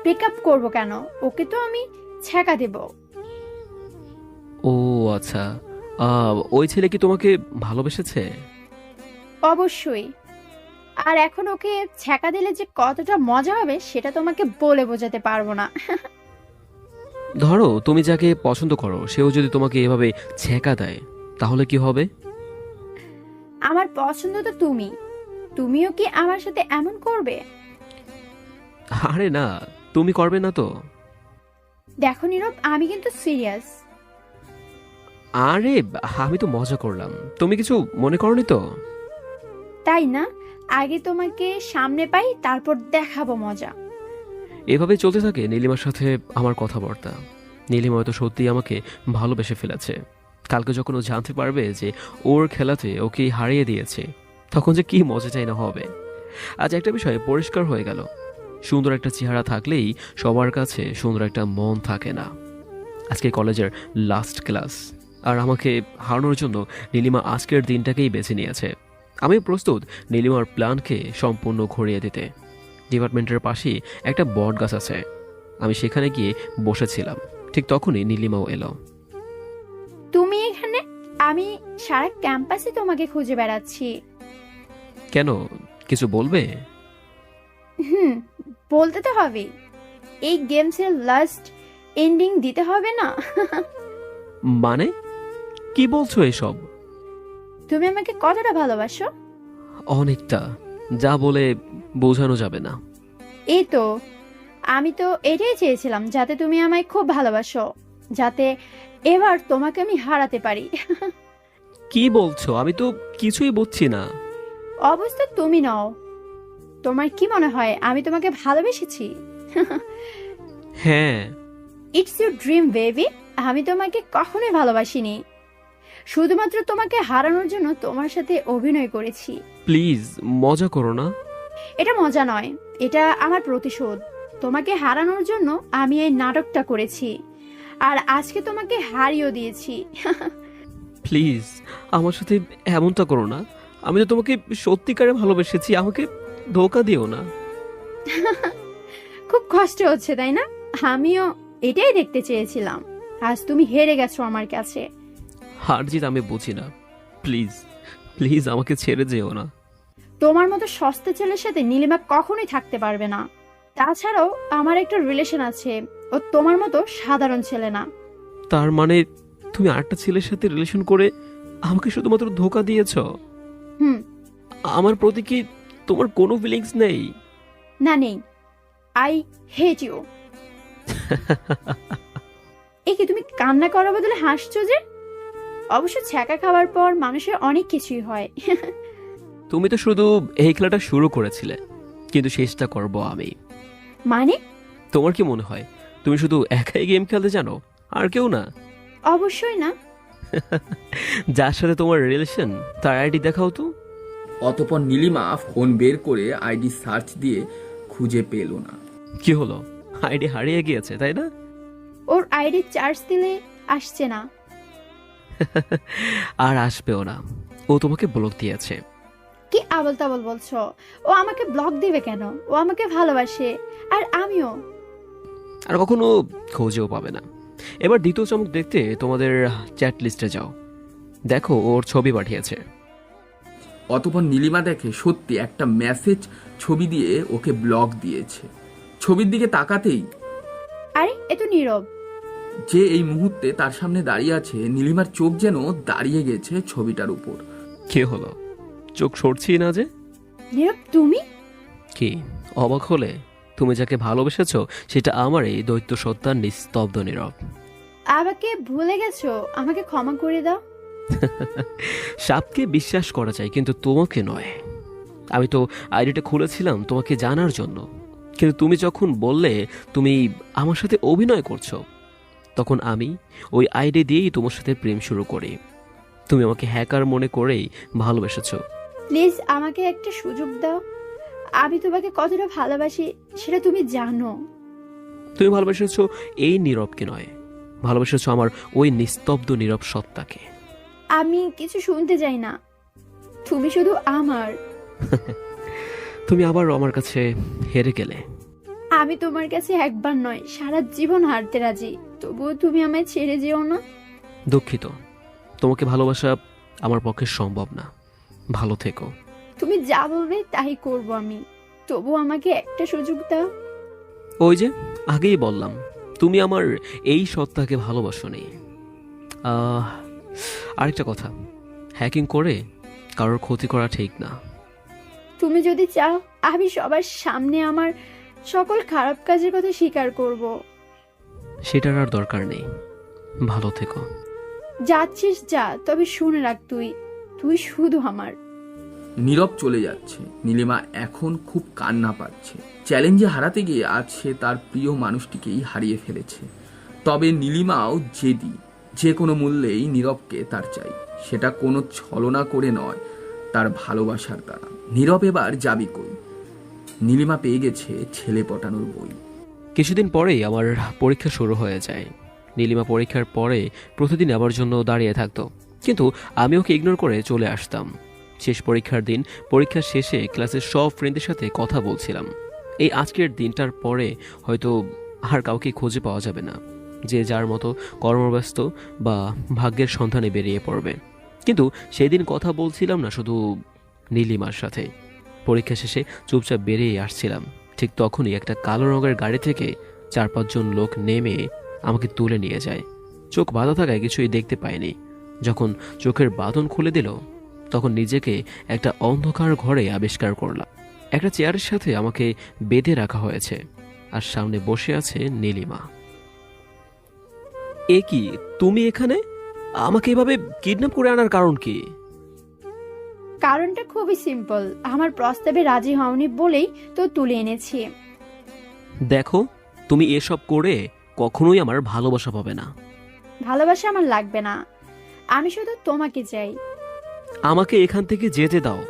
ব্রেকআপ করবো কেন? ওকে তো আমি ছ্যাঁকা দেব। ও আচ্ছা, ওই ছেলে কি তোমাকে ভালোবেসেছে? অবশ্যই। আর এখন ওকে ছ্যাঁকা দিলে যে কতটা মজা হবে সেটা তোমাকে বলে বোঝাতে পারবো না। ধরো তুমি যাকে পছন্দ করো সেও যদি তোমাকে এভাবে ছ্যাঁকা দেয় তাহলে কি হবে? আমার পছন্দ তো তুমি, তুমিও কি আমার সাথে এমন করবে? আরে না, তুমি করবে না তো? দেখো নীরব, আমি কিন্তু সিরিয়াস। আরে আমি তো মজা করলাম, তুমি কিছু মনে করনি তো? তাই না? আগে তোমাকে সামনে পাই, তারপর দেখাবো মজা। এভাবে চলতে থাকে নীলিমার সাথে আমার কথাবার্তা। নীলিমা হয়তো সত্যিই আমাকে ভালোবেসে ফেলেছে। কালকে যখন ও জানতে পারবে যে ওর খেলাতে ওকে হারিয়ে দিয়েছে, তখন যে কি মজাটাই না হবে। আজ একটা বিষয় পরিষ্কার হয়ে গেল, সুন্দর একটা চেহারা থাকলেই সবার কাছে সুন্দর একটা মন থাকে না। আজকে কলেজের লাস্ট ক্লাস, আর আমাকে হারানোর জন্য নীলিমা আজকের দিনটাকেই বেছে নিয়েছে। আমি প্রস্তুত নীলিমার প্ল্যানকে সম্পূর্ণ ঘুরিয়ে দিতে। ডিপার্টমেন্টের পাশেই একটা বট গাছ আছে, আমি সেখানে গিয়ে বসেছিলাম। ঠিক তখনই নীলিমাও এলো। তুমি এখানে? আমি সারা ক্যাম্পাসে তোমাকে খুঁজে বেড়াচ্ছি। কেন, কিছু বলবে? বলতে তো হবে। এই গেমসের লাস্ট এন্ডিং দিতে হবে না? মানে কি বলছো এসব? তুমি আমাকে কতটা ভালোবাসো? অনেকটা, যা বলে বোঝানো যাবে না। এই তো, আমি তো এটাই চেয়েছিলাম, যাতে তুমি আমায় খুব ভালোবাসো, যাতে এবার তোমাকে আমি হারাতে পারি। কি বলছো? আমি তো কিছুই বুঝছি না। অবস্থা তুমি নাও। তোমার কি মনে হয় আমি তোমাকে ভালোবেসেছি? হ্যাঁ। It's your dream baby. আমি তোমাকে কখনোই ভালোবাসিনি, শুধুমাত্র তোমাকে হারানোর জন্য তোমার সাথে অভিনয় করেছি। প্লিজ মজা করো না। এটা মজা নয়, এটা আমার প্রতিশোধ। তোমাকে হারানোর জন্য আমি এই নাটকটা করেছি, আর আজকে তোমাকে হারিয়েও দিয়েছি। প্লিজ আমার সাথে এমনটা করো না। আমি তো তোমাকে সত্যিকারে ভালোবেসেছি, আমাকে ধোকা দিও না। খুব কষ্ট হচ্ছে তাই না? আমিও এটাই দেখতে চেয়েছিলাম। আজ তুমি হেরে গেছো আমার কাছে। হার জিত আমি বুঝি না। প্লিজ প্লিজ আমাকে ছেড়ে যেও না। তোমার মতো সস্তা ছেলের সাথে নীলিমা কখনোই থাকতে পারবে না। তাছাড়াও আমার একটা রিলেশন আছে, ও তোমার মতো সাধারণ ছেলে না। তার মানে তুমি আরেকটা ছেলের সাথে রিলেশন করে আমাকে শুধুমাত্র ধোকা দিয়েছো? হুম। আমার প্রতি কি তোমার কোনো ফিলিংস নেই? না, নেই। I hate you. এ কি, তুমি কান্না করার বদলে হাসছো যে? অবশ্য ছ্যাঁকা খাওয়ার পর মানুষের অনেক কিছুই হয়। তুমি তো শুধু এই খেলাটা শুরু করেছিলে, কিন্তু শেষটা করব আমি। মানে? তোমার কি মনে হয় তুমি শুধু একাই গেম খেলতে জানো, আর কেউ না? অবশ্যই না। যার সাথে তোমার রিলেশন তার আইডি দেখাও তো। অতপর নীলিমা ফোন বের করে আইডি সার্চ দিয়ে খুঁজে পেল না। কি হলো? আইডি হারিয়ে গিয়েছে তাই না? ওর আইডি চার্জ দিলে আসছে না। আর আসবেও না, ও তোমাকে ব্লক দিয়েছে। কি আবল তাবল বলছো? ও আমাকে ব্লক দিবে কেন? ও আমাকে ভালোবাসে, আর আমিও। আর কখনো খোঁজেও পাবে না। এবার দ্বিতীয় চমক দেখতে তোমাদের চ্যাট লিস্টে যাও, দেখো ওর ছবি পাঠিয়েছে। অতপর নীলিমা দেখে সত্যি একটা মেসেজ ছবি দিয়ে ওকে ব্লক দিয়েছে। ছবির দিকে তাকাতেই আরে এ তো নীরব। যে এই মুহূর্তে তার সামনে দাঁড়িয়ে আছে, নীলিমার চোখ যেন দাঁড়িয়ে গেছে ছবিটার উপর। কি হলো? চোখ সরছি না যে? নীরব তুমি? কি অবাক হলে? তুমি যাকে ভালোবেসেছো সেটা আমার এই দৈত্য সত্তার নিস্তব্ধ নীরব। আমাকে ভুলে গেছো? আমাকে ক্ষমা করে দাও। সাপকে বিশ্বাস করা যায়, কিন্তু তোমাকে নয়। আমি তো আইডিটা খুলেছিলাম তোমাকে জানার জন্য, কিন্তু তুমি যখন বললে তুমি আমার সাথে অভিনয় করছো, তখন আমি ওই আইডি দিয়েই তোমার সাথে প্রেম শুরু করি। তুমি আমাকে হ্যাকার মনে করেই ভালোবেসেছো। প্লিজ আমাকে একটা সুযোগ দাও। আমি তোমাকে কতটা ভালোবাসি সেটা তুমি জানো। তুমি ভালোবেসেছো এই নীরবকে নয়, ভালোবেসেছো আমার ওই নিস্তব্ধ নীরব সত্তাকে। আমি কিছু শুনতে চাই না, তুমি শুধু আমার। তুমি আবার আমার কাছে হেরে গেলে। আমি তোমার কাছে একবার নয় সারা জীবন হারতে রাজি, তবুও তুমি আমায় ছেড়ে যেও না। দুঃখিত, তোমাকে ভালোবাসা আমার পক্ষে সম্ভব না। ভালো থেকো। তুমি যা বলবে তাই করব আমি, তবু আমাকে একটা সুযোগ দাও। ওই যে আগেই বললাম, তুমি আমার এই সত্তাকে ভালোবাসোনি। আরেকটা কথা, হ্যাকিং করে কারোর ক্ষতি করা ঠিক না। তুমি যদি চাও আমি সবার সামনে আমার সকল খারাপ কাজের কথা স্বীকার করব। সেটার আর দরকার নেই। ভালো থেকো। যাচ্ছিস যা, তবে শুনে রাখ তুই শুধু আমার। নীরব চলে যাচ্ছে। নীলিমা এখন খুব কান্না পাচ্ছে। চ্যালেঞ্জে হারাতে গিয়ে আজ সে তার প্রিয় মানুষটিকেই হারিয়ে ফেলেছে। তবে নীলিমাও জেদি, যে কোনো মূল্যেই নীরবকে তার চাই। সেটা কোনো ছলনা করে নয়, তার ভালোবাসার দ্বারা। নীরব এবার যাবি কই? নীলিমা পেয়ে গেছে ছেলে পটানোর বই। কিছুদিন পরেই আমার পরীক্ষা শুরু হয়ে যায়। নীলিমা পরীক্ষার পরে প্রতিদিন আমার জন্য দাঁড়িয়ে থাকতো, কিন্তু আমি ওকে ইগনোর করে চলে আসতাম। শেষ পরীক্ষার দিন পরীক্ষা শেষে ক্লাসের সব ফ্রেন্ডদের সাথে কথা বলছিলাম। এই আজকের দিনটার পরে হয়তো আর কাউকে খুঁজে পাওয়া যাবে না, যে যার মতো কর্মব্যস্ত বা ভাগ্যের সন্ধানে বেরিয়ে পড়বে। কিন্তু সেদিন কথা বলছিলাম না শুধু নীলিমার সাথে। পরীক্ষা শেষে চুপচাপ বেরিয়ে আসছিলাম, ঠিক তখনই একটা কালো রঙের গাড়ি থেকে 4-5 জন লোক নেমে আমাকে তুলে নিয়ে যায়। চোখ বাঁধা থাকায় কিছুই দেখতে পাইনি। যখন চোখের বাঁধন খুলে দিল, তখন নিজেকে একটা অন্ধকার ঘরে আবিষ্কার করলাম। একটা চেয়ারের সাথে আমাকে বেঁধে রাখা হয়েছে, আর সামনে বসে আছে নীলিমা। এ কি, তুমি এখানে? আমাকে এভাবে কিডন্যাপ করে আনার কারণ কি? কারণটা খুবই সিম্পল, আমার প্রস্তাবে রাজি হওনি বলেই তো তুলে এনেছি। দেখো, তুমি এসব করে কখনোই আমার ভালোবাসা পাবে না। ভালোবাসা আমার লাগবে না, আমি শুধু তোমাকে চাই। আমাকে এখান থেকে যেতে দাও।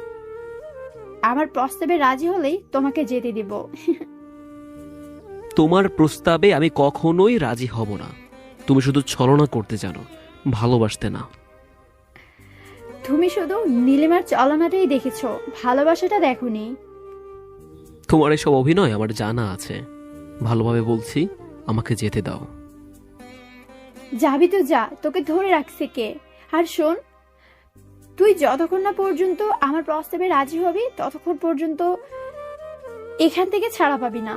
আমার প্রস্তাবে রাজি হলেই তোমাকে যেতে দিব। তোমার প্রস্তাবে আমি কখনোই রাজি হব না। তুমি শুধু ছলনা করতে জানো, ভালোবাসতে না। তুমি শুধু নীলিমার চলনাটাই দেখেছো, ভালোবাসাটা দেখোনি। তোমার এসব অভিনয় আমার জানা আছে। ভালোভাবে বলছি, আমাকে যেতে দাও। যাবি তো যা, তোকে ধরে রাখছে কে? আর শোন, তুই যতক্ষণ না পর্যন্ত আমার প্রস্তাবে রাজি হবি ততক্ষণ পর্যন্ত এখান থেকে ছাড়া পাবি না।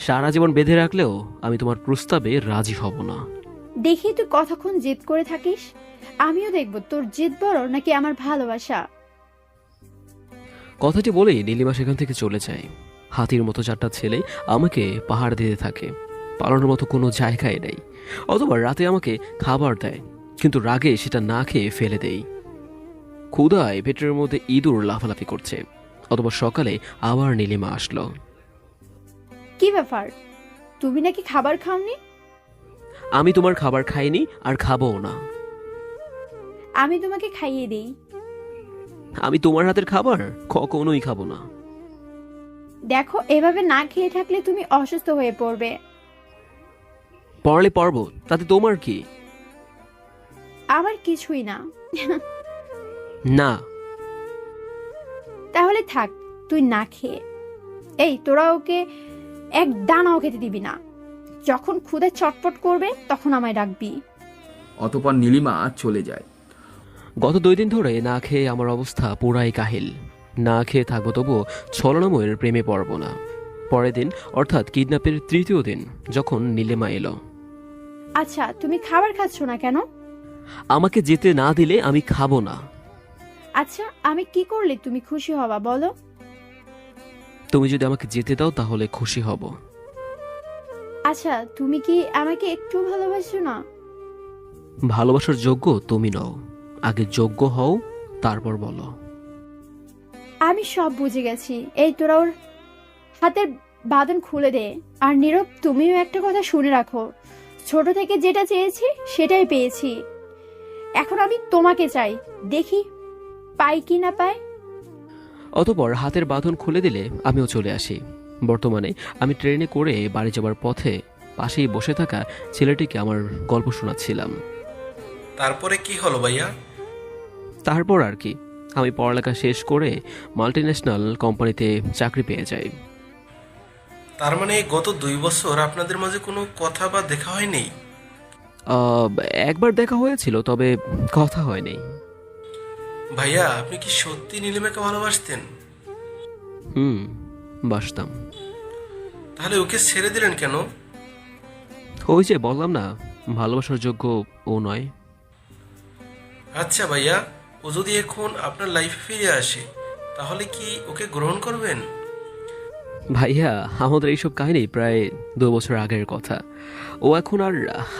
সারা জীবন বেঁধে রাখলেও আমি তোমার প্রস্তাবে রাজি হব না। দেখি তুই কতক্ষণ জেদ করে থাকিস, আমিও দেখব তোর জেদ বড় নাকি আমার ভালোবাসা। কথাটি বলেই নীলিমা সেখান থেকে চলে যায়। হাতির মতো চারটা ছেলে আমাকে পাহাড় দিতে থাকে, পালানোর মতো কোনো জায়গায় নেই। অথবা রাতে আমাকে খাবার দেয়, কিন্তু রাগে সেটা না খেয়ে ফেলে দেই। ক্ষুধায় পেটের মধ্যে ইঁদুর লাফালাফি করছে। অথবা সকালে আবার নীলিমা আসলো। কি ব্যাপার, তুমি নাকি খাবার খাওনি? আমি তোমার খাবার খাইনি আর খাবও না। আমি তোমাকে খাইয়ে দেই। আমি তোমার হাতের খাবার কখনোই খাবো না। দেখো, এভাবে না খেয়ে থাকলে তুমি অসুস্থ হয়ে পড়বে। পড়লে পড়বো, তাতে তোমার কি? আমার কিছুই না। না। তাহলে থাক তুই না খেয়ে। এই, তোরা ওকে এক দানাও খেতে দিবি না। যখন ক্ষুধা চটপট করবে তখন আমায় ডাকবি। অতঃপর নীলিমা চলে যায়। গত 2 দিন ধরে না খেয়ে আমার অবস্থা পুরাই কাহিল। না খেয়ে থাকবো, তবুও ছলনাময়ের প্রেমে পড়ব না। পরের দিন অর্থাৎ কিডন্যাপের 3য় দিন যখন নীলিমা এলো। আচ্ছা, তুমি খাবার খাচ্ছ না কেন? আমাকে যেতে না দিলে আমি খাবো না। আচ্ছা, আমি কি করলে তুমি খুশি হবা বলো? তুমি যদি আমাকে যেতে দাও তাহলে খুশি হব। আচ্ছা, তুমি কি আমাকে একটু ভালোবাসো না? ভালোবাসার যোগ্য তুমি নও। আগে যোগ্য হও, তারপর বলো। আমি সব বুঝে গেছি। এই, তোরা ওর হাতের বাঁধন খুলে দে। আর নীরব, তুমিও একটা কথা শুনে রাখো, ছোট থেকে যেটা চেয়েছি সেটাই পেয়েছি। এখন আমি তোমাকে চাই, দেখি পাই কি না পাই। অতঃপর হাতের বাঁধন খুলে দিলে আমিও চলে আসি। বর্তমানে আমি ট্রেনে করে বাড়ি যাবার পথে পাশেই বসে থাকা ছেলেটিকে আমার গল্প শোনাচ্ছিলাম। তারপরে কি হলো ভাইয়া? তারপর আর কি, আমি পড়ালেখা শেষ করে মাল্টিন্যাশনাল কোম্পানিতে চাকরি পেয়ে যাই। তার মানে গত 2 বছর আপনাদের মাঝে কোনো কথা বা দেখা হয়নি? একবার দেখা হয়েছিল, তবে কথা হয়নি। ভাইয়া, আপনি কি সত্যি নীলিমাকে ভালোবাসতেন? বাসতাম। তাহলে ওকে ছেড়ে দিলেন কেন? ওই যে বললাম না, ভালোবাসার যোগ্য ও নয়। আচ্ছা ভাইয়া, ও যদি এখন আপনার লাইফে ফিরে আসে তাহলে কি ওকে গ্রহণ করবেন? ভাইয়া, আমাদের এইসব কাহিনী প্রায় 2 বছর আগের কথা। ও এখন আর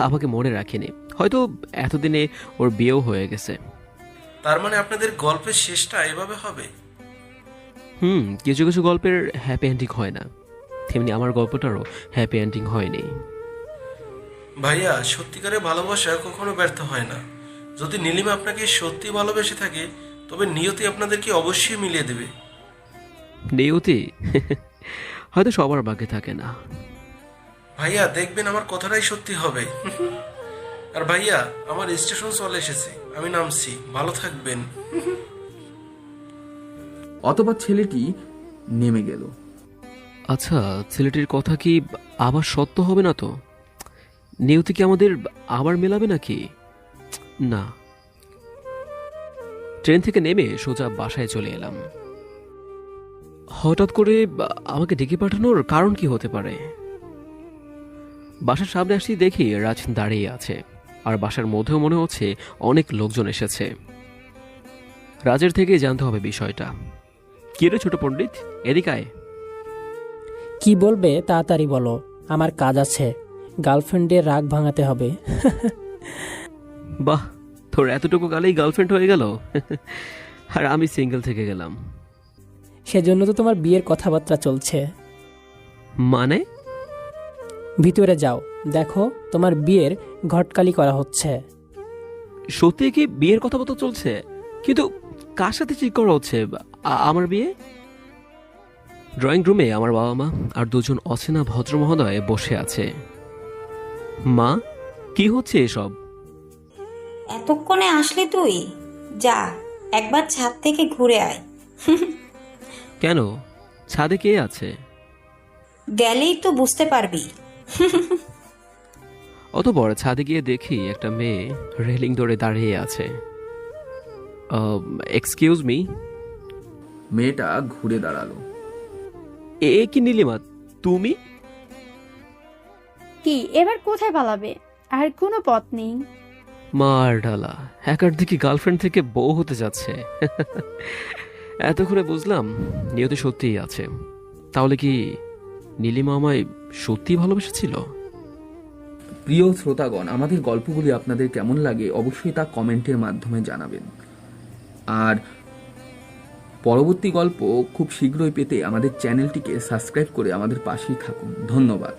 আমাকে মনে রাখেনি। হয়তো এতদিনে ওর বিয়েও হয়ে গেছে। তার মানে আপনাদের গল্পের শেষটা এভাবে হবে? কিছু কিছু গল্পের হ্যাপি এন্ডিং হয় না, তেমনি আমার গল্পটারও হ্যাপি এন্ডিং হয়নি। ভাইয়া, সত্যিকারের ভালোবাসা কখনো ব্যর্থ হয় না। যদি নীলিমা আপনাকে সত্যি ভালোবেসে থাকে তবে নিয়তি আপনাদেরকে অবশ্যই মিলিয়ে দেবে। নিয়তি হয়তো সবার ভাগ্যে থাকে না। ভাইয়া, দেখবেন আমার কথাটাই সত্যি হবে। আর ভাইয়া, আমার স্টেশন চলে এসেছে, আমি নামছি, ভালো থাকবেন। অতঃপর ছেলেটি নেমে গেল। আচ্ছা, ছেলেটির কথা কি আবার সত্য হবে না তো? নিয়তি কি আমাদের আবার মেলাবে নাকি? না। ট্রেন থেকে নেমে সোজা বাসায় চলে এলাম। হঠাৎ করে আমাকে ডেকে পাঠানোর কারণ কি হতে পারে? বাসার সামনে আসতেই দেখি রাজ দাঁড়িয়ে আছে, আর বাসার মধ্যেও মনে হচ্ছে অনেক লোকজন এসেছে। রাজের থেকে জানতে হবে বিষয়টা। কি রে ছোট পণ্ডিত, এদিকে আয়। কি বলবে তাড়াতাড়ি বলো, আমার কাজ আছে। গার্লফ্রেন্ডের রাগ ভাঙাতে হবে। বাহ, তোর এতটুকু কালেই গার্লফ্রেন্ড হয়ে গেল। আর আমি সিঙ্গেল থেকে গেলাম। সেজন্য তো তোমার বিয়ের কথাবার্তা চলছে। মানে? ভিতরে যাও, দেখো তোমার বিয়ের ঘটকালি করা হচ্ছে। সত্যি কি বিয়ের কথাবার্তা চলছে? কিন্তু কার সাথে ঠিক করা হচ্ছে আমার বিয়ে? ড্রয়িং রুমে আমার বাবা মা আর দুজন অচেনা ভদ্র মহোদয় বসে আছে। মা, কি হচ্ছে এসব? এতক্ষণে আসলি তুই? যা একবার ছাদ থেকে ঘুরে আয়। কেন, ছাদে কে আছে? গেলেই তো বুঝতে পারবি। অতঃপর ছাদে গিয়ে দেখি একটা মেয়ে রেলিং ধরে দাঁড়িয়ে আছে। Excuse me. মেয়েটা ঘুরে দাঁড়ালো। এ কি নীলিমা, তুমি? কি এবার কোথায় পালাবে? আর কোনো পথ নেই। মার ঢালা, একার দিকে গার্লফ্রেন্ড থেকে বউ হতে যাচ্ছে। এতক্ষণে বুঝলাম নিয়তি সত্যিই আছে। তাহলে কি নীলিমা আমায় সত্যি ভালোবেসেছিল? প্রিয় শ্রোতাগণ, আমাদের গল্পগুলি আপনাদের কেমন লাগে অবশ্যই তা কমেন্টের মাধ্যমে জানাবেন। আর পরবর্তী গল্প খুব শীঘ্রই পেতে আমাদের চ্যানেলটিকে সাবস্ক্রাইব করে আমাদের পাশেই থাকুন। ধন্যবাদ।